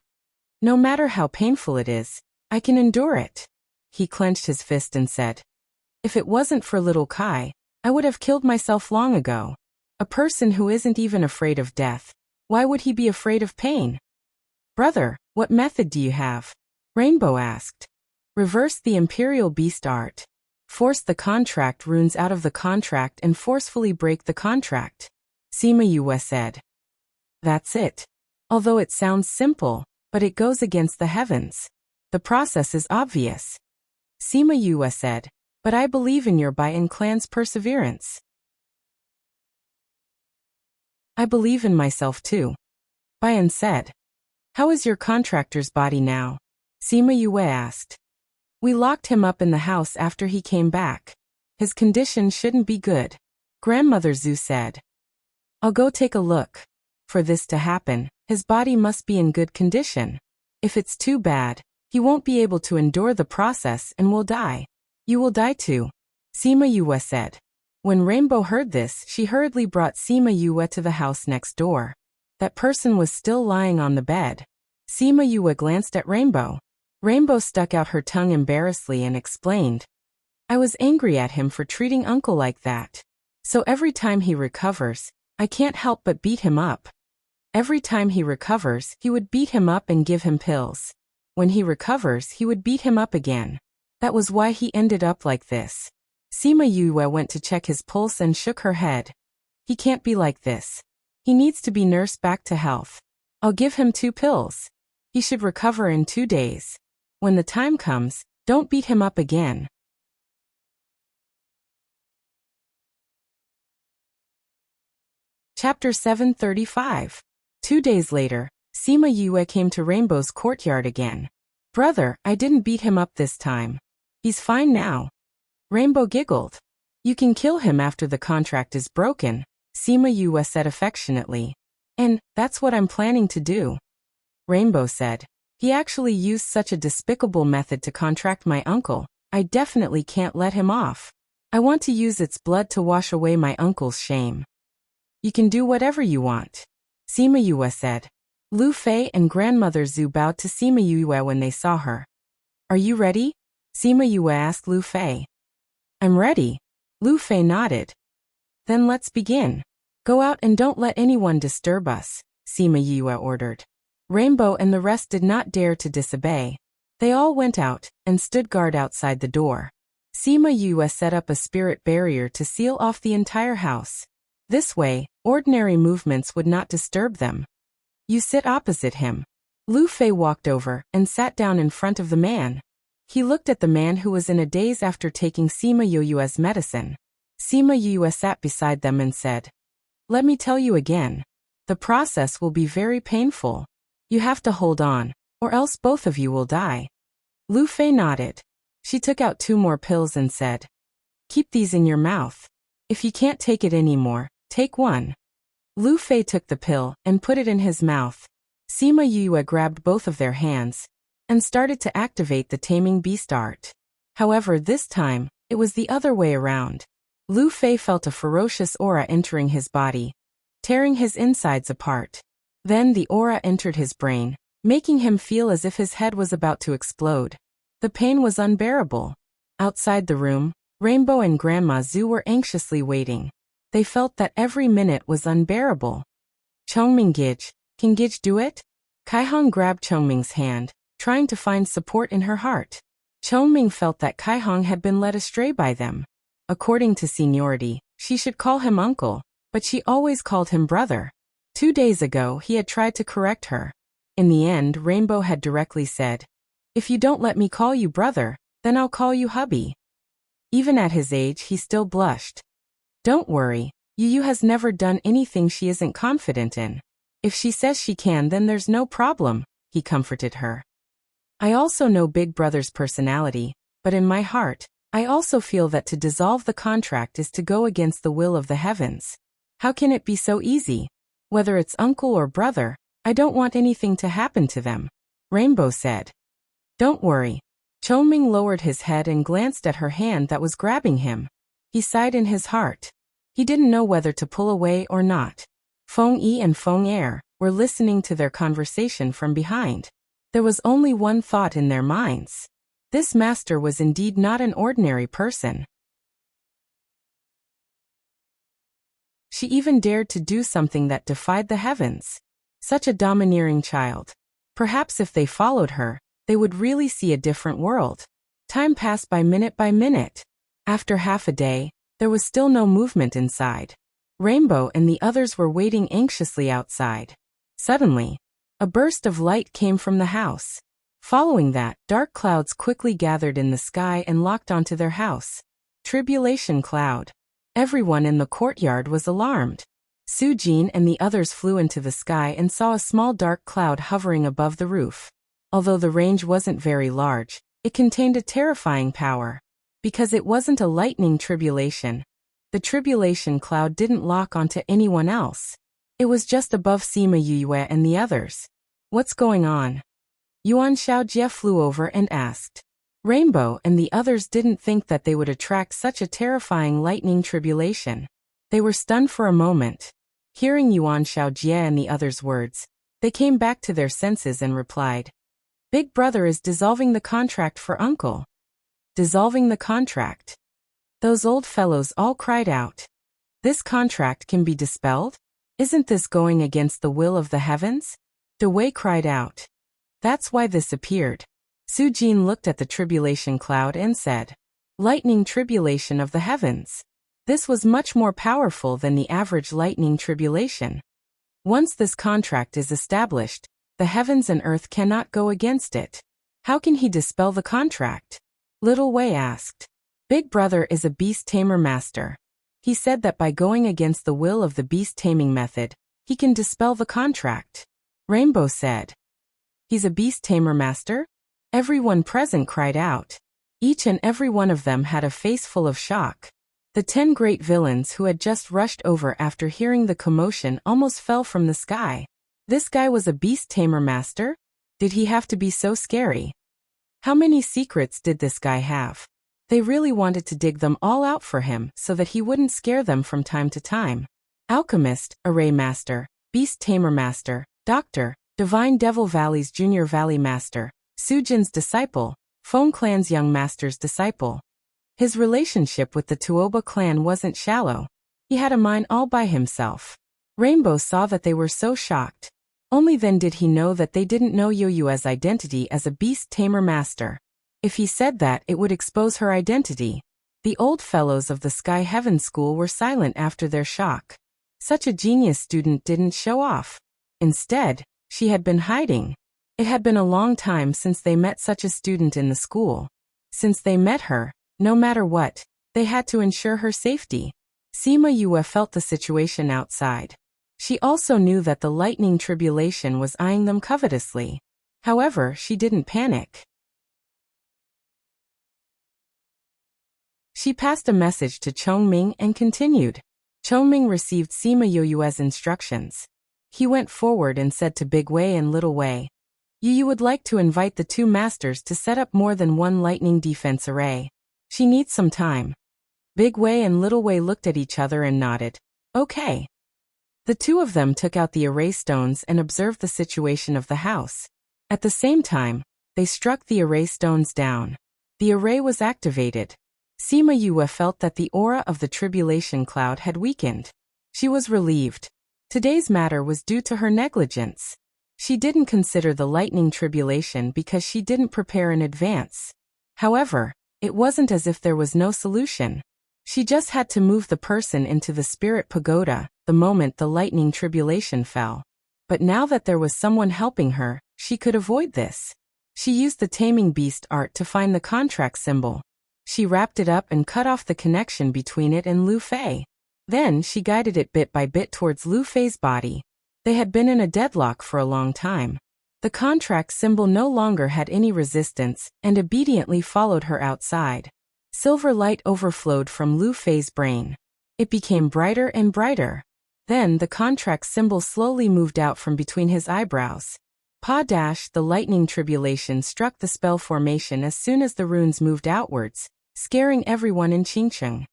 Speaker 1: No matter how painful it is, I can endure it. He clenched his fist and said, if it wasn't for little Kai, I would have killed myself long ago. A person who isn't even afraid of death, why would he be afraid of pain? Brother, what method do you have? Rainbow asked. Reverse the Imperial Beast art. Force the contract runes out of the contract and forcefully break the contract. Sima Yue said. That's it. Although it sounds simple, but it goes against the heavens. The process is obvious. Sima Yue said, but I believe in your Baian clan's perseverance. I believe in myself too. Baian said. How is your contractor's body now? Sima Yue asked. We locked him up in the house after he came back. His condition shouldn't be good. Grandmother Zhu said. I'll go take a look. For this to happen, his body must be in good condition. If it's too bad, he won't be able to endure the process and will die. You will die too. Sima Yue said. When Rainbow heard this, she hurriedly brought Sima Yue to the house next door. That person was still lying on the bed. Sima Yue glanced at Rainbow. Rainbow stuck out her tongue embarrassedly and explained. I was angry at him for treating Uncle like that. So every time he recovers, I can't help but beat him up. Every time he recovers, he would beat him up and give him pills. When he recovers, he would beat him up again. That was why he ended up like this. Sima Yue went to check his pulse and shook her head. He can't be like this. He needs to be nursed back to health. I'll give him 2 pills. He should recover in 2 days. When the time comes, don't beat him up again. Chapter 735. 2 days later, Sima Yue came to Rainbow's courtyard again. Brother, I didn't beat him up this time. He's fine now. Rainbow giggled. You can kill him after the contract is broken, Sima Yue said affectionately. And that's what I'm planning to do. Rainbow said. He actually used such a despicable method to contract my uncle. I definitely can't let him off. I want to use its blood to wash away my uncle's shame. You can do whatever you want, Sima Yue said. Lu Fei and Grandmother Zhu bowed to Sima Yue when they saw her. Are you ready? Sima Yue asked Lu Fei. I'm ready. Lu Fei nodded. Then let's begin. Go out and don't let anyone disturb us, Sima Yue ordered. Rainbow and the rest did not dare to disobey. They all went out and stood guard outside the door. Sima Yue set up a spirit barrier to seal off the entire house. This way, ordinary movements would not disturb them. You sit opposite him. Lu Fei walked over and sat down in front of the man. He looked at the man who was in a daze after taking Sima Yue's medicine. Sima Yue sat beside them and said, Let me tell you again. The process will be very painful. You have to hold on, or else both of you will die. Lu Fei nodded. She took out 2 more pills and said, Keep these in your mouth. If you can't take it anymore, take one. Lu Fei took the pill and put it in his mouth. Sima Yue grabbed both of their hands and started to activate the taming beast art. However, this time, it was the other way around. Lu Fei felt a ferocious aura entering his body, tearing his insides apart. Then the aura entered his brain, making him feel as if his head was about to explode. The pain was unbearable. Outside the room, Rainbow and Grandma Zhu were anxiously waiting. They felt that every minute was unbearable. Chongming Gij, can Gij do it? Kaihong grabbed Chongming's hand, trying to find support in her heart. Chongming felt that Kaihong had been led astray by them. According to seniority, she should call him uncle, but she always called him brother. 2 days ago, he had tried to correct her. In the end, Rainbow had directly said, If you don't let me call you brother, then I'll call you hubby. Even at his age, he still blushed. Don't worry, Yu has never done anything she isn't confident in. If she says she can, then there's no problem, he comforted her. I also know Big Brother's personality, but in my heart, I also feel that to dissolve the contract is to go against the will of the heavens. How can it be so easy? Whether it's uncle or brother, I don't want anything to happen to them, Rainbow said. Don't worry. Chongming lowered his head and glanced at her hand that was grabbing him. He sighed in his heart. He didn't know whether to pull away or not. Feng Yi and Feng Er were listening to their conversation from behind. There was only one thought in their minds. This master was indeed not an ordinary person. She even dared to do something that defied the heavens. Such a domineering child. Perhaps if they followed her, they would really see a different world. Time passed by minute. After half a day, there was still no movement inside. Rainbow and the others were waiting anxiously outside. Suddenly, a burst of light came from the house. Following that, dark clouds quickly gathered in the sky and locked onto their house. Tribulation cloud. Everyone in the courtyard was alarmed. Sujin and the others flew into the sky and saw a small dark cloud hovering above the roof. Although the range wasn't very large, it contained a terrifying power. Because it wasn't a lightning tribulation, the tribulation cloud didn't lock onto anyone else. It was just above Sima Yue and the others. What's going on? Yuan Xiaojie flew over and asked. Rainbow and the others didn't think that they would attract such a terrifying lightning tribulation. They were stunned for a moment. Hearing Yuan Xiaojie and the others' words, they came back to their senses and replied, Big Brother is dissolving the contract for Uncle. Dissolving the contract. Those old fellows all cried out. This contract can be dispelled? Isn't this going against the will of the heavens? De Wei cried out. That's why this appeared. Sujin looked at the tribulation cloud and said, Lightning tribulation of the heavens. This was much more powerful than the average lightning tribulation. Once this contract is established, the heavens and earth cannot go against it. How can he dispel the contract? Little Wei asked. Big Brother is a beast tamer master. He said that by going against the will of the beast taming method, he can dispel the contract. Rainbow said. He's a beast tamer master? Everyone present cried out. Each and every one of them had a face full of shock. The 10 great villains who had just rushed over after hearing the commotion almost fell from the sky. This guy was a beast tamer master? Did he have to be so scary? How many secrets did this guy have? They really wanted to dig them all out for him so that he wouldn't scare them from time to time. Alchemist, Array Master, Beast Tamer Master, Doctor, Divine Devil Valley's Junior Valley Master, Sujin's disciple, Feng Clan's young master's disciple. His relationship with the Tuoba clan wasn't shallow. He had a mind all by himself. Rainbow saw that they were so shocked. Only then did he know that they didn't know Yoyue's identity as a beast tamer master. If he said that, it would expose her identity. The old fellows of the Sky Heaven School were silent after their shock. Such a genius student didn't show off. Instead, she had been hiding. It had been a long time since they met such a student in the school. Since they met her, no matter what, they had to ensure her safety. Sima Yue felt the situation outside. She also knew that the lightning tribulation was eyeing them covetously. However, she didn't panic. She passed a message to Chongming and continued. Chongming received Sima Yoyue's instructions. He went forward and said to Big Wei and Little Wei, You would like to invite the 2 masters to set up more than one lightning defense array. She needs some time. Big Wei and Little Wei looked at each other and nodded. Okay. The 2 of them took out the array stones and observed the situation of the house. At the same time, they struck the array stones down. The array was activated. Sima Yue felt that the aura of the tribulation cloud had weakened. She was relieved. Today's matter was due to her negligence. She didn't consider the lightning tribulation because she didn't prepare in advance. However, it wasn't as if there was no solution. She just had to move the person into the spirit pagoda the moment the lightning tribulation fell. But now that there was someone helping her, she could avoid this. She used the taming beast art to find the contract symbol. She wrapped it up and cut off the connection between it and Lu Fei. Then she guided it bit by bit towards Lu Fei's body. They had been in a deadlock for a long time. The contract symbol no longer had any resistance and obediently followed her outside. Silver light overflowed from Lu Fei's brain. It became brighter and brighter. Then the contract symbol slowly moved out from between his eyebrows. The lightning tribulation struck the spell formation as soon as the runes moved outwards, scaring everyone in Qingcheng.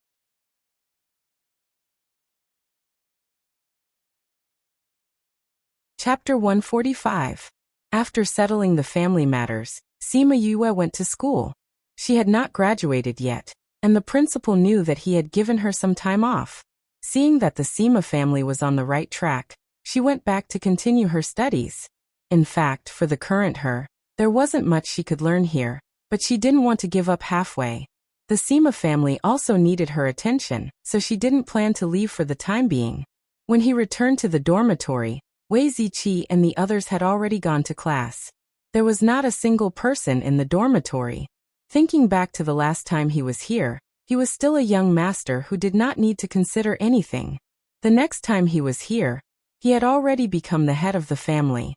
Speaker 1: Chapter 145. After settling the family matters, Sima Yue went to school. She had not graduated yet, and the principal knew that he had given her some time off. Seeing that the Sima family was on the right track, she went back to continue her studies. In fact, for the current her, there wasn't much she could learn here, but she didn't want to give up halfway. The Sima family also needed her attention, so she didn't plan to leave for the time being. When he returned to the dormitory, Wei Ziqi and the others had already gone to class. There was not a single person in the dormitory. Thinking back to the last time he was here, he was still a young master who did not need to consider anything. The next time he was here, he had already become the head of the family.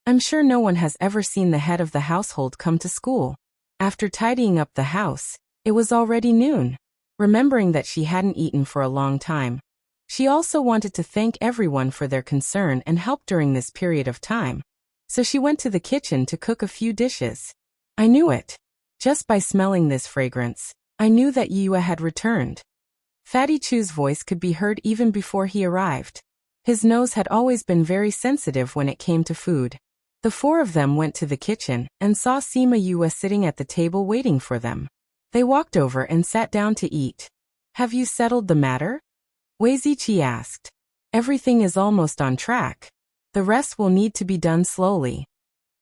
Speaker 1: I'm sure no one has ever seen the head of the household come to school. After tidying up the house, it was already noon. Remembering that she hadn't eaten for a long time, she also wanted to thank everyone for their concern and help during this period of time. So she went to the kitchen to cook a few dishes. I knew it. Just by smelling this fragrance, I knew that Yue had returned. Fatty Chu's voice could be heard even before he arrived. His nose had always been very sensitive when it came to food. The four of them went to the kitchen and saw Sima Yue sitting at the table waiting for them. They walked over and sat down to eat. Have you settled the matter? Wei Ziqi asked. Everything is almost on track. The rest will need to be done slowly.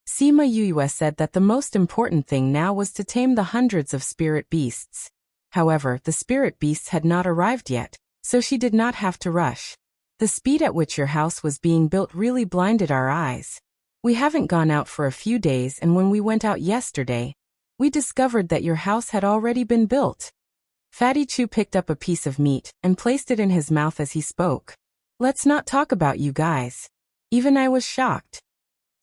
Speaker 1: Sima Yue said that the most important thing now was to tame the hundreds of spirit beasts. However, the spirit beasts had not arrived yet, so she did not have to rush. The speed at which your house was being built really blinded our eyes. We haven't gone out for a few days, and when we went out yesterday, we discovered that your house had already been built. Fatty Chu picked up a piece of meat and placed it in his mouth as he spoke. Let's not talk about you guys. Even I was shocked.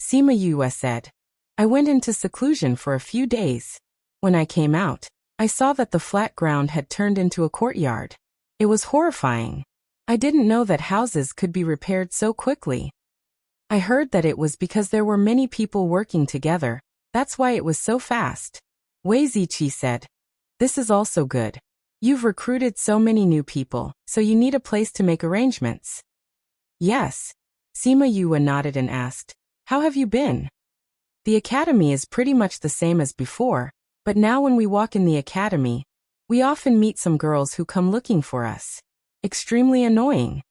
Speaker 1: Sima Yue said. I went into seclusion for a few days. When I came out, I saw that the flat ground had turned into a courtyard. It was horrifying. I didn't know that houses could be repaired so quickly. I heard that it was because there were many people working together. That's why it was so fast. Wei Ziqi said. This is also good. You've recruited so many new people, so you need a place to make arrangements. Yes. Sima Yue nodded and asked, how have you been? The academy is pretty much the same as before, but now when we walk in the academy, we often meet some girls who come looking for us. Extremely annoying.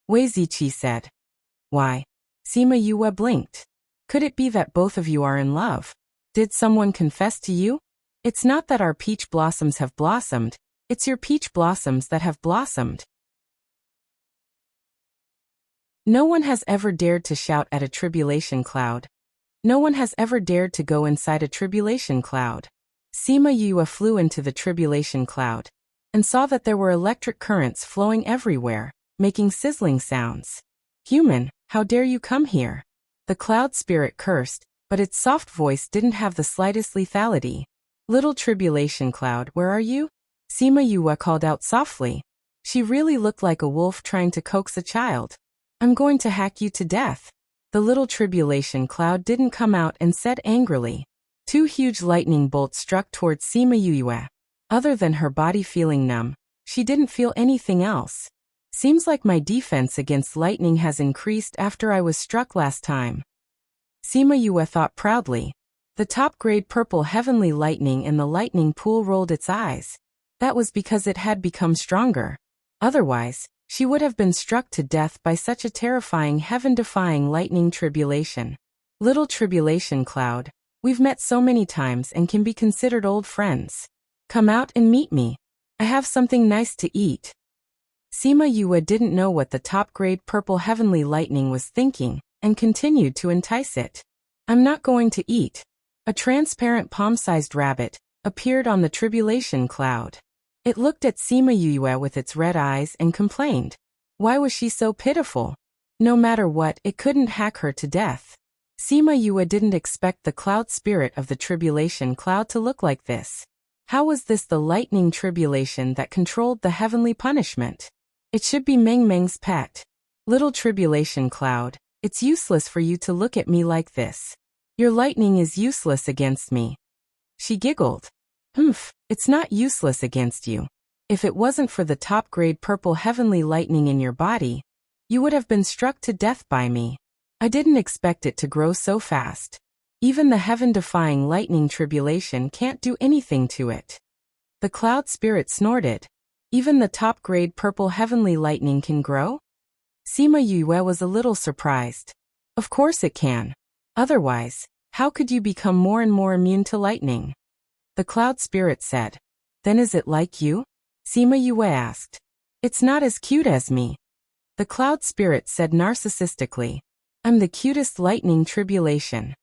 Speaker 1: Wei Ziqi said. Why? Sima Yue blinked. Could it be that both of you are in love? Did someone confess to you? It's not that our peach blossoms have blossomed, it's your peach blossoms that have blossomed. No one has ever dared to shout at a tribulation cloud. No one has ever dared to go inside a tribulation cloud. Sima Yue flew into the tribulation cloud and saw that there were electric currents flowing everywhere, making sizzling sounds. Human, how dare you come here? The cloud spirit cursed, but its soft voice didn't have the slightest lethality. Little tribulation cloud, where are you? Sima Yue called out softly. She really looked like a wolf trying to coax a child. I'm going to hack you to death. The little tribulation cloud didn't come out and said angrily. Two huge lightning bolts struck towards Sima Yue. Other than her body feeling numb, she didn't feel anything else. Seems like my defense against lightning has increased after I was struck last time. Sima Yue thought proudly. The top-grade purple heavenly lightning in the lightning pool rolled its eyes. That was because it had become stronger. Otherwise, she would have been struck to death by such a terrifying heaven-defying lightning tribulation. Little tribulation cloud, we've met so many times and can be considered old friends. Come out and meet me. I have something nice to eat. Sima Yue didn't know what the top-grade purple heavenly lightning was thinking, and continued to entice it. I'm not going to eat. A transparent palm-sized rabbit appeared on the tribulation cloud. It looked at Sima Yue with its red eyes and complained. Why was she so pitiful? No matter what, it couldn't hack her to death. Sima Yue didn't expect the cloud spirit of the tribulation cloud to look like this. How was this the lightning tribulation that controlled the heavenly punishment? It should be Meng Meng's pet. Little tribulation cloud, it's useless for you to look at me like this. Your lightning is useless against me. She giggled. It's not useless against you. If it wasn't for the top-grade purple heavenly lightning in your body, you would have been struck to death by me. I didn't expect it to grow so fast. Even the heaven-defying lightning tribulation can't do anything to it. The cloud spirit snorted. Even the top-grade purple heavenly lightning can grow? Sima Yue was a little surprised. Of course it can. Otherwise, how could you become more and more immune to lightning? The cloud spirit said. Then is it like you? Sima Yue asked. It's not as cute as me. The cloud spirit said narcissistically. I'm the cutest lightning tribulation.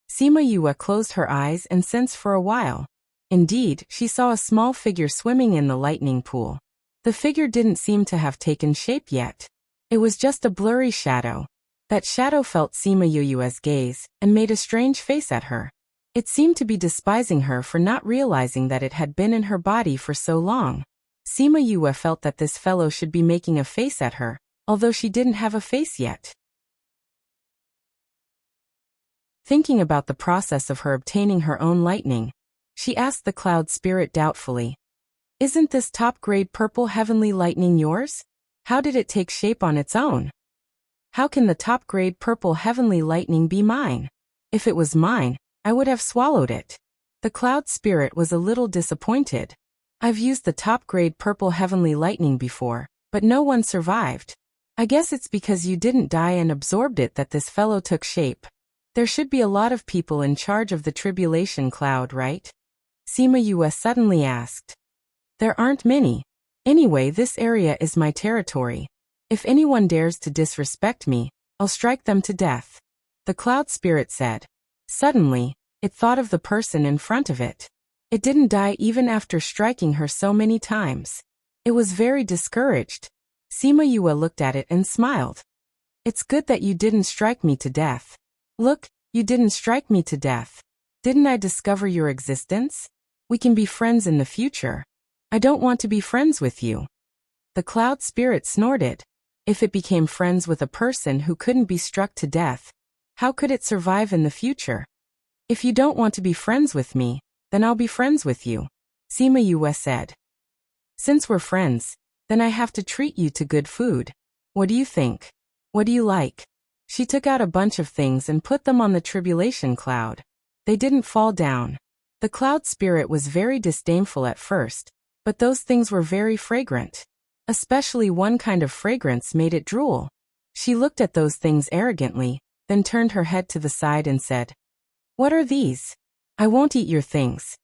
Speaker 1: Sima Yue closed her eyes and sensed for a while. Indeed, she saw a small figure swimming in the lightning pool. The figure didn't seem to have taken shape yet. It was just a blurry shadow. That shadow felt Sima Yue's gaze and made a strange face at her. It seemed to be despising her for not realizing that it had been in her body for so long. Sima Yue felt that this fellow should be making a face at her, although she didn't have a face yet. Thinking about the process of her obtaining her own lightning, she asked the cloud spirit doubtfully. Isn't this top-grade purple heavenly lightning yours? How did it take shape on its own? How can the top-grade purple heavenly lightning be mine? If it was mine, I would have swallowed it. The cloud spirit was a little disappointed. I've used the top-grade purple heavenly lightning before, but no one survived. I guess it's because you didn't die and absorbed it that this fellow took shape. There should be a lot of people in charge of the tribulation cloud, right? Sima Yue suddenly asked. There aren't many. Anyway, this area is my territory. If anyone dares to disrespect me, I'll strike them to death. The cloud spirit said. Suddenly, it thought of the person in front of it. It didn't die even after striking her so many times. It was very discouraged. Sima Yue looked at it and smiled. It's good that you didn't strike me to death. Look, you didn't strike me to death. Didn't I discover your existence? We can be friends in the future. I don't want to be friends with you. The cloud spirit snorted. If it became friends with a person who couldn't be struck to death, how could it survive in the future? If you don't want to be friends with me, then I'll be friends with you, Sima Yue said. Since we're friends, then I have to treat you to good food. What do you think? What do you like? She took out a bunch of things and put them on the tribulation cloud. They didn't fall down. The cloud spirit was very disdainful at first, but those things were very fragrant. Especially one kind of fragrance made it drool. She looked at those things arrogantly, then turned her head to the side and said, What are these? I won't eat your things.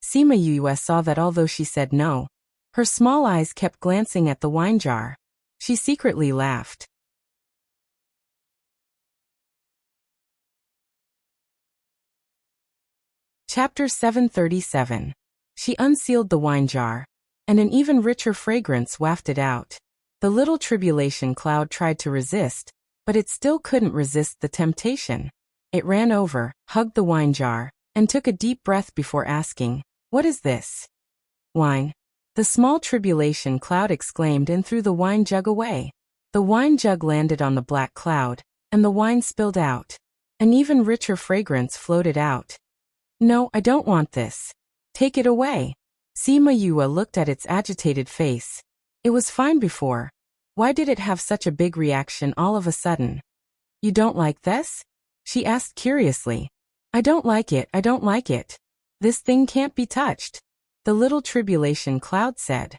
Speaker 1: Sima Yue saw that although she said no, her small eyes kept glancing at the wine jar. She secretly laughed. Chapter 737. She unsealed the wine jar, and an even richer fragrance wafted out. The little tribulation cloud tried to resist, but it still couldn't resist the temptation. It ran over, hugged the wine jar, and took a deep breath before asking, What is this? Wine. The small tribulation cloud exclaimed and threw the wine jug away. The wine jug landed on the black cloud, and the wine spilled out. An even richer fragrance floated out. No, I don't want this. Take it away. Sima Yue looked at its agitated face. It was fine before. Why did it have such a big reaction all of a sudden? You don't like this? She asked curiously. I don't like it, I don't like it. This thing can't be touched. The little tribulation cloud said.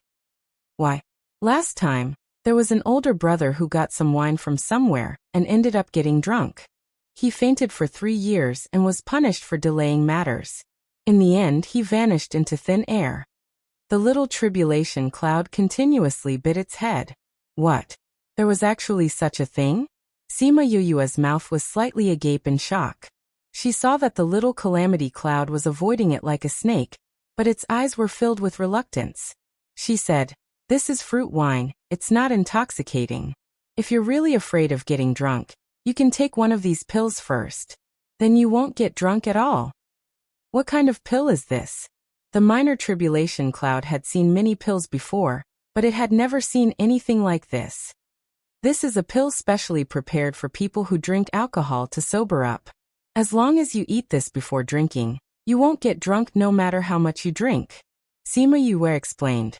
Speaker 1: Why? Last time, there was an older brother who got some wine from somewhere and ended up getting drunk. He fainted for 3 years and was punished for delaying matters. In the end, he vanished into thin air. The little tribulation cloud continuously bit its head. What? There was actually such a thing? Sima Yue's mouth was slightly agape in shock. She saw that the little calamity cloud was avoiding it like a snake, but its eyes were filled with reluctance. She said, This is fruit wine, it's not intoxicating. If you're really afraid of getting drunk, you can take one of these pills first. Then you won't get drunk at all. What kind of pill is this? The minor tribulation cloud had seen many pills before, but it had never seen anything like this. This is a pill specially prepared for people who drink alcohol to sober up. As long as you eat this before drinking, you won't get drunk no matter how much you drink. Sima Yue explained.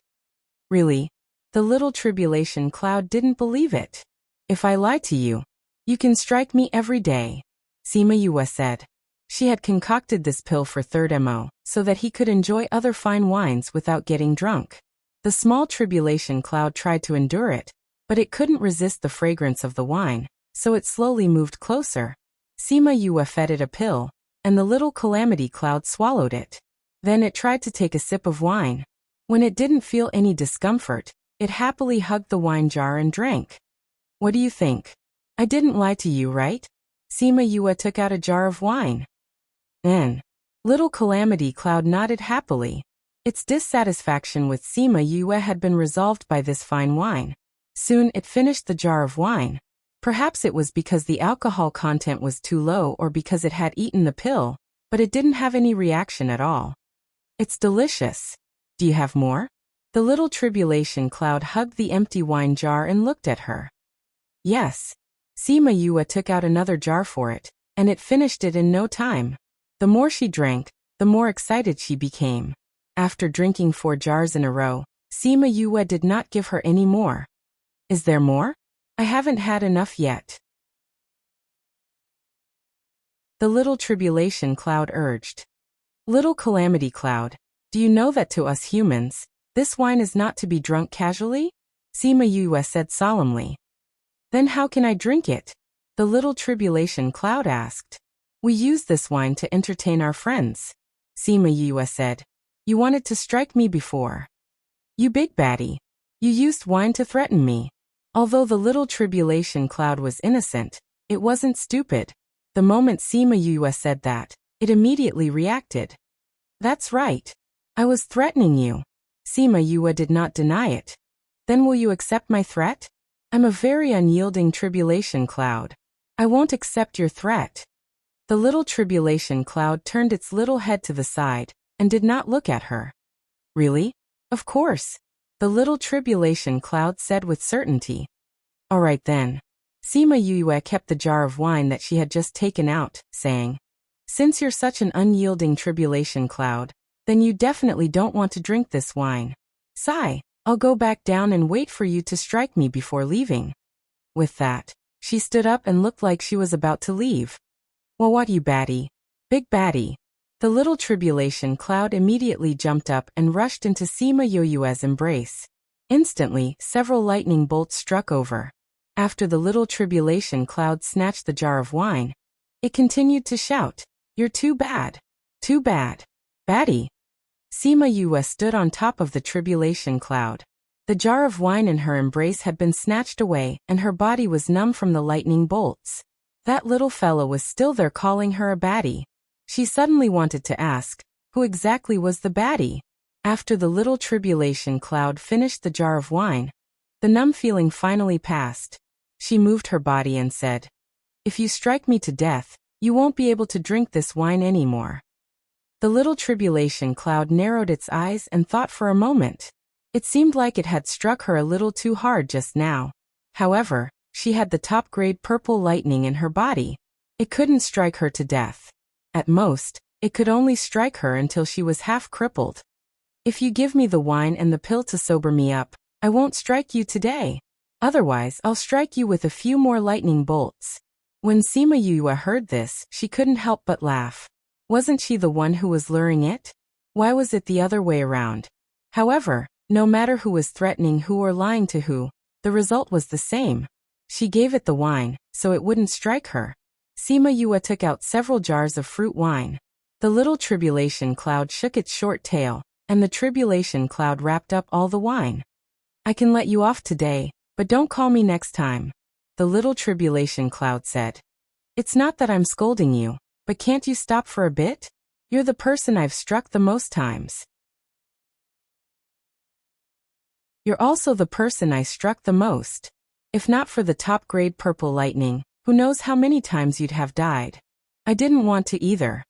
Speaker 1: Really? The little tribulation cloud didn't believe it. If I lie to you, you can strike me every day, Sima Yue said. She had concocted this pill for Third Mo, so that he could enjoy other fine wines without getting drunk. The small tribulation cloud tried to endure it, but it couldn't resist the fragrance of the wine, so it slowly moved closer. Sima Yue fed it a pill, and the little calamity cloud swallowed it. Then it tried to take a sip of wine. When it didn't feel any discomfort, it happily hugged the wine jar and drank. What do you think? I didn't lie to you, right? Sima Yue took out a jar of wine. Then, little Calamity Cloud nodded happily. Its dissatisfaction with Sima Yue had been resolved by this fine wine. Soon it finished the jar of wine. Perhaps it was because the alcohol content was too low or because it had eaten the pill, but it didn't have any reaction at all. It's delicious. Do you have more? The little Tribulation Cloud hugged the empty wine jar and looked at her. Yes. Sima Yue took out another jar for it, and it finished it in no time. The more she drank, the more excited she became. After drinking 4 jars in a row, Sima Yue did not give her any more. Is there more? I haven't had enough yet. The little Tribulation Cloud urged. Little Calamity Cloud, do you know that to us humans, this wine is not to be drunk casually? Sima Yue said solemnly. Then how can I drink it? The little Tribulation Cloud asked. We use this wine to entertain our friends. Sima Yue said. You wanted to strike me before. You big baddie. You used wine to threaten me. Although the little Tribulation Cloud was innocent, it wasn't stupid. The moment Sima Yue said that, it immediately reacted. That's right. I was threatening you. Sima Yue did not deny it. Then will you accept my threat? I'm a very unyielding Tribulation Cloud. I won't accept your threat. The little Tribulation Cloud turned its little head to the side and did not look at her. Really? Of course. The little Tribulation Cloud said with certainty. All right then. Sima Yue kept the jar of wine that she had just taken out, saying, Since you're such an unyielding Tribulation Cloud, then you definitely don't want to drink this wine. Sigh, I'll go back down and wait for you to strike me before leaving. With that, she stood up and looked like she was about to leave. Well, what you baddie? Big baddie. The little Tribulation Cloud immediately jumped up and rushed into Sima Yue's embrace. Instantly, several lightning bolts struck over. After the little Tribulation Cloud snatched the jar of wine, it continued to shout, You're too bad. Too bad. Baddie. Sima Yue stood on top of the Tribulation Cloud. The jar of wine in her embrace had been snatched away and her body was numb from the lightning bolts. That little fellow was still there calling her a baddie. She suddenly wanted to ask, who exactly was the baddie? After the little Tribulation Cloud finished the jar of wine, the numb feeling finally passed. She moved her body and said, If you strike me to death, you won't be able to drink this wine anymore. The little Tribulation Cloud narrowed its eyes and thought for a moment. It seemed like it had struck her a little too hard just now. However, she had the top-grade purple lightning in her body. It couldn't strike her to death. At most, it could only strike her until she was half crippled. If you give me the wine and the pill to sober me up, I won't strike you today. Otherwise, I'll strike you with a few more lightning bolts. When Sima Yue heard this, she couldn't help but laugh. Wasn't she the one who was luring it? Why was it the other way around? However, no matter who was threatening who or lying to who, the result was the same. She gave it the wine, so it wouldn't strike her. Sima Yue took out several jars of fruit wine. The little Tribulation Cloud shook its short tail, and the Tribulation Cloud wrapped up all the wine. I can let you off today, but don't call me next time. The little Tribulation Cloud said. It's not that I'm scolding you, but can't you stop for a bit? You're the person I've struck the most times. You're also the person I struck the most. If not for the top-grade purple lightning, who knows how many times you'd have died. I didn't want to either.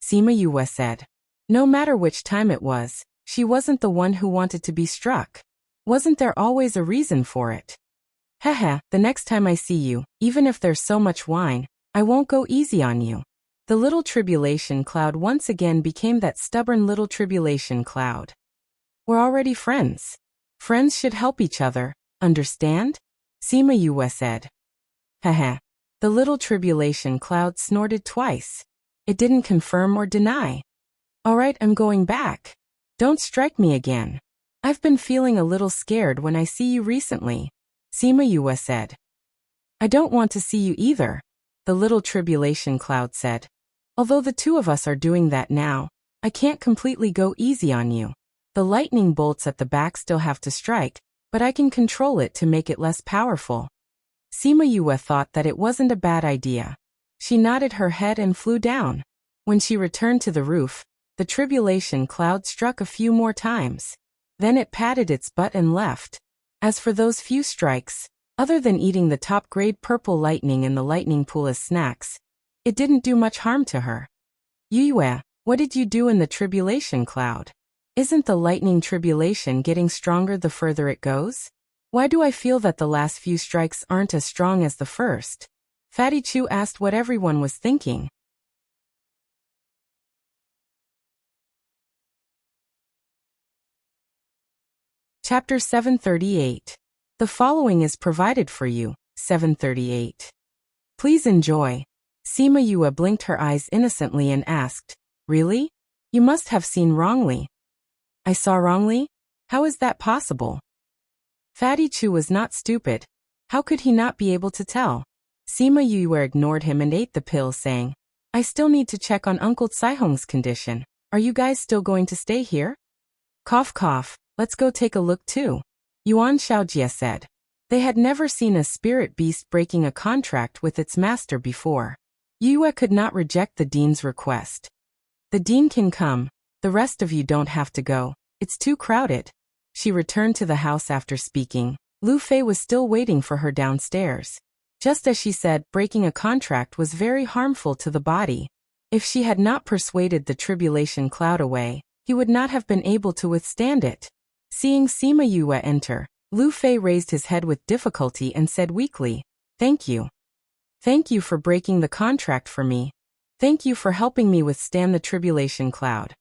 Speaker 1: Sima Yue said. No matter which time it was, she wasn't the one who wanted to be struck. Wasn't there always a reason for it? Haha, the next time I see you, even if there's so much wine, I won't go easy on you. The little Tribulation Cloud once again became that stubborn little Tribulation Cloud. We're already friends. Friends should help each other, understand? Sima Yue said. Haha. The little Tribulation Cloud snorted twice. It didn't confirm or deny. Alright, I'm going back. Don't strike me again. I've been feeling a little scared when I see you recently. Sima Yue said. I don't want to see you either. The little Tribulation Cloud said. Although the two of us are doing that now, I can't completely go easy on you. The lightning bolts at the back still have to strike, but I can control it to make it less powerful. Sima Yue thought that it wasn't a bad idea. She nodded her head and flew down. When she returned to the roof, the tribulation cloud struck a few more times. Then it patted its butt and left. As for those few strikes, other than eating the top-grade purple lightning in the lightning pool as snacks, it didn't do much harm to her. Yue, what did you do in the tribulation cloud? Isn't the lightning tribulation getting stronger the further it goes? Why do I feel that the last few strikes aren't as strong as the first? Fatty Chu asked what everyone was thinking. Chapter 738. The following is provided for you, 738. Please enjoy. Sima Yue blinked her eyes innocently and asked, Really? You must have seen wrongly. I saw wrongly? How is that possible? Fatty Chu was not stupid. How could he not be able to tell? Sima Yue ignored him and ate the pill, saying, I still need to check on Uncle Caihong's condition. Are you guys still going to stay here? Cough cough, let's go take a look too. Yuan Xiaojie said. They had never seen a spirit beast breaking a contract with its master before. Yue could not reject the dean's request. The dean can come, the rest of you don't have to go, it's too crowded. She returned to the house after speaking. Lu Fei was still waiting for her downstairs. Just as she said, breaking a contract was very harmful to the body. If she had not persuaded the tribulation cloud away, he would not have been able to withstand it. Seeing Sima Yue enter, Lu Fei raised his head with difficulty and said weakly, Thank you. Thank you for breaking the contract for me. Thank you for helping me withstand the tribulation cloud.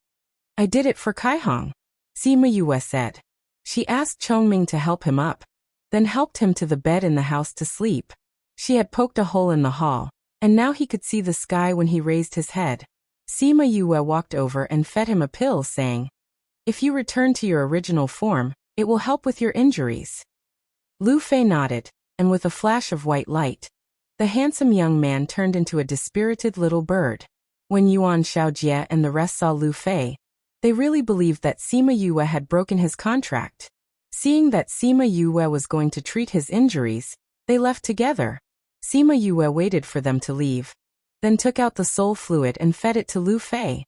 Speaker 1: I did it for Caihong, Sima Yue said. She asked Chongming to help him up, then helped him to the bed in the house to sleep. She had poked a hole in the hall, and now he could see the sky when he raised his head. Sima Yue walked over and fed him a pill, saying, If you return to your original form, it will help with your injuries. Lu Fei nodded, and with a flash of white light, the handsome young man turned into a dispirited little bird. When Yuan Xiaojie and the rest saw Lu Fei, they really believed that Sima Yue had broken his contract. Seeing that Sima Yue was going to treat his injuries, they left together. Sima Yue waited for them to leave, then took out the soul fluid and fed it to Lu Fei.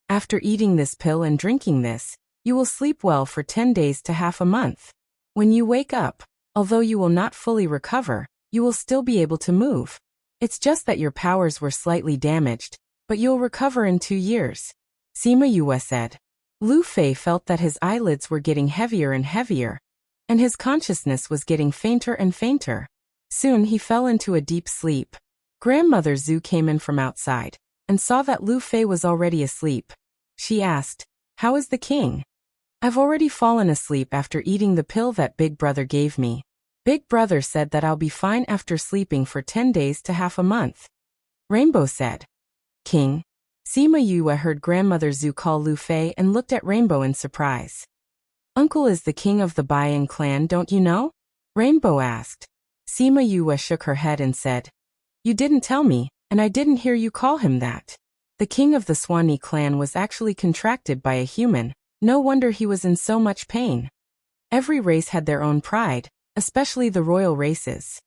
Speaker 1: After eating this pill and drinking this, you will sleep well for 10 days to half a month. When you wake up, although you will not fully recover, you will still be able to move. It's just that your powers were slightly damaged, but you'll recover in 2 years. Sima Yue said. Lu Fei felt that his eyelids were getting heavier and heavier, and his consciousness was getting fainter and fainter. Soon he fell into a deep sleep. Grandmother Zhu came in from outside, and saw that Lu Fei was already asleep. She asked, How is the king? I've already fallen asleep after eating the pill that Big Brother gave me. Big Brother said that I'll be fine after sleeping for 10 days to half a month. Rainbow said. King? Sima Yue heard Grandmother Zhu call Lu Fei and looked at Rainbow in surprise. Uncle is the king of the Bayan clan, don't you know? Rainbow asked. Sima Yue shook her head and said, You didn't tell me, and I didn't hear you call him that. The king of the Swanee clan was actually contracted by a human. No wonder he was in so much pain. Every race had their own pride, especially the royal races.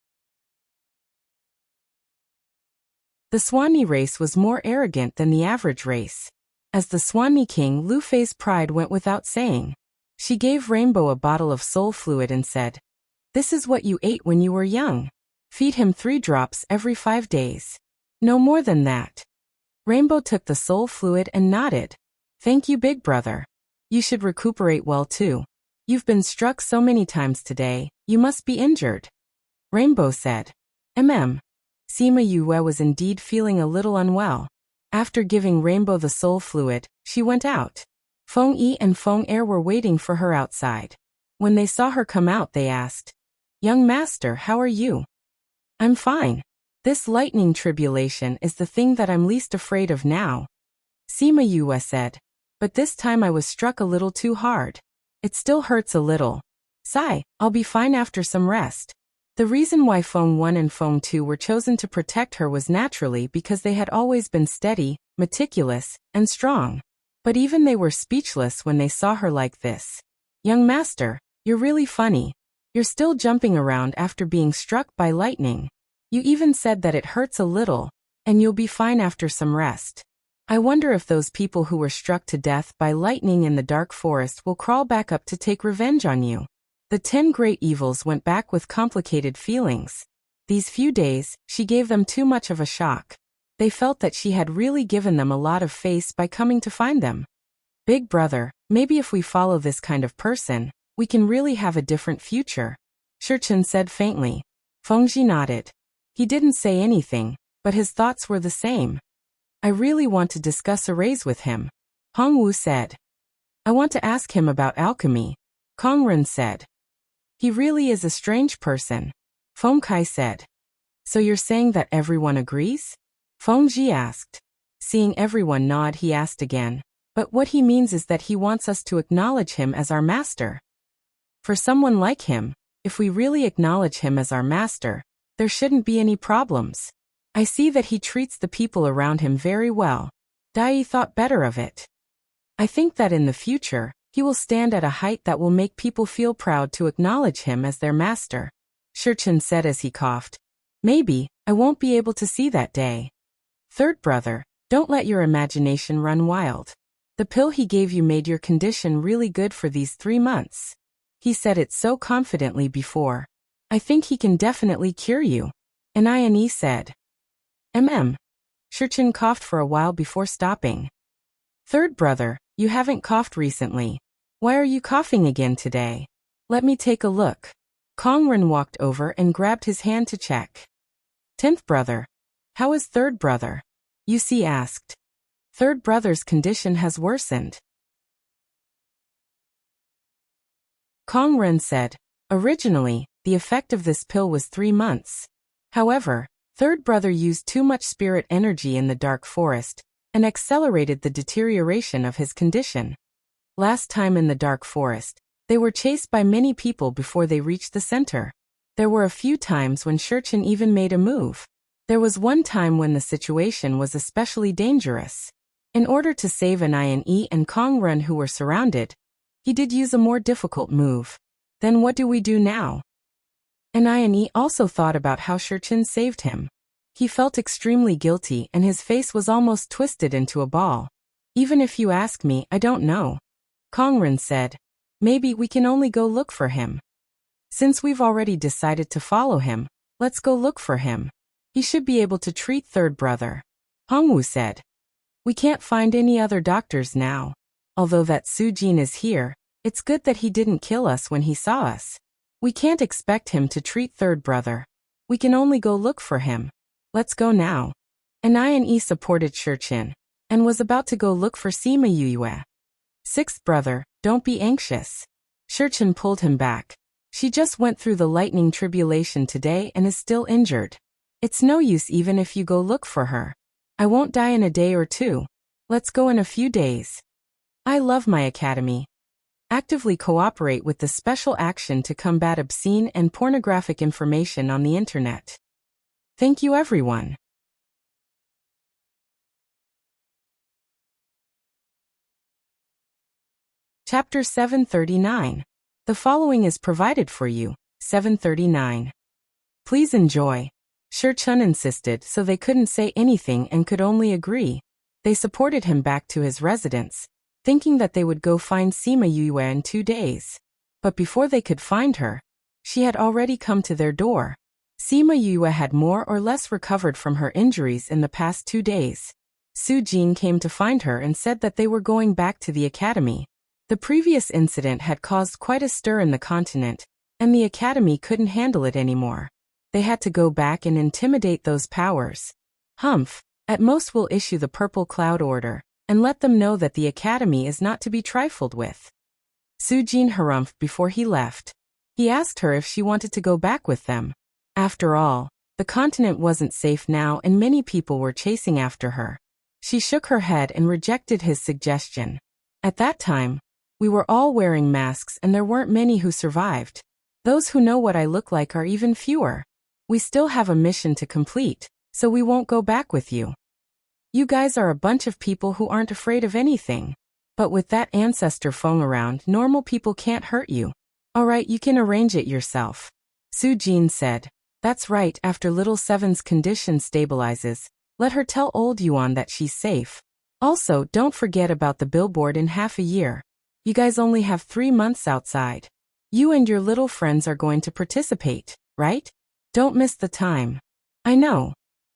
Speaker 1: The Swanee race was more arrogant than the average race. As the Swanee king, Lu Fei's pride went without saying. She gave Rainbow a bottle of soul fluid and said, This is what you ate when you were young. Feed him 3 drops every 5 days. No more than that. Rainbow took the soul fluid and nodded. Thank you, Big Brother. You should recuperate well too. You've been struck so many times today, you must be injured. Rainbow said. Sima Yue was indeed feeling a little unwell. After giving Rainbow the soul fluid, she went out. Feng Yi and Feng Er were waiting for her outside. When they saw her come out, they asked, Young master, how are you? I'm fine. This lightning tribulation is the thing that I'm least afraid of now. Sima Yue said. But this time I was struck a little too hard. It still hurts a little. Sigh, I'll be fine after some rest. The reason why Feng 1 and Feng 2 were chosen to protect her was naturally because they had always been steady, meticulous, and strong. But even they were speechless when they saw her like this. Young master, you're really funny. You're still jumping around after being struck by lightning. You even said that it hurts a little, and you'll be fine after some rest. I wonder if those people who were struck to death by lightning in the dark forest will crawl back up to take revenge on you. The 10 great evils went back with complicated feelings. These few days, she gave them too much of a shock. They felt that she had really given them a lot of face by coming to find them. Big brother, maybe if we follow this kind of person, we can really have a different future, Shurchen said faintly. Fengji nodded. He didn't say anything, but his thoughts were the same. I really want to discuss a raise with him, Hongwu said. I want to ask him about alchemy, Kongren said. He really is a strange person, Fengkai said. So you're saying that everyone agrees? Fengji asked. Seeing everyone nod, he asked again. But what he means is that he wants us to acknowledge him as our master. For someone like him, if we really acknowledge him as our master, there shouldn't be any problems. I see that he treats the people around him very well. Dai thought better of it. I think that in the future, he will stand at a height that will make people feel proud to acknowledge him as their master, Shurchen said as he coughed. Maybe, I won't be able to see that day. Third brother, don't let your imagination run wild. The pill he gave you made your condition really good for these 3 months. He said it so confidently before. I think he can definitely cure you. Anayani said. Shurchen coughed for a while before stopping. Third brother, you haven't coughed recently. Why are you coughing again today? Let me take a look. Kongren walked over and grabbed his hand to check. 10th brother. How is third brother? Yusi asked. Third brother's condition has worsened. Kongren said. Originally, the effect of this pill was 3 months. However, third brother used too much spirit energy in the dark forest and accelerated the deterioration of his condition. Last time in the dark forest, they were chased by many people before they reached the center. There were a few times when Shurchen even made a move. There was one time when the situation was especially dangerous. In order to save Anayani and Kongren who were surrounded, he did use a more difficult move. Then what do we do now? Anayani also thought about how Shurchen saved him. He felt extremely guilty and his face was almost twisted into a ball. Even if you ask me, I don't know. Kongren said. Maybe we can only go look for him. Since we've already decided to follow him, let's go look for him. He should be able to treat third brother. Hongwu said. We can't find any other doctors now. Although that Sujin is here, it's good that he didn't kill us when he saw us. We can't expect him to treat third brother. We can only go look for him. Let's go now. Anayani supported Shurchen and was about to go look for Sima Yue. 6th brother, don't be anxious. Shurchen pulled him back. She just went through the lightning tribulation today and is still injured. It's no use even if you go look for her. I won't die in a day or 2. Let's go in a few days. I love my academy. Actively cooperate with the special action to combat obscene and pornographic information on the internet. Thank you everyone. Chapter 739. The following is provided for you. 739. Please enjoy. Shurchen insisted, so they couldn't say anything and could only agree. They supported him back to his residence, thinking that they would go find Sima Yue in 2 days. But before they could find her, she had already come to their door. Sima Yue had more or less recovered from her injuries in the past 2 days. Su Jin came to find her and said that they were going back to the academy. The previous incident had caused quite a stir in the continent, and the academy couldn't handle it anymore. They had to go back and intimidate those powers. Humph, at most we'll issue the Purple Cloud Order, and let them know that the academy is not to be trifled with. Su Jin harumphed before he left. He asked her if she wanted to go back with them. After all, the continent wasn't safe now and many people were chasing after her. She shook her head and rejected his suggestion. At that time, we were all wearing masks and there weren't many who survived. Those who know what I look like are even fewer. We still have a mission to complete, so we won't go back with you. You guys are a bunch of people who aren't afraid of anything. But with that ancestor Feng around, normal people can't hurt you. Alright, you can arrange it yourself. Su Jin said. That's right, after little Seven's condition stabilizes, let her tell old Yuan that she's safe. Also, don't forget about the billboard in half a year. You guys only have 3 months outside. You and your little friends are going to participate, right? Don't miss the time. I know.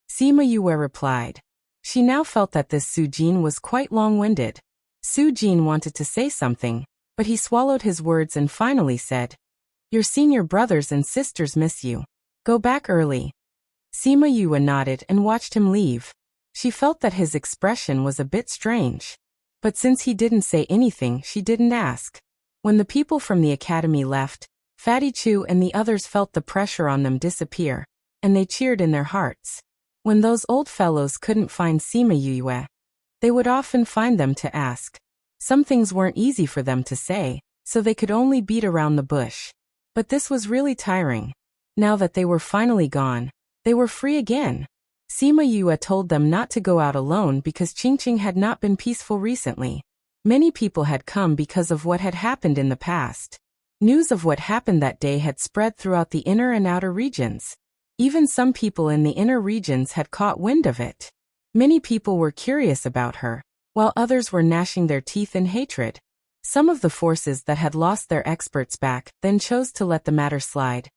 Speaker 1: Sima Yue replied. She now felt that this Su Jin was quite long-winded. Su Jin wanted to say something, but he swallowed his words and finally said, Your senior brothers and sisters miss you. Go back early. Sima Yue nodded and watched him leave. She felt that his expression was a bit strange. But since he didn't say anything, she didn't ask. When the people from the academy left, Fatty Chu and the others felt the pressure on them disappear, and they cheered in their hearts. When those old fellows couldn't find Sima Yue, they would often find them to ask. Some things weren't easy for them to say, so they could only beat around the bush. But this was really tiring. Now that they were finally gone, they were free again. Sima Yue told them not to go out alone because Qingqing had not been peaceful recently. Many people had come because of what had happened in the past. News of what happened that day had spread throughout the inner and outer regions. Even some people in the inner regions had caught wind of it. Many people were curious about her, while others were gnashing their teeth in hatred. Some of the forces that had lost their experts back then chose to let the matter slide,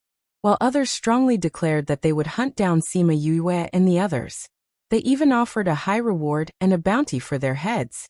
Speaker 1: while others strongly declared that they would hunt down Sima Yue and the others. They even offered a high reward and a bounty for their heads.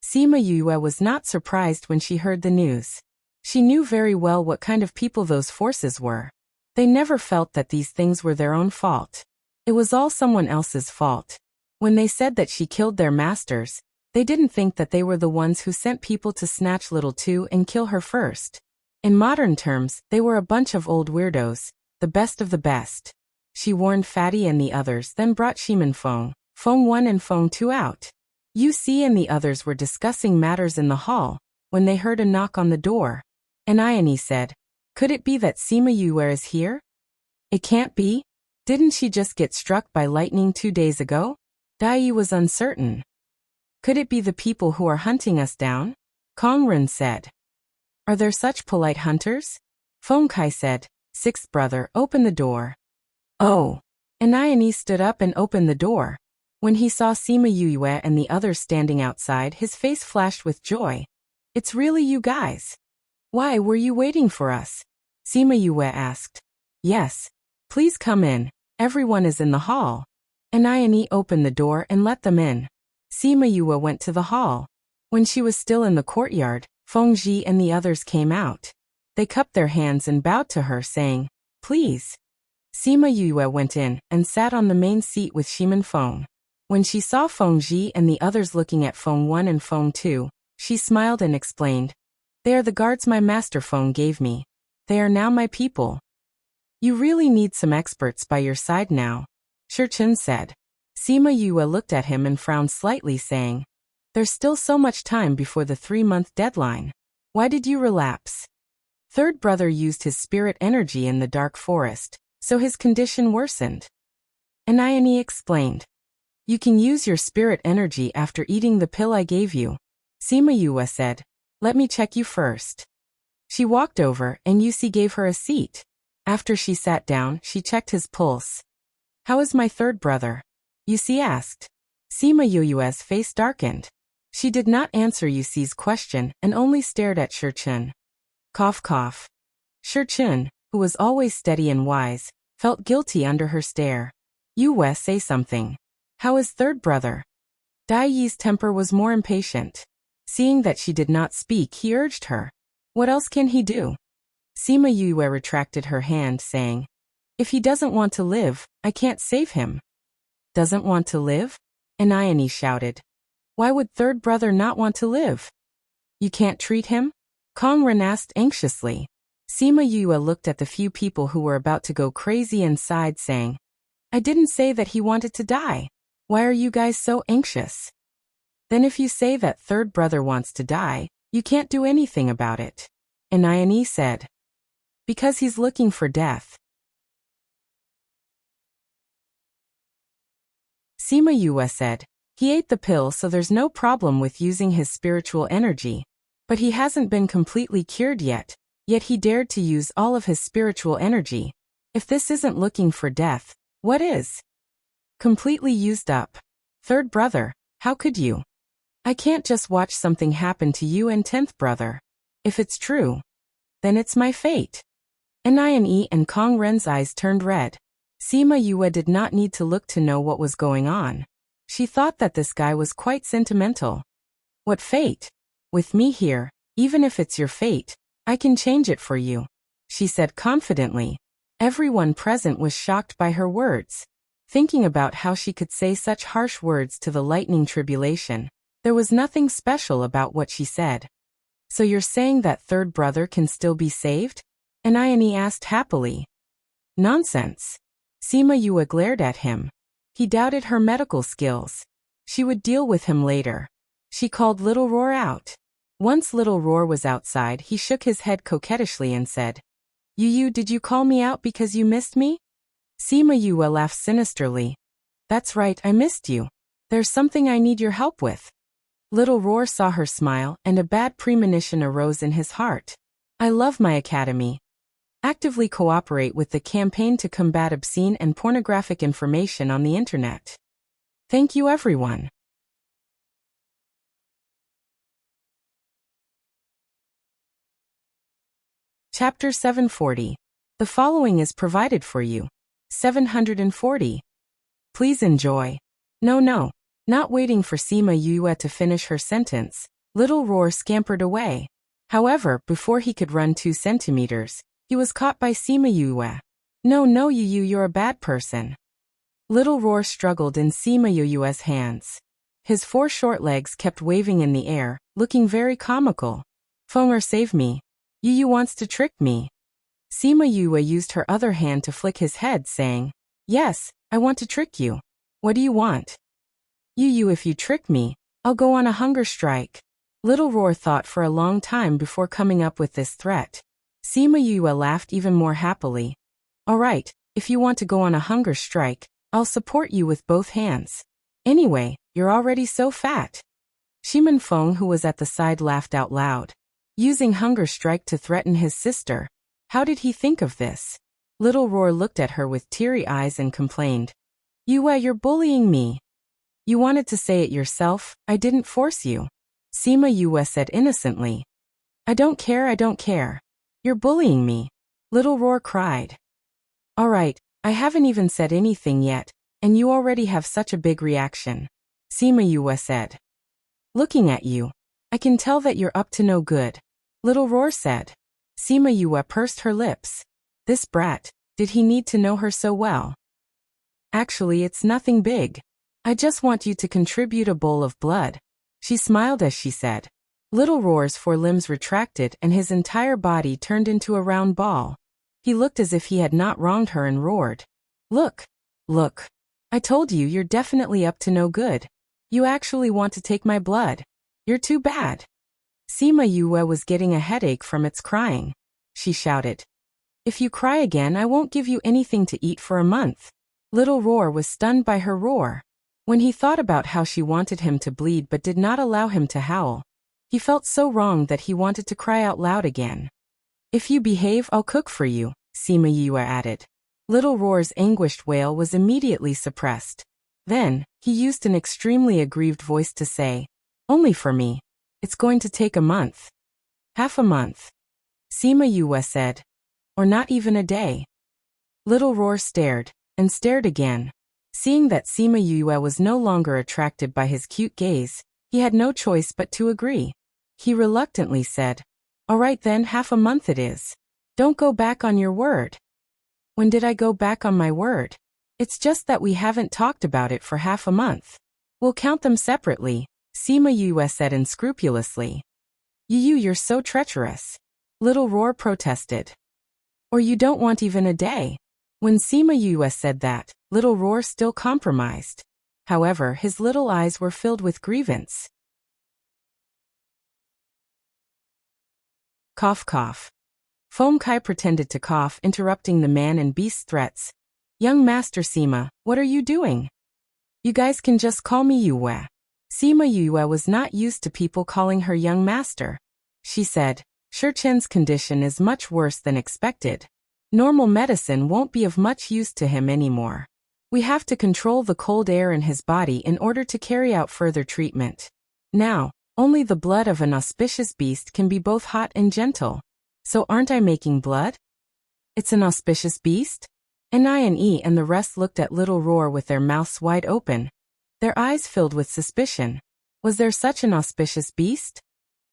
Speaker 1: Sima Yue was not surprised when she heard the news. She knew very well what kind of people those forces were. They never felt that these things were their own fault. It was all someone else's fault. When they said that she killed their masters, they didn't think that they were the ones who sent people to snatch little Tu and kill her first. In modern terms, they were a bunch of old weirdos, the best of the best. She warned Fatty and the others, then brought Shiman Feng, Feng 1 and Feng 2 out. UC and the others were discussing matters in the hall, when they heard a knock on the door. And Ione said, Could it be that Sima Yue is here? It can't be. Didn't she just get struck by lightning 2 days ago? Dai was uncertain. Could it be the people who are hunting us down? Kongren said. Are there such polite hunters? Feng Kai said, Sixth brother, open the door. Oh. And Ione stood up and opened the door. When he saw Sima Yue and the others standing outside, his face flashed with joy. It's really you guys. Why were you waiting for us? Sima Yue asked. Yes. Please come in. Everyone is in the hall. And Ione opened the door and let them in. Sima Yue went to the hall. When she was still in the courtyard, Feng Ji and the others came out. They cupped their hands and bowed to her, saying, Please. Sima Yue went in and sat on the main seat with Shiman Feng. When she saw Feng Ji and the others looking at Feng 1 and Feng 2, she smiled and explained, They are the guards my master Feng gave me. They are now my people. You really need some experts by your side now, Shurchen said. Sima Yue looked at him and frowned slightly, saying, There's still so much time before the 3-month deadline. Why did you relapse? Third brother used his spirit energy in the dark forest, so his condition worsened. And Ione explained, You can use your spirit energy after eating the pill I gave you. Sima Yue said, Let me check you first. She walked over and Yusi gave her a seat. After she sat down, she checked his pulse. How is my third brother? Yusi asked. Sima Yue's face darkened. She did not answer Yusi's question and only stared at Shurchen. Cough cough. Shurchen, who was always steady and wise, felt guilty under her stare. Yue, say something. How is third brother? Dai Yi's temper was more impatient. Seeing that she did not speak, he urged her. What else can he do? Sima Yue retracted her hand, saying, If he doesn't want to live, I can't save him. Doesn't want to live? And Ione shouted. Why would third brother not want to live? You can't treat him? Kongren asked anxiously. Sima Yue looked at the few people who were about to go crazy and sighed, saying, I didn't say that he wanted to die. Why are you guys so anxious? Then if you say that third brother wants to die, you can't do anything about it. And Ione said, Because he's looking for death. Sima Yue said, He ate the pill, so there's no problem with using his spiritual energy. But he hasn't been completely cured yet he dared to use all of his spiritual energy. If this isn't looking for death, what is? Completely used up. Third brother, how could you? I can't just watch something happen to you and 10th brother. If it's true, then it's my fate. Annie and Kong Ren's eyes turned red. Sima Yue did not need to look to know what was going on. She thought that this guy was quite sentimental. What fate? With me here, even if it's your fate, I can change it for you, she said confidently. Everyone present was shocked by her words. Thinking about how she could say such harsh words to the lightning tribulation, there was nothing special about what she said. So you're saying that third brother can still be saved? Annie asked happily. Nonsense. Sima Yue glared at him. He doubted her medical skills. She would deal with him later. She called Little Roar out. Once Little Roar was outside, he shook his head coquettishly and said, Yu, did you call me out because you missed me? Sima Yue laughed sinisterly. That's right, I missed you. There's something I need your help with. Little Roar saw her smile, and a bad premonition arose in his heart. I love my academy. Actively cooperate with the campaign to combat obscene and pornographic information on the internet. Thank you, everyone. Chapter 740. The following is provided for you. 740. Please enjoy. No, not waiting for Sima Yue to finish her sentence, Little Roar scampered away. However, before he could run 2 centimeters, he was caught by Sima Yue. No, Yu, you're a bad person. Little Roar struggled in Sima Yue's hands. His 4 short legs kept waving in the air, looking very comical. Fonger, save me. Yu wants to trick me. Sima Yue used her other hand to flick his head, saying, Yes, I want to trick you. What do you want? Yu, if you trick me, I'll go on a hunger strike. Little Roar thought for a long time before coming up with this threat. Sima Yue laughed even more happily. All right, if you want to go on a hunger strike, I'll support you with both hands. Anyway, you're already so fat. Shiman Feng, who was at the side, laughed out loud. Using hunger strike to threaten his sister. How did he think of this? Little Roar looked at her with teary eyes and complained. Yue, you're bullying me. You wanted to say it yourself, I didn't force you. Sima Yue said innocently. I don't care. You're bullying me. Little Roar cried. All right, I haven't even said anything yet, and you already have such a big reaction. Sima Yue said. Looking at you, I can tell that you're up to no good. Little Roar said. Sima Yue pursed her lips. This brat, did he need to know her so well? Actually, it's nothing big. I just want you to contribute a bowl of blood. She smiled as she said. Little Roar's 4 limbs retracted and his entire body turned into a round ball. He looked as if he had not wronged her and roared. Look. I told you you're definitely up to no good. You actually want to take my blood. You're too bad. Sima Yue was getting a headache from its crying. She shouted. If you cry again, I won't give you anything to eat for a month. Little Roar was stunned by her roar. When he thought about how she wanted him to bleed but did not allow him to howl, he felt so wrong that he wanted to cry out loud again. If you behave, I'll cook for you, Sima Yue added. Little Roar's anguished wail was immediately suppressed. Then, he used an extremely aggrieved voice to say, Only for me. It's going to take a month. Half a month. Sima Yue said. Or not even a day. Little Roar stared, and stared again. Seeing that Sima Yue was no longer attracted by his cute gaze, he had no choice but to agree. He reluctantly said, All right then, half a month it is. Don't go back on your word. When did I go back on my word? It's just that we haven't talked about it for half a month. We'll count them separately, Sima Yue said unscrupulously. You're so treacherous. Little Roar protested. Or you don't want even a day. When Sima Yue said that, Little Roar still compromised. However, his little eyes were filled with grievance. Cough cough. Foam Kai pretended to cough, interrupting the man and beast's threats. Young Master Sima, what are you doing? You guys can just call me Yue. Sima Yue was not used to people calling her young master. She said, Shichen's condition is much worse than expected. Normal medicine won't be of much use to him anymore. We have to control the cold air in his body in order to carry out further treatment. Now, only the blood of an auspicious beast can be both hot and gentle. So aren't I making blood? It's an auspicious beast? Annie and the rest looked at Little Roar with their mouths wide open. Their eyes filled with suspicion. Was there such an auspicious beast?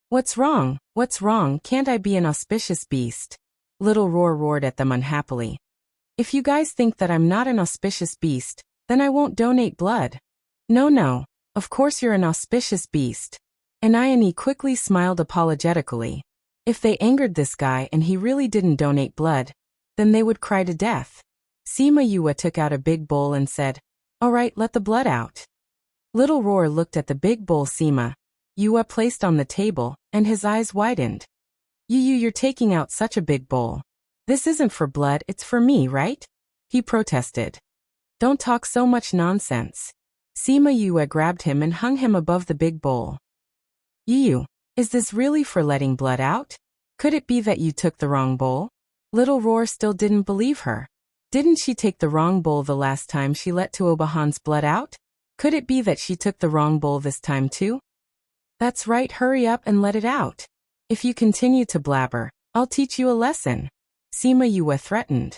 Speaker 1: What's wrong? What's wrong? Can't I be an auspicious beast? Little Roar roared at them unhappily. If you guys think that I'm not an auspicious beast, then I won't donate blood. No, of course you're an auspicious beast. Annie quickly smiled apologetically. If they angered this guy and he really didn't donate blood, then they would cry to death. Sima Yue took out a big bowl and said, All right, let the blood out. Little Roar looked at the big bowl Sima Yue placed on the table, and his eyes widened. You're taking out such a big bowl. This isn't for blood, it's for me, right? He protested. Don't talk so much nonsense. Sima Yue grabbed him and hung him above the big bowl. Is this really for letting blood out? Could it be that you took the wrong bowl? Little Roar still didn't believe her. Didn't she take the wrong bowl the last time she let Tuobahan's blood out? Could it be that she took the wrong bowl this time too? That's right, hurry up and let it out. If you continue to blabber, I'll teach you a lesson. Sima Yue threatened.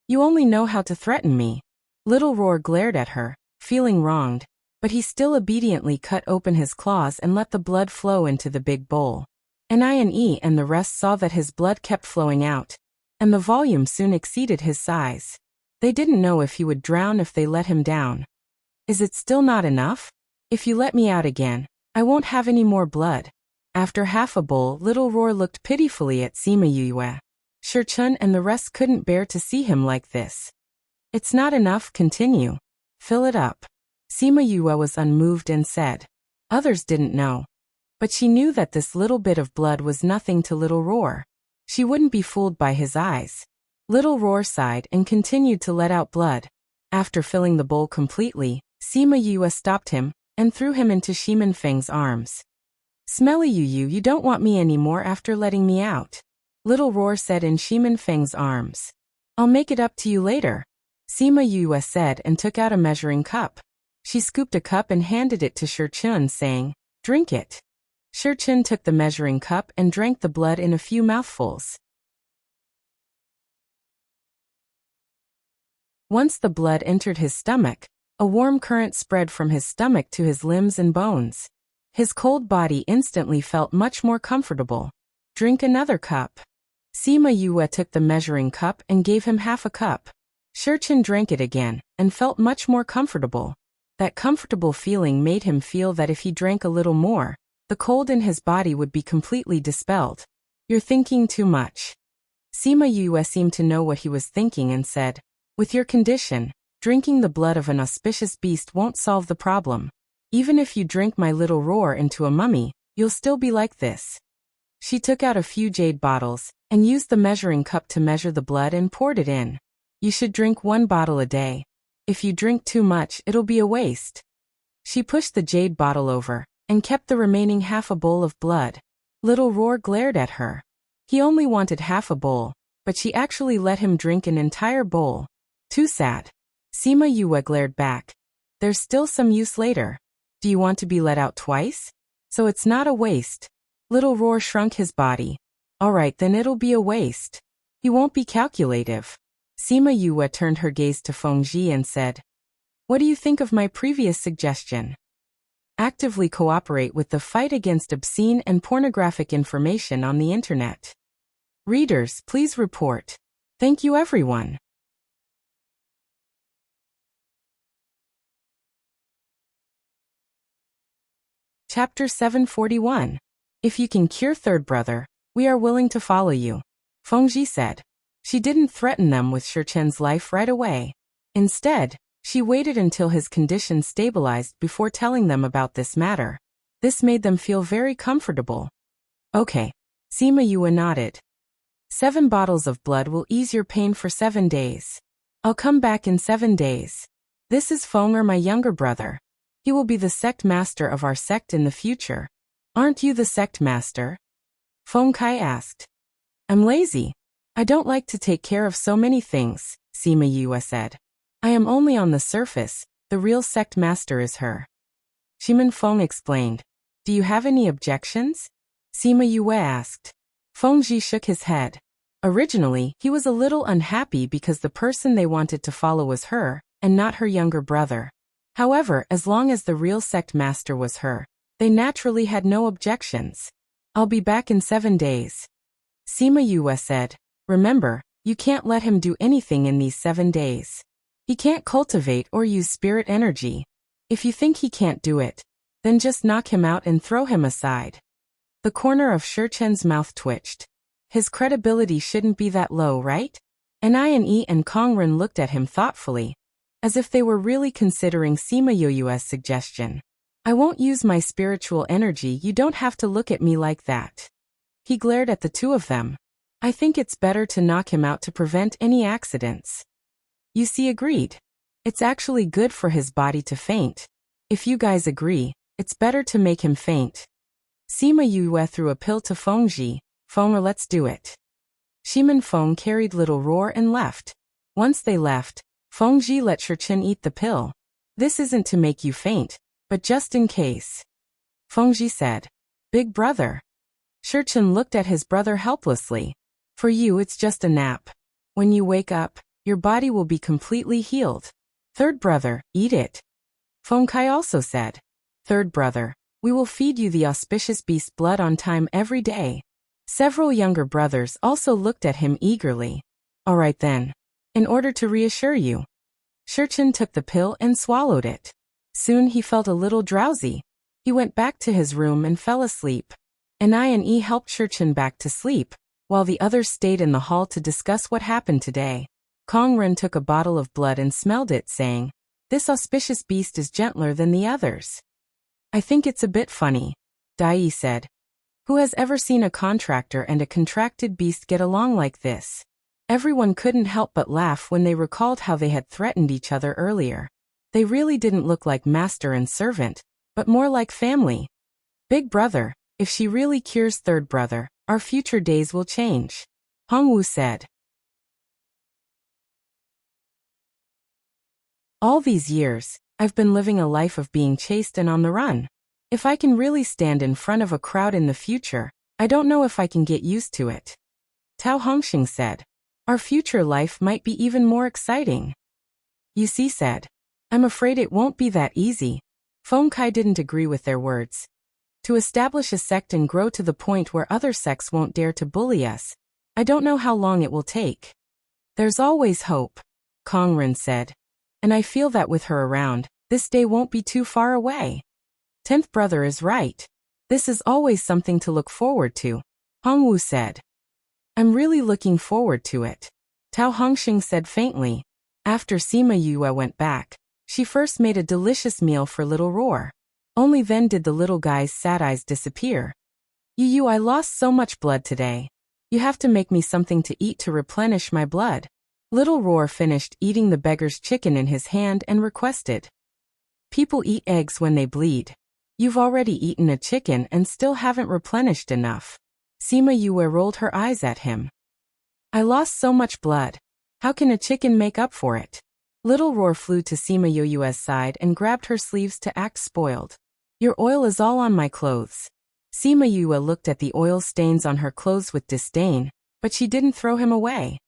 Speaker 1: You only know how to threaten me. Little Roar glared at her, feeling wronged, but he still obediently cut open his claws and let the blood flow into the big bowl. Annie and the rest saw that his blood kept flowing out, and the volume soon exceeded his size. They didn't know if he would drown if they let him down. Is it still not enough? If you let me out again, I won't have any more blood. After half a bowl, Little Roar looked pitifully at Sima Yue. Shichun and the rest couldn't bear to see him like this. It's not enough, continue. Fill it up. Sima Yue was unmoved and said. Others didn't know. But she knew that this little bit of blood was nothing to Little Roar. She wouldn't be fooled by his eyes. Little Roar sighed and continued to let out blood. After filling the bowl completely, Sima Yue stopped him and threw him into Shimin Feng's arms. Smelly you don't want me anymore after letting me out. Little Roar said in Shimin Feng's arms. I'll make it up to you later. Sima Yue said and took out a measuring cup. She scooped a cup and handed it to Shichun, saying, Drink it. Shichun took the measuring cup and drank the blood in a few mouthfuls. Once the blood entered his stomach, a warm current spread from his stomach to his limbs and bones. His cold body instantly felt much more comfortable. Drink another cup. Sima Yue took the measuring cup and gave him half a cup. Shichun drank it again, and felt much more comfortable. That comfortable feeling made him feel that if he drank a little more, the cold in his body would be completely dispelled. You're thinking too much. Sima Yue seemed to know what he was thinking and said, With your condition, drinking the blood of an auspicious beast won't solve the problem. Even if you drink my Little Roar into a mummy, you'll still be like this. She took out a few jade bottles, and used the measuring cup to measure the blood and poured it in. You should drink 1 bottle a day. If you drink too much, it'll be a waste. She pushed the jade bottle over, and kept the remaining half a bowl of blood. Little Roar glared at her. He only wanted half a bowl, but she actually let him drink an entire bowl. Too sad. Sima Yue glared back. There's still some use later. Do you want to be let out twice? So it's not a waste. Little Roar shrunk his body. Alright, then it'll be a waste. He won't be calculative. Sima Yue turned her gaze to Fengji and said, What do you think of my previous suggestion? Actively cooperate with the fight against obscene and pornographic information on the internet. Readers, please report. Thank you everyone. Chapter 741. If you can cure third brother, we are willing to follow you. Fengji said. She didn't threaten them with Shichun's life right away. Instead, she waited until his condition stabilized before telling them about this matter. This made them feel very comfortable. Okay. Sima Yue nodded. 7 bottles of blood will ease your pain for 7 days. I'll come back in 7 days. This is Feng, my younger brother. He will be the sect master of our sect in the future. Aren't you the sect master? Feng Kai asked. I'm lazy. I don't like to take care of so many things, Sima Yue said. I am only on the surface, the real sect master is her. Shimin Feng explained. Do you have any objections? Sima Yue asked. Feng Ji shook his head. Originally, he was a little unhappy because the person they wanted to follow was her, and not her younger brother. However, as long as the real sect master was her, they naturally had no objections. I'll be back in 7 days. Sima Yue said. Remember, you can't let him do anything in these 7 days. He can't cultivate or use spirit energy. If you think he can't do it, then just knock him out and throw him aside. The corner of Shichen's mouth twitched. His credibility shouldn't be that low, right? Ine and Kongren looked at him thoughtfully, as if they were really considering Sima Yue's suggestion. I won't use my spiritual energy, you don't have to look at me like that. He glared at the two of them. I think it's better to knock him out to prevent any accidents. You see, agreed. It's actually good for his body to faint. If you guys agree, it's better to make him faint. Sima Yue threw a pill to Feng Ji. Feng, let's do it. Shimin Feng carried Little Roar and left. Once they left, Feng Ji let Shichen eat the pill. This isn't to make you faint, but just in case. Feng Ji said. Big brother. Shichen looked at his brother helplessly. For you it's just a nap. When you wake up, your body will be completely healed. Third brother, eat it. Feng Kai also said. Third brother, we will feed you the auspicious beast blood on time every day. Several younger brothers also looked at him eagerly. All right then. In order to reassure you. Shichen took the pill and swallowed it. Soon he felt a little drowsy. He went back to his room and fell asleep. Ine helped Shichen back to sleep, while the others stayed in the hall to discuss what happened today. Kongren took a bottle of blood and smelled it, saying, This auspicious beast is gentler than the others. I think it's a bit funny, Dai said. Who has ever seen a contractor and a contracted beast get along like this? Everyone couldn't help but laugh when they recalled how they had threatened each other earlier. They really didn't look like master and servant, but more like family. Big brother, if she really cures third brother, our future days will change. Hongwu said. All these years, I've been living a life of being chased and on the run. If I can really stand in front of a crowd in the future, I don't know if I can get used to it. Tao Hongxing said. Our future life might be even more exciting. You see said. I'm afraid it won't be that easy. Feng Kai didn't agree with their words. To establish a sect and grow to the point where other sects won't dare to bully us, I don't know how long it will take. There's always hope, Kongren said. And I feel that with her around, this day won't be too far away. 10th brother is right. This is always something to look forward to, Hongwu said. I'm really looking forward to it, Tao Hongxing said faintly. After Sima Yue went back, she first made a delicious meal for Little Roar. Only then did the little guy's sad eyes disappear. Yu, I lost so much blood today. You have to make me something to eat to replenish my blood. Little Roar finished eating the beggar's chicken in his hand and requested. People eat eggs when they bleed. You've already eaten a chicken and still haven't replenished enough. Sima Yue rolled her eyes at him. I lost so much blood. How can a chicken make up for it? Little Roar flew to Sima Yue's side and grabbed her sleeves to act spoiled. Your oil is all on my clothes. Sima Yue looked at the oil stains on her clothes with disdain, but she didn't throw him away.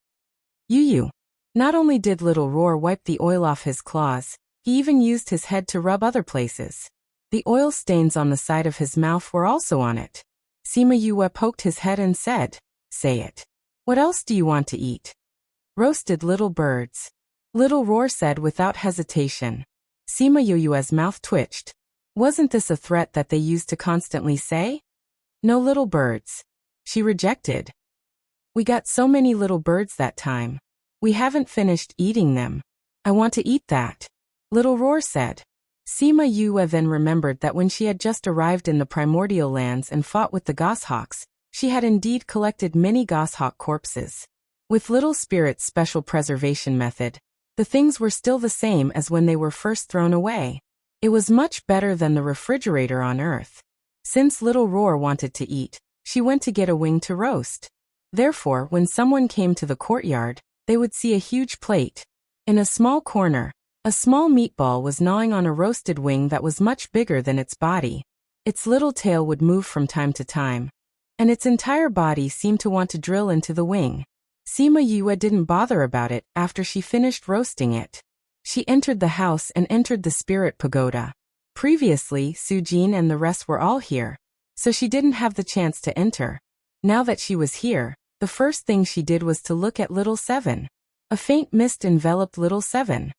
Speaker 1: Yu. Not only did Little Roar wipe the oil off his claws, he even used his head to rub other places. The oil stains on the side of his mouth were also on it. Sima Yue poked his head and said, Say it. What else do you want to eat? Roasted little birds. Little Roar said without hesitation. Sima Yue's mouth twitched. Wasn't this a threat that they used to constantly say? No little birds. She rejected. We got so many little birds that time. We haven't finished eating them. I want to eat that. Little Roar said. Sima Yue then remembered that when she had just arrived in the primordial lands and fought with the goshawks, she had indeed collected many goshawk corpses. With Little Spirit's special preservation method, The things were still the same as when they were first thrown away. It was much better than the refrigerator on Earth. Since little Roar wanted to eat, she went to get a wing to roast. Therefore, when someone came to the courtyard, they would see a huge plate. In a small corner, a small meatball was gnawing on a roasted wing that was much bigger than its body. Its little tail would move from time to time, and its entire body seemed to want to drill into the wing. Sima Yue didn't bother about it after she finished roasting it. She entered the house and entered the spirit pagoda. Previously, Su Jin and the rest were all here, so she didn't have the chance to enter. Now that she was here, the first thing she did was to look at Little Seven. A faint mist enveloped Little Seven.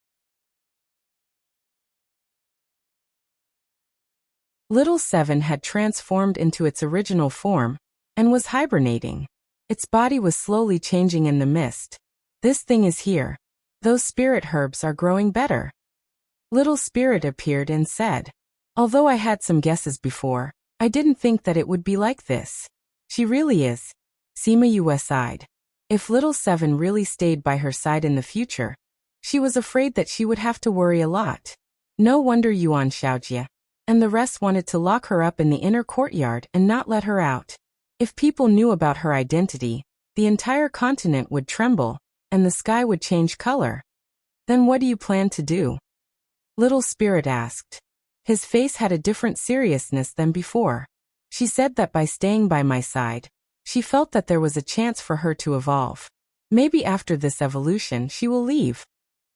Speaker 1: Little Seven had transformed into its original form and was hibernating. Its body was slowly changing in the mist. This thing is here. Those spirit herbs are growing better. Little Spirit appeared and said, although I had some guesses before, I didn't think that it would be like this. She really is. Sima Yue sighed. If Little Seven really stayed by her side in the future, she was afraid that she would have to worry a lot. No wonder Yuan Xiaojie and the rest wanted to lock her up in the inner courtyard and not let her out. If people knew about her identity, the entire continent would tremble, and the sky would change color. Then what do you plan to do? Little Spirit asked. His face had a different seriousness than before. She said that by staying by my side, she felt that there was a chance for her to evolve. Maybe after this evolution she will leave.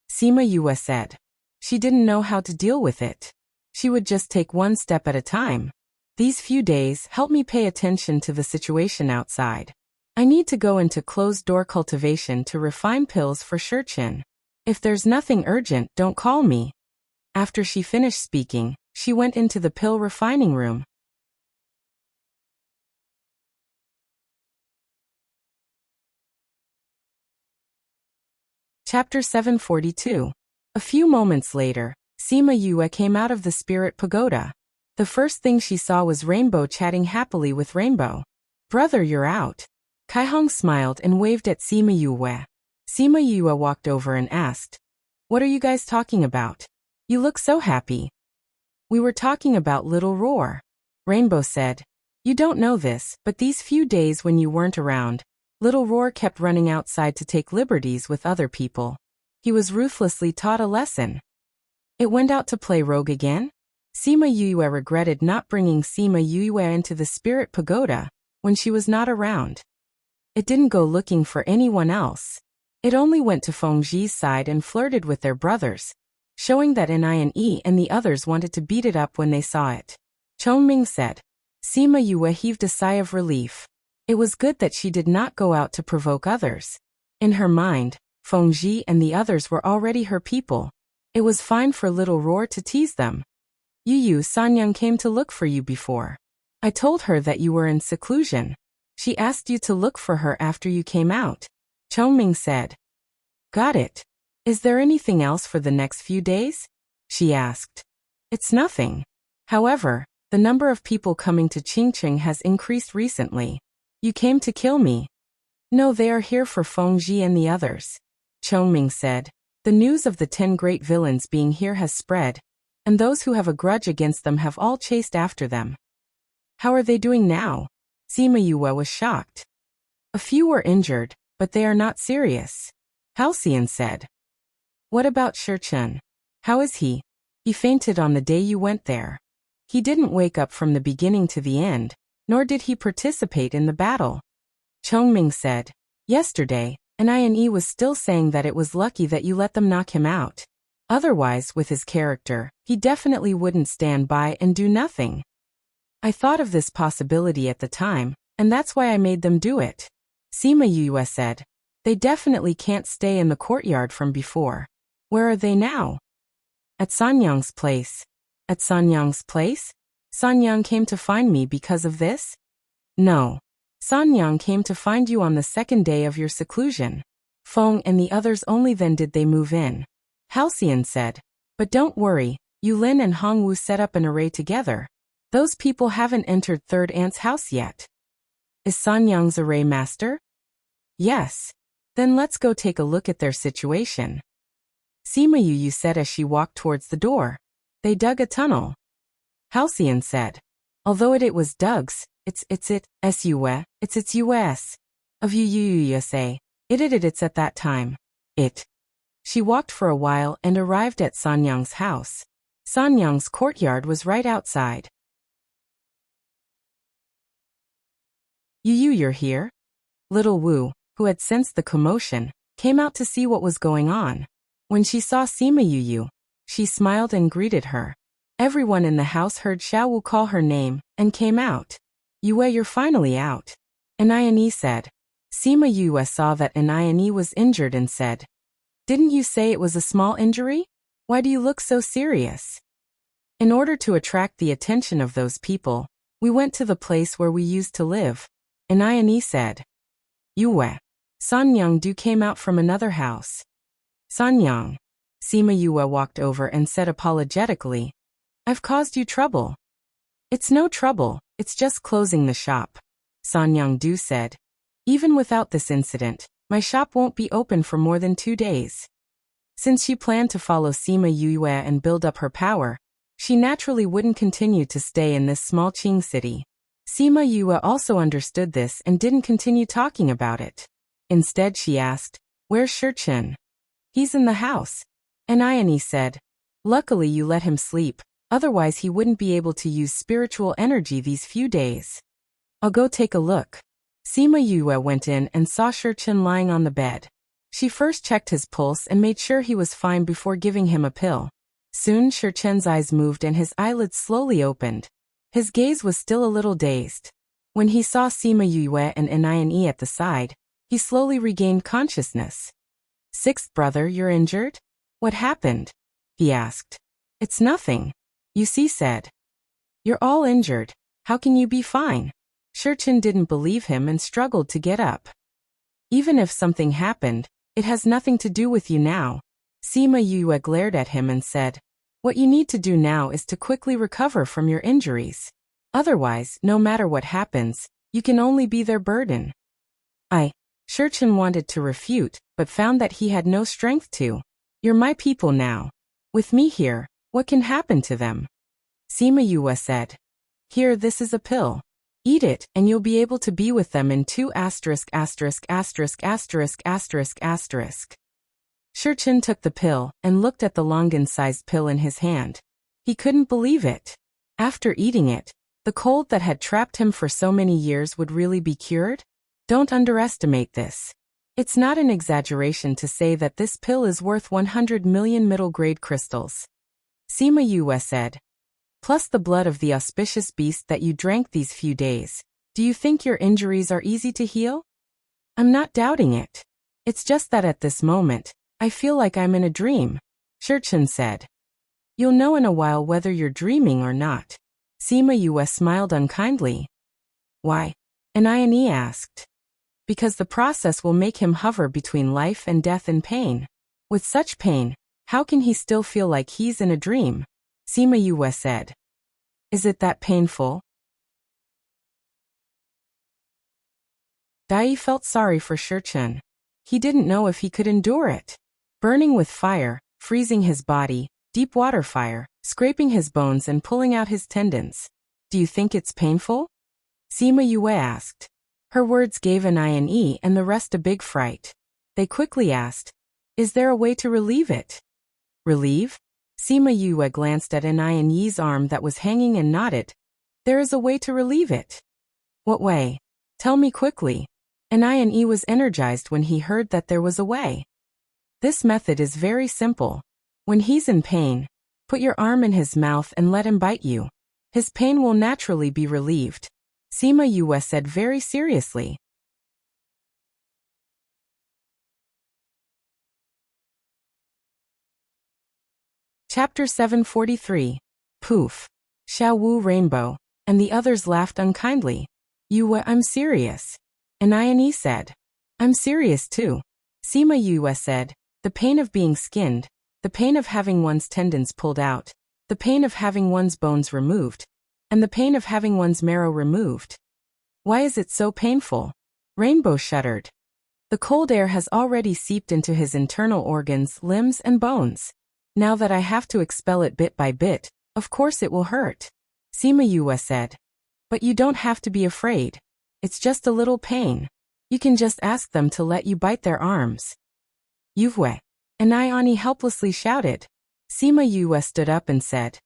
Speaker 1: Sima Yue said. She didn't know how to deal with it. She would just take one step at a time. These few days help me pay attention to the situation outside. I need to go into closed-door cultivation to refine pills for Shurchin. If there's nothing urgent, don't call me. After she finished speaking, she went into the pill refining room. Chapter 742. A few moments later, Sima Yue came out of the spirit pagoda. The first thing she saw was Rainbow chatting happily with Rainbow. Brother, you're out. Kaihong smiled and waved at Sima Yue. Sima Yue walked over and asked, what are you guys talking about? You look so happy. We were talking about Little Roar. Rainbow said, you don't know this, but these few days when you weren't around, Little Roar kept running outside to take liberties with other people. He was ruthlessly taught a lesson. It went out to play rogue again? Sima Yue regretted not bringing Sima Yue into the spirit pagoda when she was not around. It didn't go looking for anyone else. It only went to Fengji's side and flirted with their brothers, showing that Nie and the others wanted to beat it up when they saw it. Chongming said. Sima Yue heaved a sigh of relief. It was good that she did not go out to provoke others. In her mind, Fengji and the others were already her people. It was fine for Little Roar to tease them. Yu Sanyang came to look for you before. I told her that you were in seclusion. She asked you to look for her after you came out. Chongming said. Got it. Is there anything else for the next few days? She asked. It's nothing. However, the number of people coming to Qingqing has increased recently. You came to kill me. No, they are here for Fengji and the others. Chongming said. The news of the 10 great villains being here has spread, and those who have a grudge against them have all chased after them. How are they doing now? Sima Yue was shocked. A few were injured, but they are not serious. Halcyon said. What about Shurchen? How is he? He fainted on the day you went there. He didn't wake up from the beginning to the end, nor did he participate in the battle. Chongming said. Yesterday, Nie was still saying that it was lucky that you let them knock him out. Otherwise, with his character, he definitely wouldn't stand by and do nothing. I thought of this possibility at the time, and that's why I made them do it. Sima Yue said. They definitely can't stay in the courtyard from before. Where are they now? At Sanyang's place. At Sanyang's place? Sanyang came to find me because of this? No. Sanyang came to find you on the second day of your seclusion. Feng and the others only then did they move in. Halcyon said. But don't worry, Yulin and Hongwu set up an array together. Those people haven't entered Third Aunt's house yet. Is Sanyang's array master? Yes. Then let's go take a look at their situation. Sima Yu said as she walked towards the door. They dug a tunnel. Halcyon said. Although it was Doug's, it's US. Of you say. It's at that time. She walked for a while and arrived at Sanyang's house. Sanyang's courtyard was right outside. You're here? Little Wu, who had sensed the commotion, came out to see what was going on. When she saw Sima Yu, she smiled and greeted her. Everyone in the house heard Xiao Wu call her name, and came out. Yue, you're finally out. Anayani said. Sima Yu saw that Anayani was injured and said, Didn't you say it was a small injury? Why do you look so serious? In order to attract the attention of those people, we went to the place where we used to live. Anayani said. Yue. Sanyang Du came out from another house. Sanyang. Sima Yu walked over and said apologetically, I've caused you trouble. It's no trouble, it's just closing the shop. Sanyang Du said. Even without this incident, my shop won't be open for more than 2 days. Since she planned to follow Sima Yu and build up her power, she naturally wouldn't continue to stay in this small Qing city. Sima Yu also understood this and didn't continue talking about it. Instead she asked, Where's Shurchen? He's in the house. Anayani said. Luckily you let him sleep, otherwise he wouldn't be able to use spiritual energy these few days. I'll go take a look. Sima Yu went in and saw Shurchen lying on the bed. She first checked his pulse and made sure he was fine before giving him a pill. Soon Shurchen's eyes moved and his eyelids slowly opened. His gaze was still a little dazed. When he saw Sima Yu and Anayani at the side, he slowly regained consciousness. Sixth brother, you're injured? What happened? He asked. It's nothing. Yusi said. You're all injured. How can you be fine? Shurchen didn't believe him and struggled to get up. Even if something happened, it has nothing to do with you now. Sima Yu glared at him and said, What you need to do now is to quickly recover from your injuries. Otherwise, no matter what happens, you can only be their burden. Shurchen wanted to refute, but found that he had no strength to. You're my people now. With me here, what can happen to them? Sima Yu said. Here, this is a pill. Eat it, and you'll be able to be with them in 2 ***************************************************************************************************************************x pill and looked at the Longan-sized pill in his hand. He couldn't believe it. After eating it, the cold that had trapped him for so many years would really be cured? Don't underestimate this. It's not an exaggeration to say that this pill is worth 100 million middle-grade crystals. Sima Yu said. Plus the blood of the auspicious beast that you drank these few days. Do you think your injuries are easy to heal? I'm not doubting it. It's just that at this moment, I feel like I'm in a dream. Shurchen said. You'll know in a while whether you're dreaming or not. Sima Yu smiled unkindly. Why? Anayani asked. Because the process will make him hover between life and death in pain. With such pain, how can he still feel like he's in a dream? Sima Yu said. Is it that painful? Dai felt sorry for Shurchen. He didn't know if he could endure it. Burning with fire, freezing his body, deep water fire, scraping his bones and pulling out his tendons. Do you think it's painful? Sima Yu asked. Her words gave Anayani and the rest a big fright. They quickly asked, Is there a way to relieve it? Relieve? Sima Yu glanced at Anayani's arm that was hanging and nodded. There is a way to relieve it. What way? Tell me quickly. Anayani was energized when he heard that there was a way. This method is very simple. When he's in pain, put your arm in his mouth and let him bite you. His pain will naturally be relieved. Sima Yu said very seriously. Chapter 743. Poof. Xiao Wu Rainbow, and the others laughed unkindly. Yu, I'm serious. Anayani said. I'm serious too. Sima Yu said. The pain of being skinned, the pain of having one's tendons pulled out, the pain of having one's bones removed, and the pain of having one's marrow removed. Why is it so painful? Rainbow shuddered. The cold air has already seeped into his internal organs, limbs, and bones. Now that I have to expel it bit by bit, of course it will hurt. Sima Yue said. But you don't have to be afraid. It's just a little pain. You can just ask them to let you bite their arms. Yue. And Ayani helplessly shouted. Sima Yue stood up and said.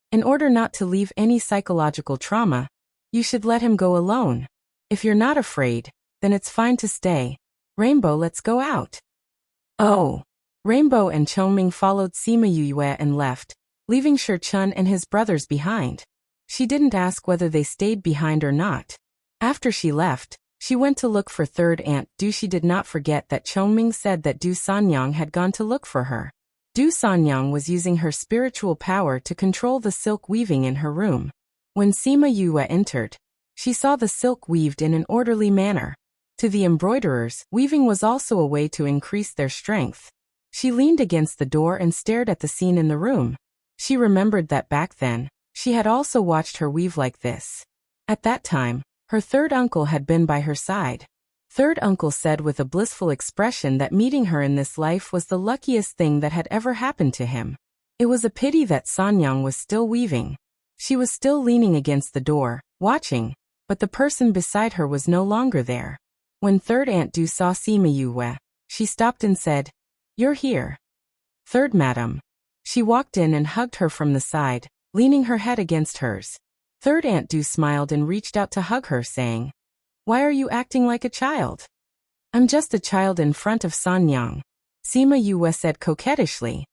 Speaker 1: In order not to leave any psychological trauma, you should let him go alone. If you're not afraid, then it's fine to stay. Rainbow, let's go out. Oh. Rainbow and Chongming followed Sima Yue and left, leaving Shi Chun and his brothers behind. She didn't ask whether they stayed behind or not. After she left, she went to look for third Aunt Du. She did not forget that Chongming said that Du Sanyang had gone to look for her. Du Sanyang was using her spiritual power to control the silk weaving in her room. When Sima Yue entered, she saw the silk weaved in an orderly manner. To the embroiderers, weaving was also a way to increase their strength. She leaned against the door and stared at the scene in the room. She remembered that back then, she had also watched her weave like this. At that time, her third uncle had been by her side. Third uncle said with a blissful expression that meeting her in this life was the luckiest thing that had ever happened to him. It was a pity that Sanyang was still weaving. She was still leaning against the door, watching, but the person beside her was no longer there. When third Aunt Du saw Sima Yue, she stopped and said, You're here. Third Madam. She walked in and hugged her from the side, leaning her head against hers. Third Aunt Du smiled and reached out to hug her, saying, Why are you acting like a child? I'm just a child in front of Sanyang. Sima Yue said coquettishly.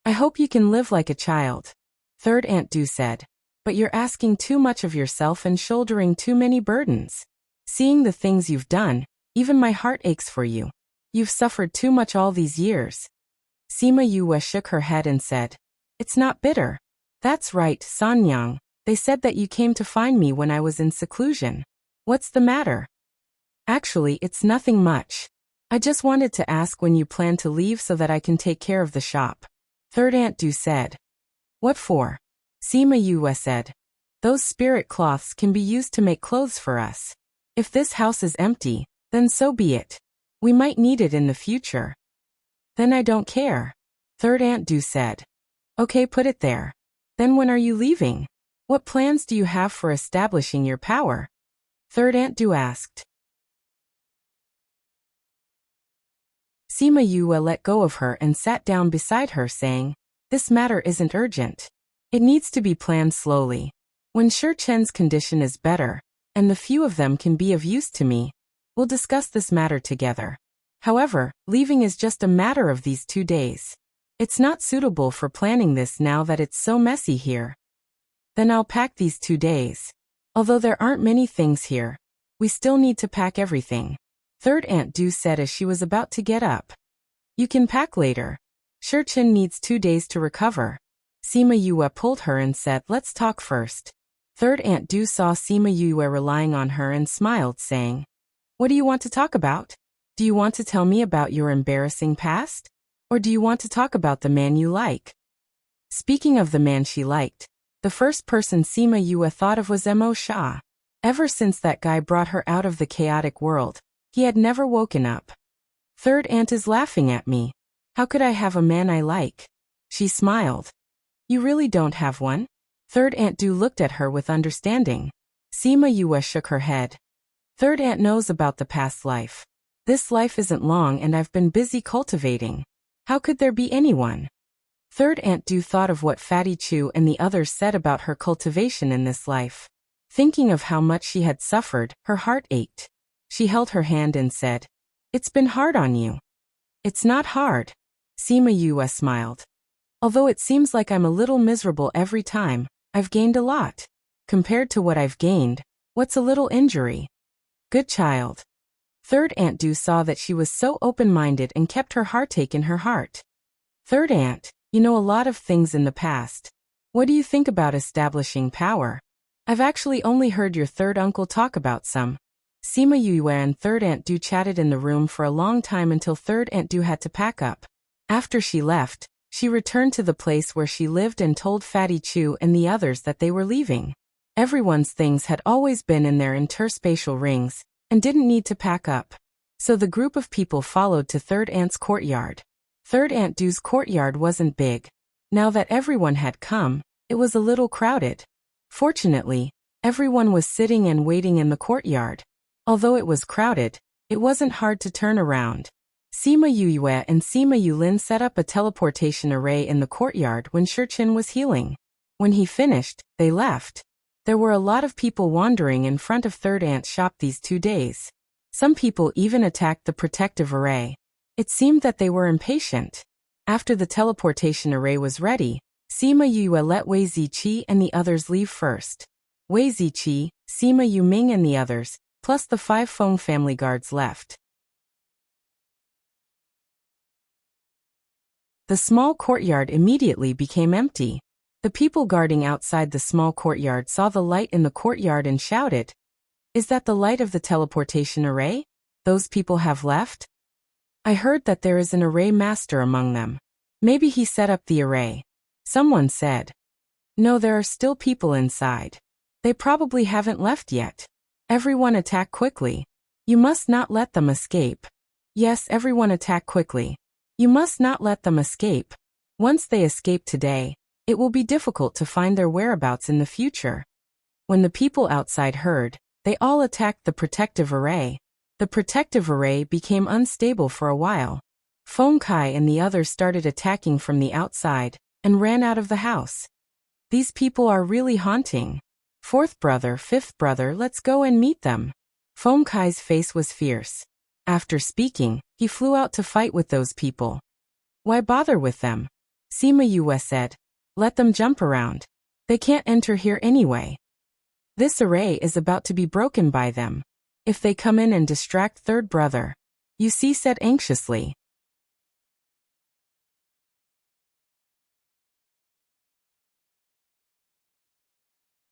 Speaker 1: I hope you can live like a child. Third Aunt Du said. But you're asking too much of yourself and shouldering too many burdens. Seeing the things you've done, even my heart aches for you. You've suffered too much all these years. Sima Yue shook her head and said, It's not bitter. That's right, Sanyang. They said that you came to find me when I was in seclusion. What's the matter? Actually, it's nothing much. I just wanted to ask when you plan to leave so that I can take care of the shop. Third Aunt Du said. What for? Sima Yue said. Those spirit cloths can be used to make clothes for us. If this house is empty, then so be it. We might need it in the future. Then I don't care. Third Aunt Du said. Okay, put it there. Then when are you leaving? What plans do you have for establishing your power? Third Aunt Du asked. Sima Yue let go of her and sat down beside her, saying, This matter isn't urgent. It needs to be planned slowly. When Shi Chen's condition is better, and the few of them can be of use to me, we'll discuss this matter together. However, leaving is just a matter of these 2 days. It's not suitable for planning this now that it's so messy here. Then I'll pack these 2 days. Although there aren't many things here, we still need to pack everything. Third Aunt Du said as she was about to get up. You can pack later. Shi Chen needs 2 days to recover. Sima Yue pulled her and said, Let's talk first. Third Aunt Du saw Sima Yue relying on her and smiled, saying, What do you want to talk about? Do you want to tell me about your embarrassing past? Or do you want to talk about the man you like? Speaking of the man she liked, the first person Sima Yue thought of was Mo Sha. Ever since that guy brought her out of the chaotic world, he had never woken up. Third Aunt is laughing at me. How could I have a man I like? She smiled. You really don't have one? Third Aunt Du looked at her with understanding. Sima Yue shook her head. Third Aunt knows about the past life. This life isn't long and I've been busy cultivating. How could there be anyone? Third Aunt Du thought of what Fatty Chu and the others said about her cultivation in this life. Thinking of how much she had suffered, her heart ached. She held her hand and said, It's been hard on you. It's not hard. Sima Yue smiled. Although it seems like I'm a little miserable every time, I've gained a lot. Compared to what I've gained, what's a little injury? Good child. Third Aunt Du saw that she was so open-minded and kept her heartache in her heart. Third Aunt, you know a lot of things in the past. What do you think about establishing power? I've actually only heard your third uncle talk about some. Sima Yue and Third Aunt Du chatted in the room for a long time until Third Aunt Du had to pack up. After she left, she returned to the place where she lived and told Fatty Chu and the others that they were leaving. Everyone's things had always been in their interspatial rings, and didn't need to pack up. So the group of people followed to Third Aunt's courtyard. Third Aunt Du's courtyard wasn't big. Now that everyone had come, it was a little crowded. Fortunately, everyone was sitting and waiting in the courtyard. Although it was crowded, it wasn't hard to turn around. Sima Yuyue and Sima Yulin set up a teleportation array in the courtyard when Shurchin was healing. When he finished, they left. There were a lot of people wandering in front of Third Aunt's shop these 2 days. Some people even attacked the protective array. It seemed that they were impatient. After the teleportation array was ready, Sima Yue let Wei Ziqi and the others leave first. Wei Ziqi, Sima Yuming and the others, plus the 5 Feng family guards left. The small courtyard immediately became empty. The people guarding outside the small courtyard saw the light in the courtyard and shouted, "Is that the light of the teleportation array? Those people have left? I heard that there is an array master among them. Maybe he set up the array." Someone said, "No, there are still people inside. They probably haven't left yet." Everyone attack quickly. You must not let them escape. Yes, everyone attack quickly. You must not let them escape. Once they escape today, it will be difficult to find their whereabouts in the future. When the people outside heard, they all attacked the protective array. The protective array became unstable for a while. Feng Kai and the others started attacking from the outside and ran out of the house. These people are really haunting. Fourth brother, fifth brother, let's go and meet them. Feng Kai's face was fierce. After speaking, he flew out to fight with those people. Why bother with them? Sima Yue said. Let them jump around. They can't enter here anyway. This array is about to be broken by them. If they come in and distract third brother. Yusi said anxiously.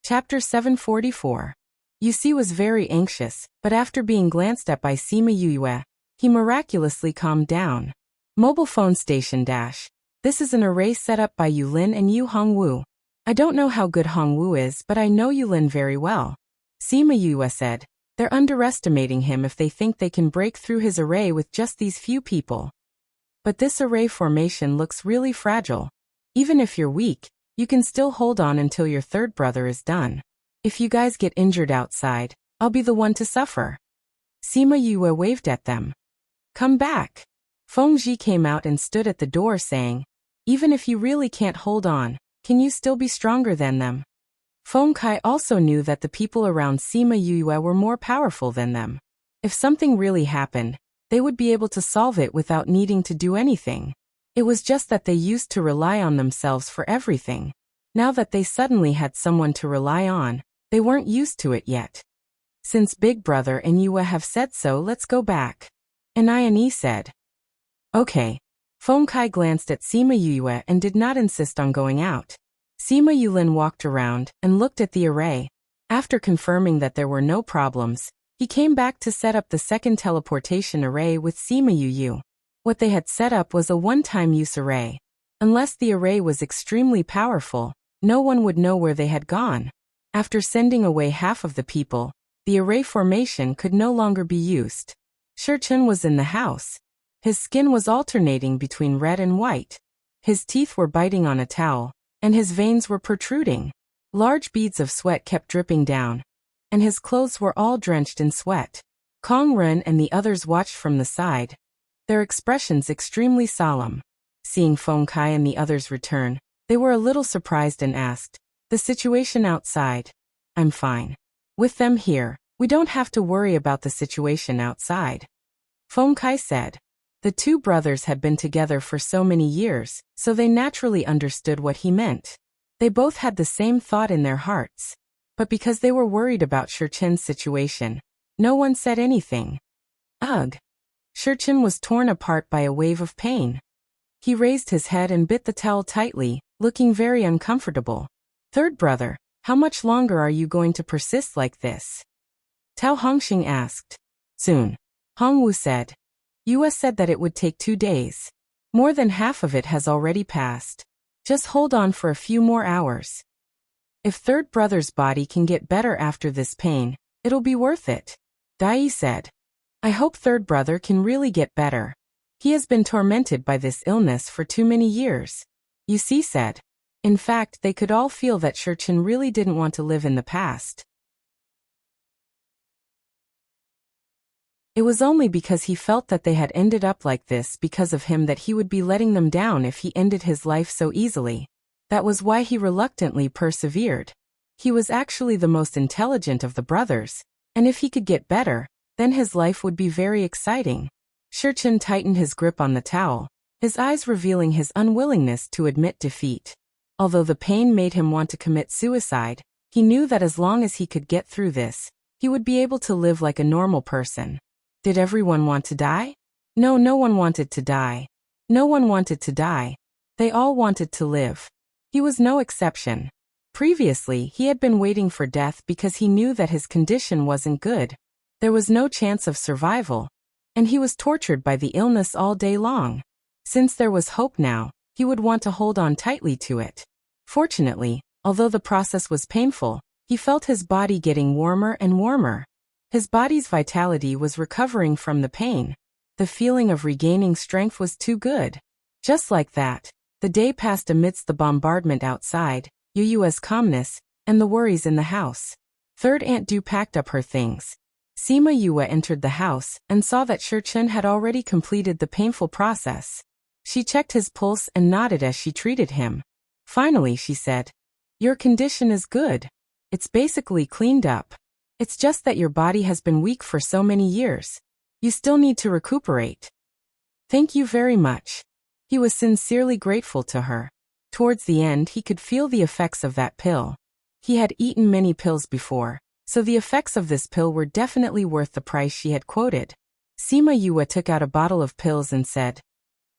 Speaker 1: Chapter 744. Yusi was very anxious, but after being glanced at by Sima Yue, he miraculously calmed down. Mobile phone station dash. This is an array set up by Yulin and Yu Hongwu. I don't know how good Hongwu is, but I know Yulin very well. Sima Yue said. They're underestimating him if they think they can break through his array with just these few people. But this array formation looks really fragile. Even if you're weak, you can still hold on until your third brother is done. If you guys get injured outside, I'll be the one to suffer. Sima Yue waved at them. Come back. Feng Ji came out and stood at the door saying, even if you really can't hold on, can you still be stronger than them? Feng Kai also knew that the people around Sima Yue were more powerful than them. If something really happened, they would be able to solve it without needing to do anything. It was just that they used to rely on themselves for everything. Now that they suddenly had someone to rely on, they weren't used to it yet. Since Big Brother and Yue have said so, let's go back. Anayani said. Okay. Feng Kai glanced at Sima Yue and did not insist on going out. Sima Yulin walked around and looked at the array. After confirming that there were no problems, he came back to set up the second teleportation array with Sima Yu. What they had set up was a one-time use array. Unless the array was extremely powerful, no one would know where they had gone. After sending away half of the people, the array formation could no longer be used. Shurchen was in the house. His skin was alternating between red and white. His teeth were biting on a towel, and his veins were protruding. Large beads of sweat kept dripping down, and his clothes were all drenched in sweat. Kong Ren and the others watched from the side, their expressions extremely solemn. Seeing Feng Kai and the others return, they were a little surprised and asked, the situation outside? I'm fine. With them here, we don't have to worry about the situation outside. Feng Kai said. The two brothers had been together for so many years, so they naturally understood what he meant. They both had the same thought in their hearts. But because they were worried about Shurchen's situation, no one said anything. Ugh! Shurchen was torn apart by a wave of pain. He raised his head and bit the towel tightly, looking very uncomfortable. Third brother, how much longer are you going to persist like this? Tao Hongxing asked. Soon. Hongwu said. Yue said that it would take 2 days. More than half of it has already passed. Just hold on for a few more hours. If third brother's body can get better after this pain, it'll be worth it. Dai said. I hope third brother can really get better. He has been tormented by this illness for too many years. Yusi said. In fact, they could all feel that Shurchen really didn't want to live in the past. It was only because he felt that they had ended up like this because of him that he would be letting them down if he ended his life so easily. That was why he reluctantly persevered. He was actually the most intelligent of the brothers, and if he could get better, then his life would be very exciting. Shurchen tightened his grip on the towel, his eyes revealing his unwillingness to admit defeat. Although the pain made him want to commit suicide, he knew that as long as he could get through this, he would be able to live like a normal person. Did everyone want to die? No, no one wanted to die. No one wanted to die. They all wanted to live. He was no exception. Previously, he had been waiting for death because he knew that his condition wasn't good. There was no chance of survival, and he was tortured by the illness all day long. Since there was hope now, he would want to hold on tightly to it. Fortunately, although the process was painful, he felt his body getting warmer and warmer. His body's vitality was recovering from the pain. The feeling of regaining strength was too good. Just like that, the day passed amidst the bombardment outside, Yuyue's calmness, and the worries in the house. Third Aunt Du packed up her things. Sima Yue entered the house and saw that Shurchen had already completed the painful process. She checked his pulse and nodded as she treated him. Finally, she said, "Your condition is good. It's basically cleaned up. It's just that your body has been weak for so many years. You still need to recuperate." Thank you very much. He was sincerely grateful to her. Towards the end, he could feel the effects of that pill. He had eaten many pills before, so the effects of this pill were definitely worth the price she had quoted. Sima Yue took out a bottle of pills and said,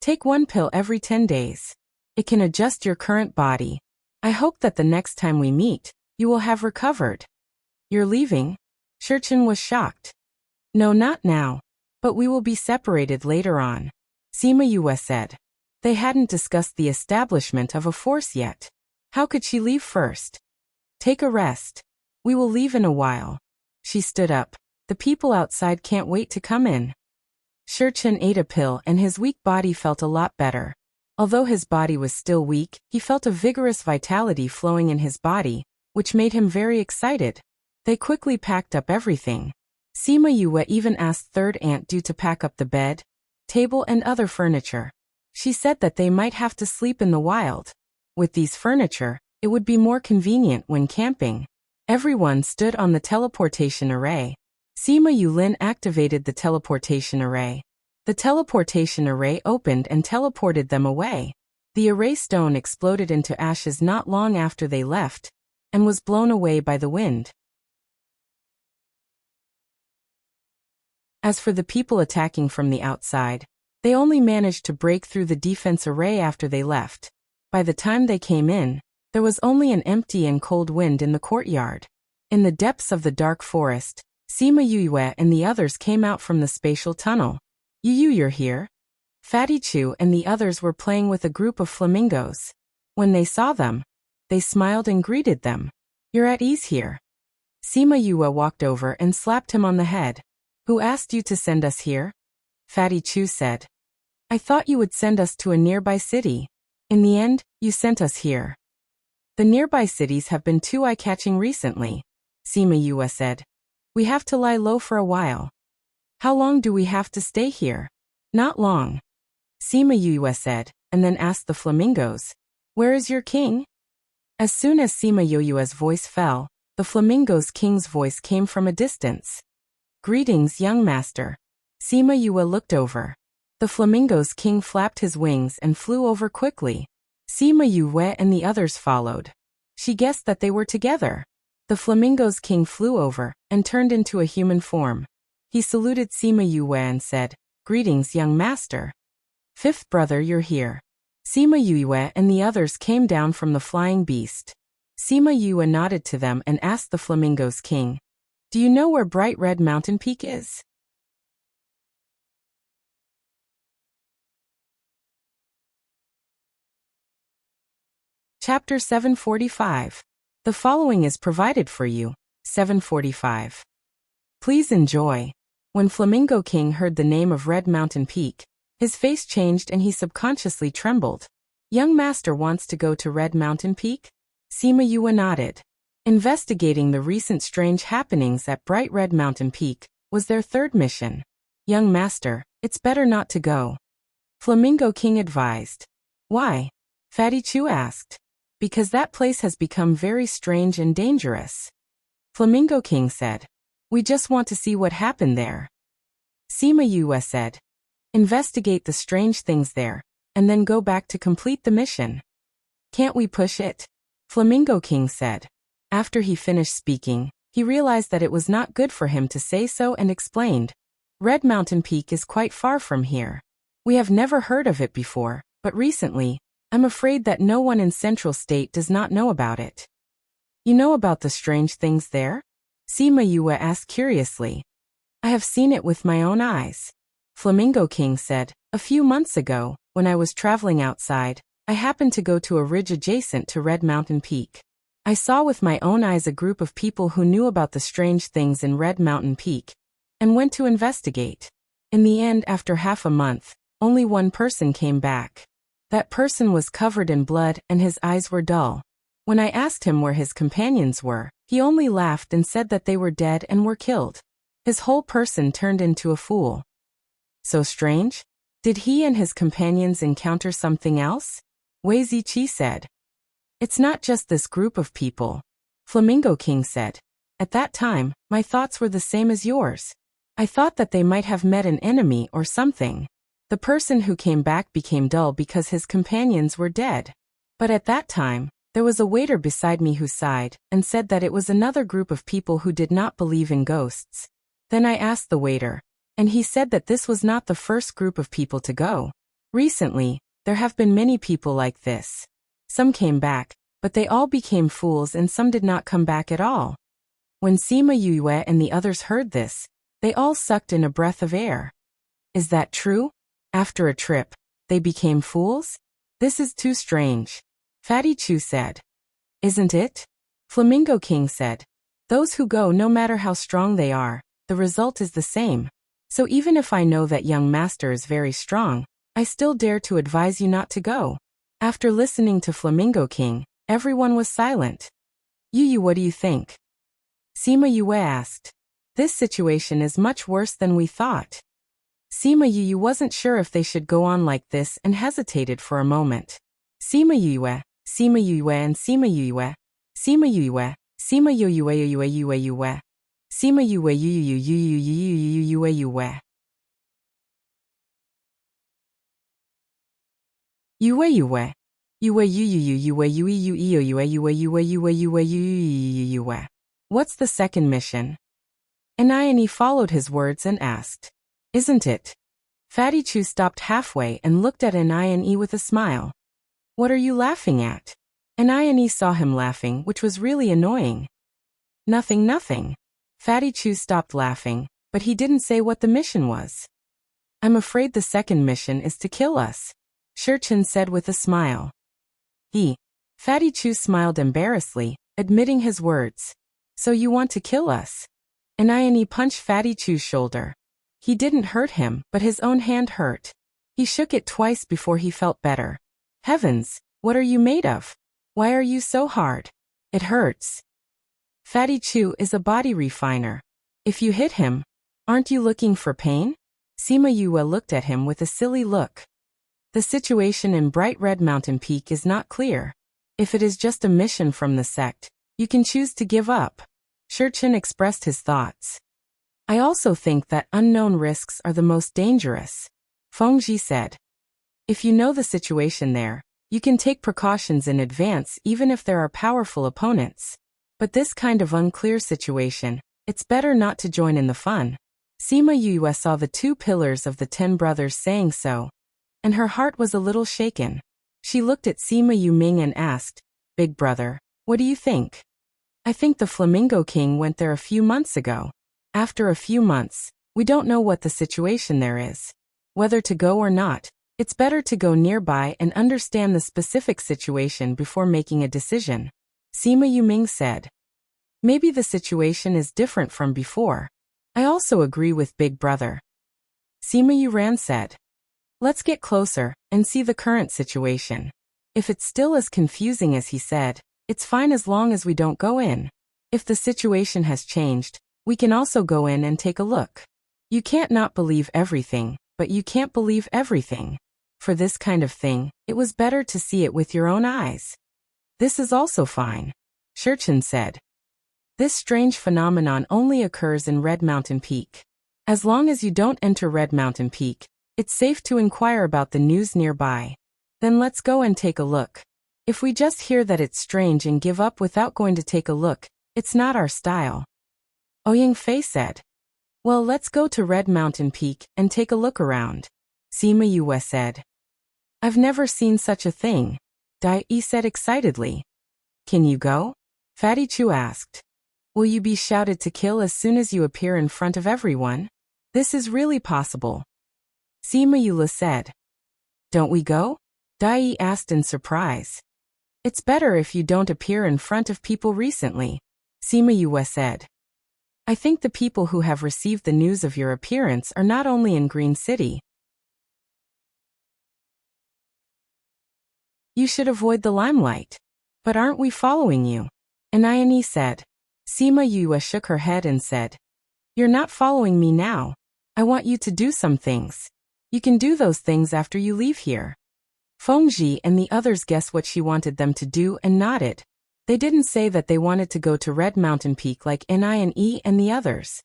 Speaker 1: "Take one pill every 10 days. It can adjust your current body. I hope that the next time we meet, you will have recovered." "You're leaving?" Shurchen was shocked. "No, not now. But we will be separated later on," Sima Yue said. They hadn't discussed the establishment of a force yet. How could she leave first? "Take a rest. We will leave in a while." She stood up. "The people outside can't wait to come in." Shurchen ate a pill and his weak body felt a lot better. Although his body was still weak, he felt a vigorous vitality flowing in his body, which made him very excited. They quickly packed up everything. Sima Yue even asked Third Aunt Du to pack up the bed, table and other furniture. She said that they might have to sleep in the wild. With these furniture, it would be more convenient when camping. Everyone stood on the teleportation array. Sima Yulin activated the teleportation array. The teleportation array opened and teleported them away. The array stone exploded into ashes not long after they left, and was blown away by the wind. As for the people attacking from the outside, they only managed to break through the defense array after they left. By the time they came in, there was only an empty and cold wind in the courtyard. In the depths of the dark forest, Sima Yue and the others came out from the spatial tunnel. You're here?" Fatty Chu and the others were playing with a group of flamingos. When they saw them, they smiled and greeted them. "You're at ease here." Sima Yue walked over and slapped him on the head. "Who asked you to send us here?" Fatty Chu said. "I thought you would send us to a nearby city. In the end, you sent us here." "The nearby cities have been too eye-catching recently," Sima Yue said. "We have to lie low for a while." "How long do we have to stay here?" "Not long," Sima Yue said, and then asked the flamingos, "Where is your king?" As soon as Sima Yue's voice fell, the flamingo's king's voice came from a distance. "Greetings, young master." Sima Yue looked over. The flamingo's king flapped his wings and flew over quickly. Sima Yue and the others followed. She guessed that they were together. The flamingo's king flew over and turned into a human form. He saluted Sima Yue and said, "Greetings, young master." "Fifth brother, you're here." Sima Yue and the others came down from the flying beast. Sima Yue nodded to them and asked the flamingo's king, "Do you know where Bright Red Mountain Peak is?" Chapter 745. The following is provided for you. 745. Please enjoy. When Flamingo King heard the name of Red Mountain Peak, his face changed and he subconsciously trembled. Young master wants to go to Red Mountain Peak? Sima Yue nodded. Investigating the recent strange happenings at Bright Red Mountain Peak was their third mission. Young master, it's better not to go. Flamingo King advised. Why? Fatty Chu asked. Because that place has become very strange and dangerous. Flamingo King said. We just want to see what happened there. Sima Yue said. Investigate the strange things there, and then go back to complete the mission. Can't we push it? Flamingo King said. After he finished speaking, he realized that it was not good for him to say so and explained. Red Mountain Peak is quite far from here. We have never heard of it before, but recently, I'm afraid that no one in Central State does not know about it. You know about the strange things there? Sima Yue asked curiously. I have seen it with my own eyes. Flamingo King said, a few months ago, when I was traveling outside, I happened to go to a ridge adjacent to Red Mountain Peak. I saw with my own eyes a group of people who knew about the strange things in Red Mountain Peak, and went to investigate. In the end, after half a month, only one person came back. That person was covered in blood and his eyes were dull. When I asked him where his companions were, he only laughed and said that they were dead and were killed. His whole person turned into a fool. So strange? Did he and his companions encounter something else? Wei Ziqi said. It's not just this group of people. Flamingo King said. At that time, my thoughts were the same as yours. I thought that they might have met an enemy or something. The person who came back became dull because his companions were dead. But at that time, there was a waiter beside me who sighed and said that it was another group of people who did not believe in ghosts. Then I asked the waiter, and he said that this was not the first group of people to go. Recently, there have been many people like this. Some came back, but they all became fools and some did not come back at all. When Sima Yue and the others heard this, they all sucked in a breath of air. Is that true? After a trip, they became fools? This is too strange. Fatty Chu said. Isn't it? Flamingo King said. Those who go, no matter how strong they are, the result is the same. So even if I know that young master is very strong, I still dare to advise you not to go. After listening to Flamingo King, everyone was silent. Yu, what do you think? Sima Yue asked. This situation is much worse than we thought. Sima Yue wasn't sure if they should go on like this and hesitated for a moment. Sima Yue, and Sima Yue, Sima Yue, Sima Yue, Sima Yue, Sima Yue. What's the second mission? Anione followed his words and asked. Isn't it? Fatty Chu stopped halfway and looked at Anione with a smile. What are you laughing at? Anione saw him laughing, which was really annoying. Nothing. Fatty Chu stopped laughing, but he didn't say what the mission was. I'm afraid the second mission is to kill us, Shurchen said with a smile. Fatty Chu smiled embarrassedly, admitting his words. So you want to kill us? Anione punched Fatty Chu's shoulder. He didn't hurt him, but his own hand hurt. He shook it twice before he felt better. Heavens, what are you made of? Why are you so hard? It hurts. Fatty Chu is a body refiner. If you hit him, aren't you looking for pain? Sima Yue looked at him with a silly look. The situation in Bright Red Mountain Peak is not clear. If it is just a mission from the sect, you can choose to give up. Shurchen expressed his thoughts. I also think that unknown risks are the most dangerous, Fengji said. If you know the situation there, you can take precautions in advance even if there are powerful opponents. But this kind of unclear situation, it's better not to join in the fun. Sima Yue saw the two pillars of the 10 brothers saying so, and her heart was a little shaken. She looked at Sima Yuming and asked, Big brother, what do you think? I think the Flamingo King went there a few months ago. After a few months, we don't know what the situation there is. Whether to go or not, it's better to go nearby and understand the specific situation before making a decision, Sima Yuming said. Maybe the situation is different from before. I also agree with Big Brother. Sima Yuran said. Let's get closer and see the current situation. If it's still as confusing as he said, it's fine as long as we don't go in. If the situation has changed, we can also go in and take a look. You can't not believe everything, but you can't believe everything. For this kind of thing, it was better to see it with your own eyes. This is also fine, Shurchen said. This strange phenomenon only occurs in Red Mountain Peak. As long as you don't enter Red Mountain Peak, it's safe to inquire about the news nearby. Then let's go and take a look. If we just hear that it's strange and give up without going to take a look, it's not our style. Ouyang Fei said. Well, let's go to Red Mountain Peak and take a look around. Sima Yue said. I've never seen such a thing, Dai Yi said excitedly. Can you go? Fatty Chu asked. Will you be shouted to kill as soon as you appear in front of everyone? This is really possible. Sima Yue said. Don't we go? Dai Yi asked in surprise. It's better if you don't appear in front of people recently, Sima Yue said. I think the people who have received the news of your appearance are not only in Green City. You should avoid the limelight. But aren't we following you? Anayani said. Sima Yue shook her head and said. You're not following me now. I want you to do some things. You can do those things after you leave here. Fengji and the others guessed what she wanted them to do and nodded. They didn't say that they wanted to go to Red Mountain Peak like Ni and the others.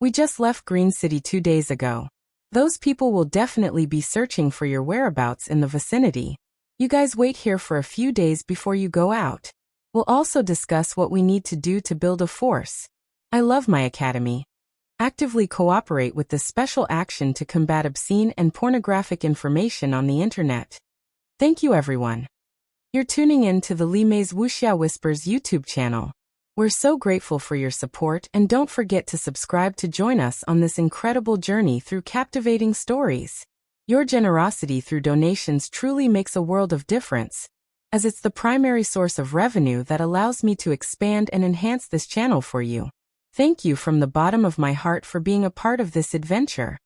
Speaker 1: We just left Green City 2 days ago. Those people will definitely be searching for your whereabouts in the vicinity. You guys wait here for a few days before you go out. We'll also discuss what we need to do to build a force. I love my academy. Actively cooperate with the special action to combat obscene and pornographic information on the internet. Thank you, everyone. You're tuning in to the Li Mei's Wuxia Whispers YouTube channel. We're so grateful for your support, and don't forget to subscribe to join us on this incredible journey through captivating stories. Your generosity through donations truly makes a world of difference, as it's the primary source of revenue that allows me to expand and enhance this channel for you. Thank you from the bottom of my heart for being a part of this adventure.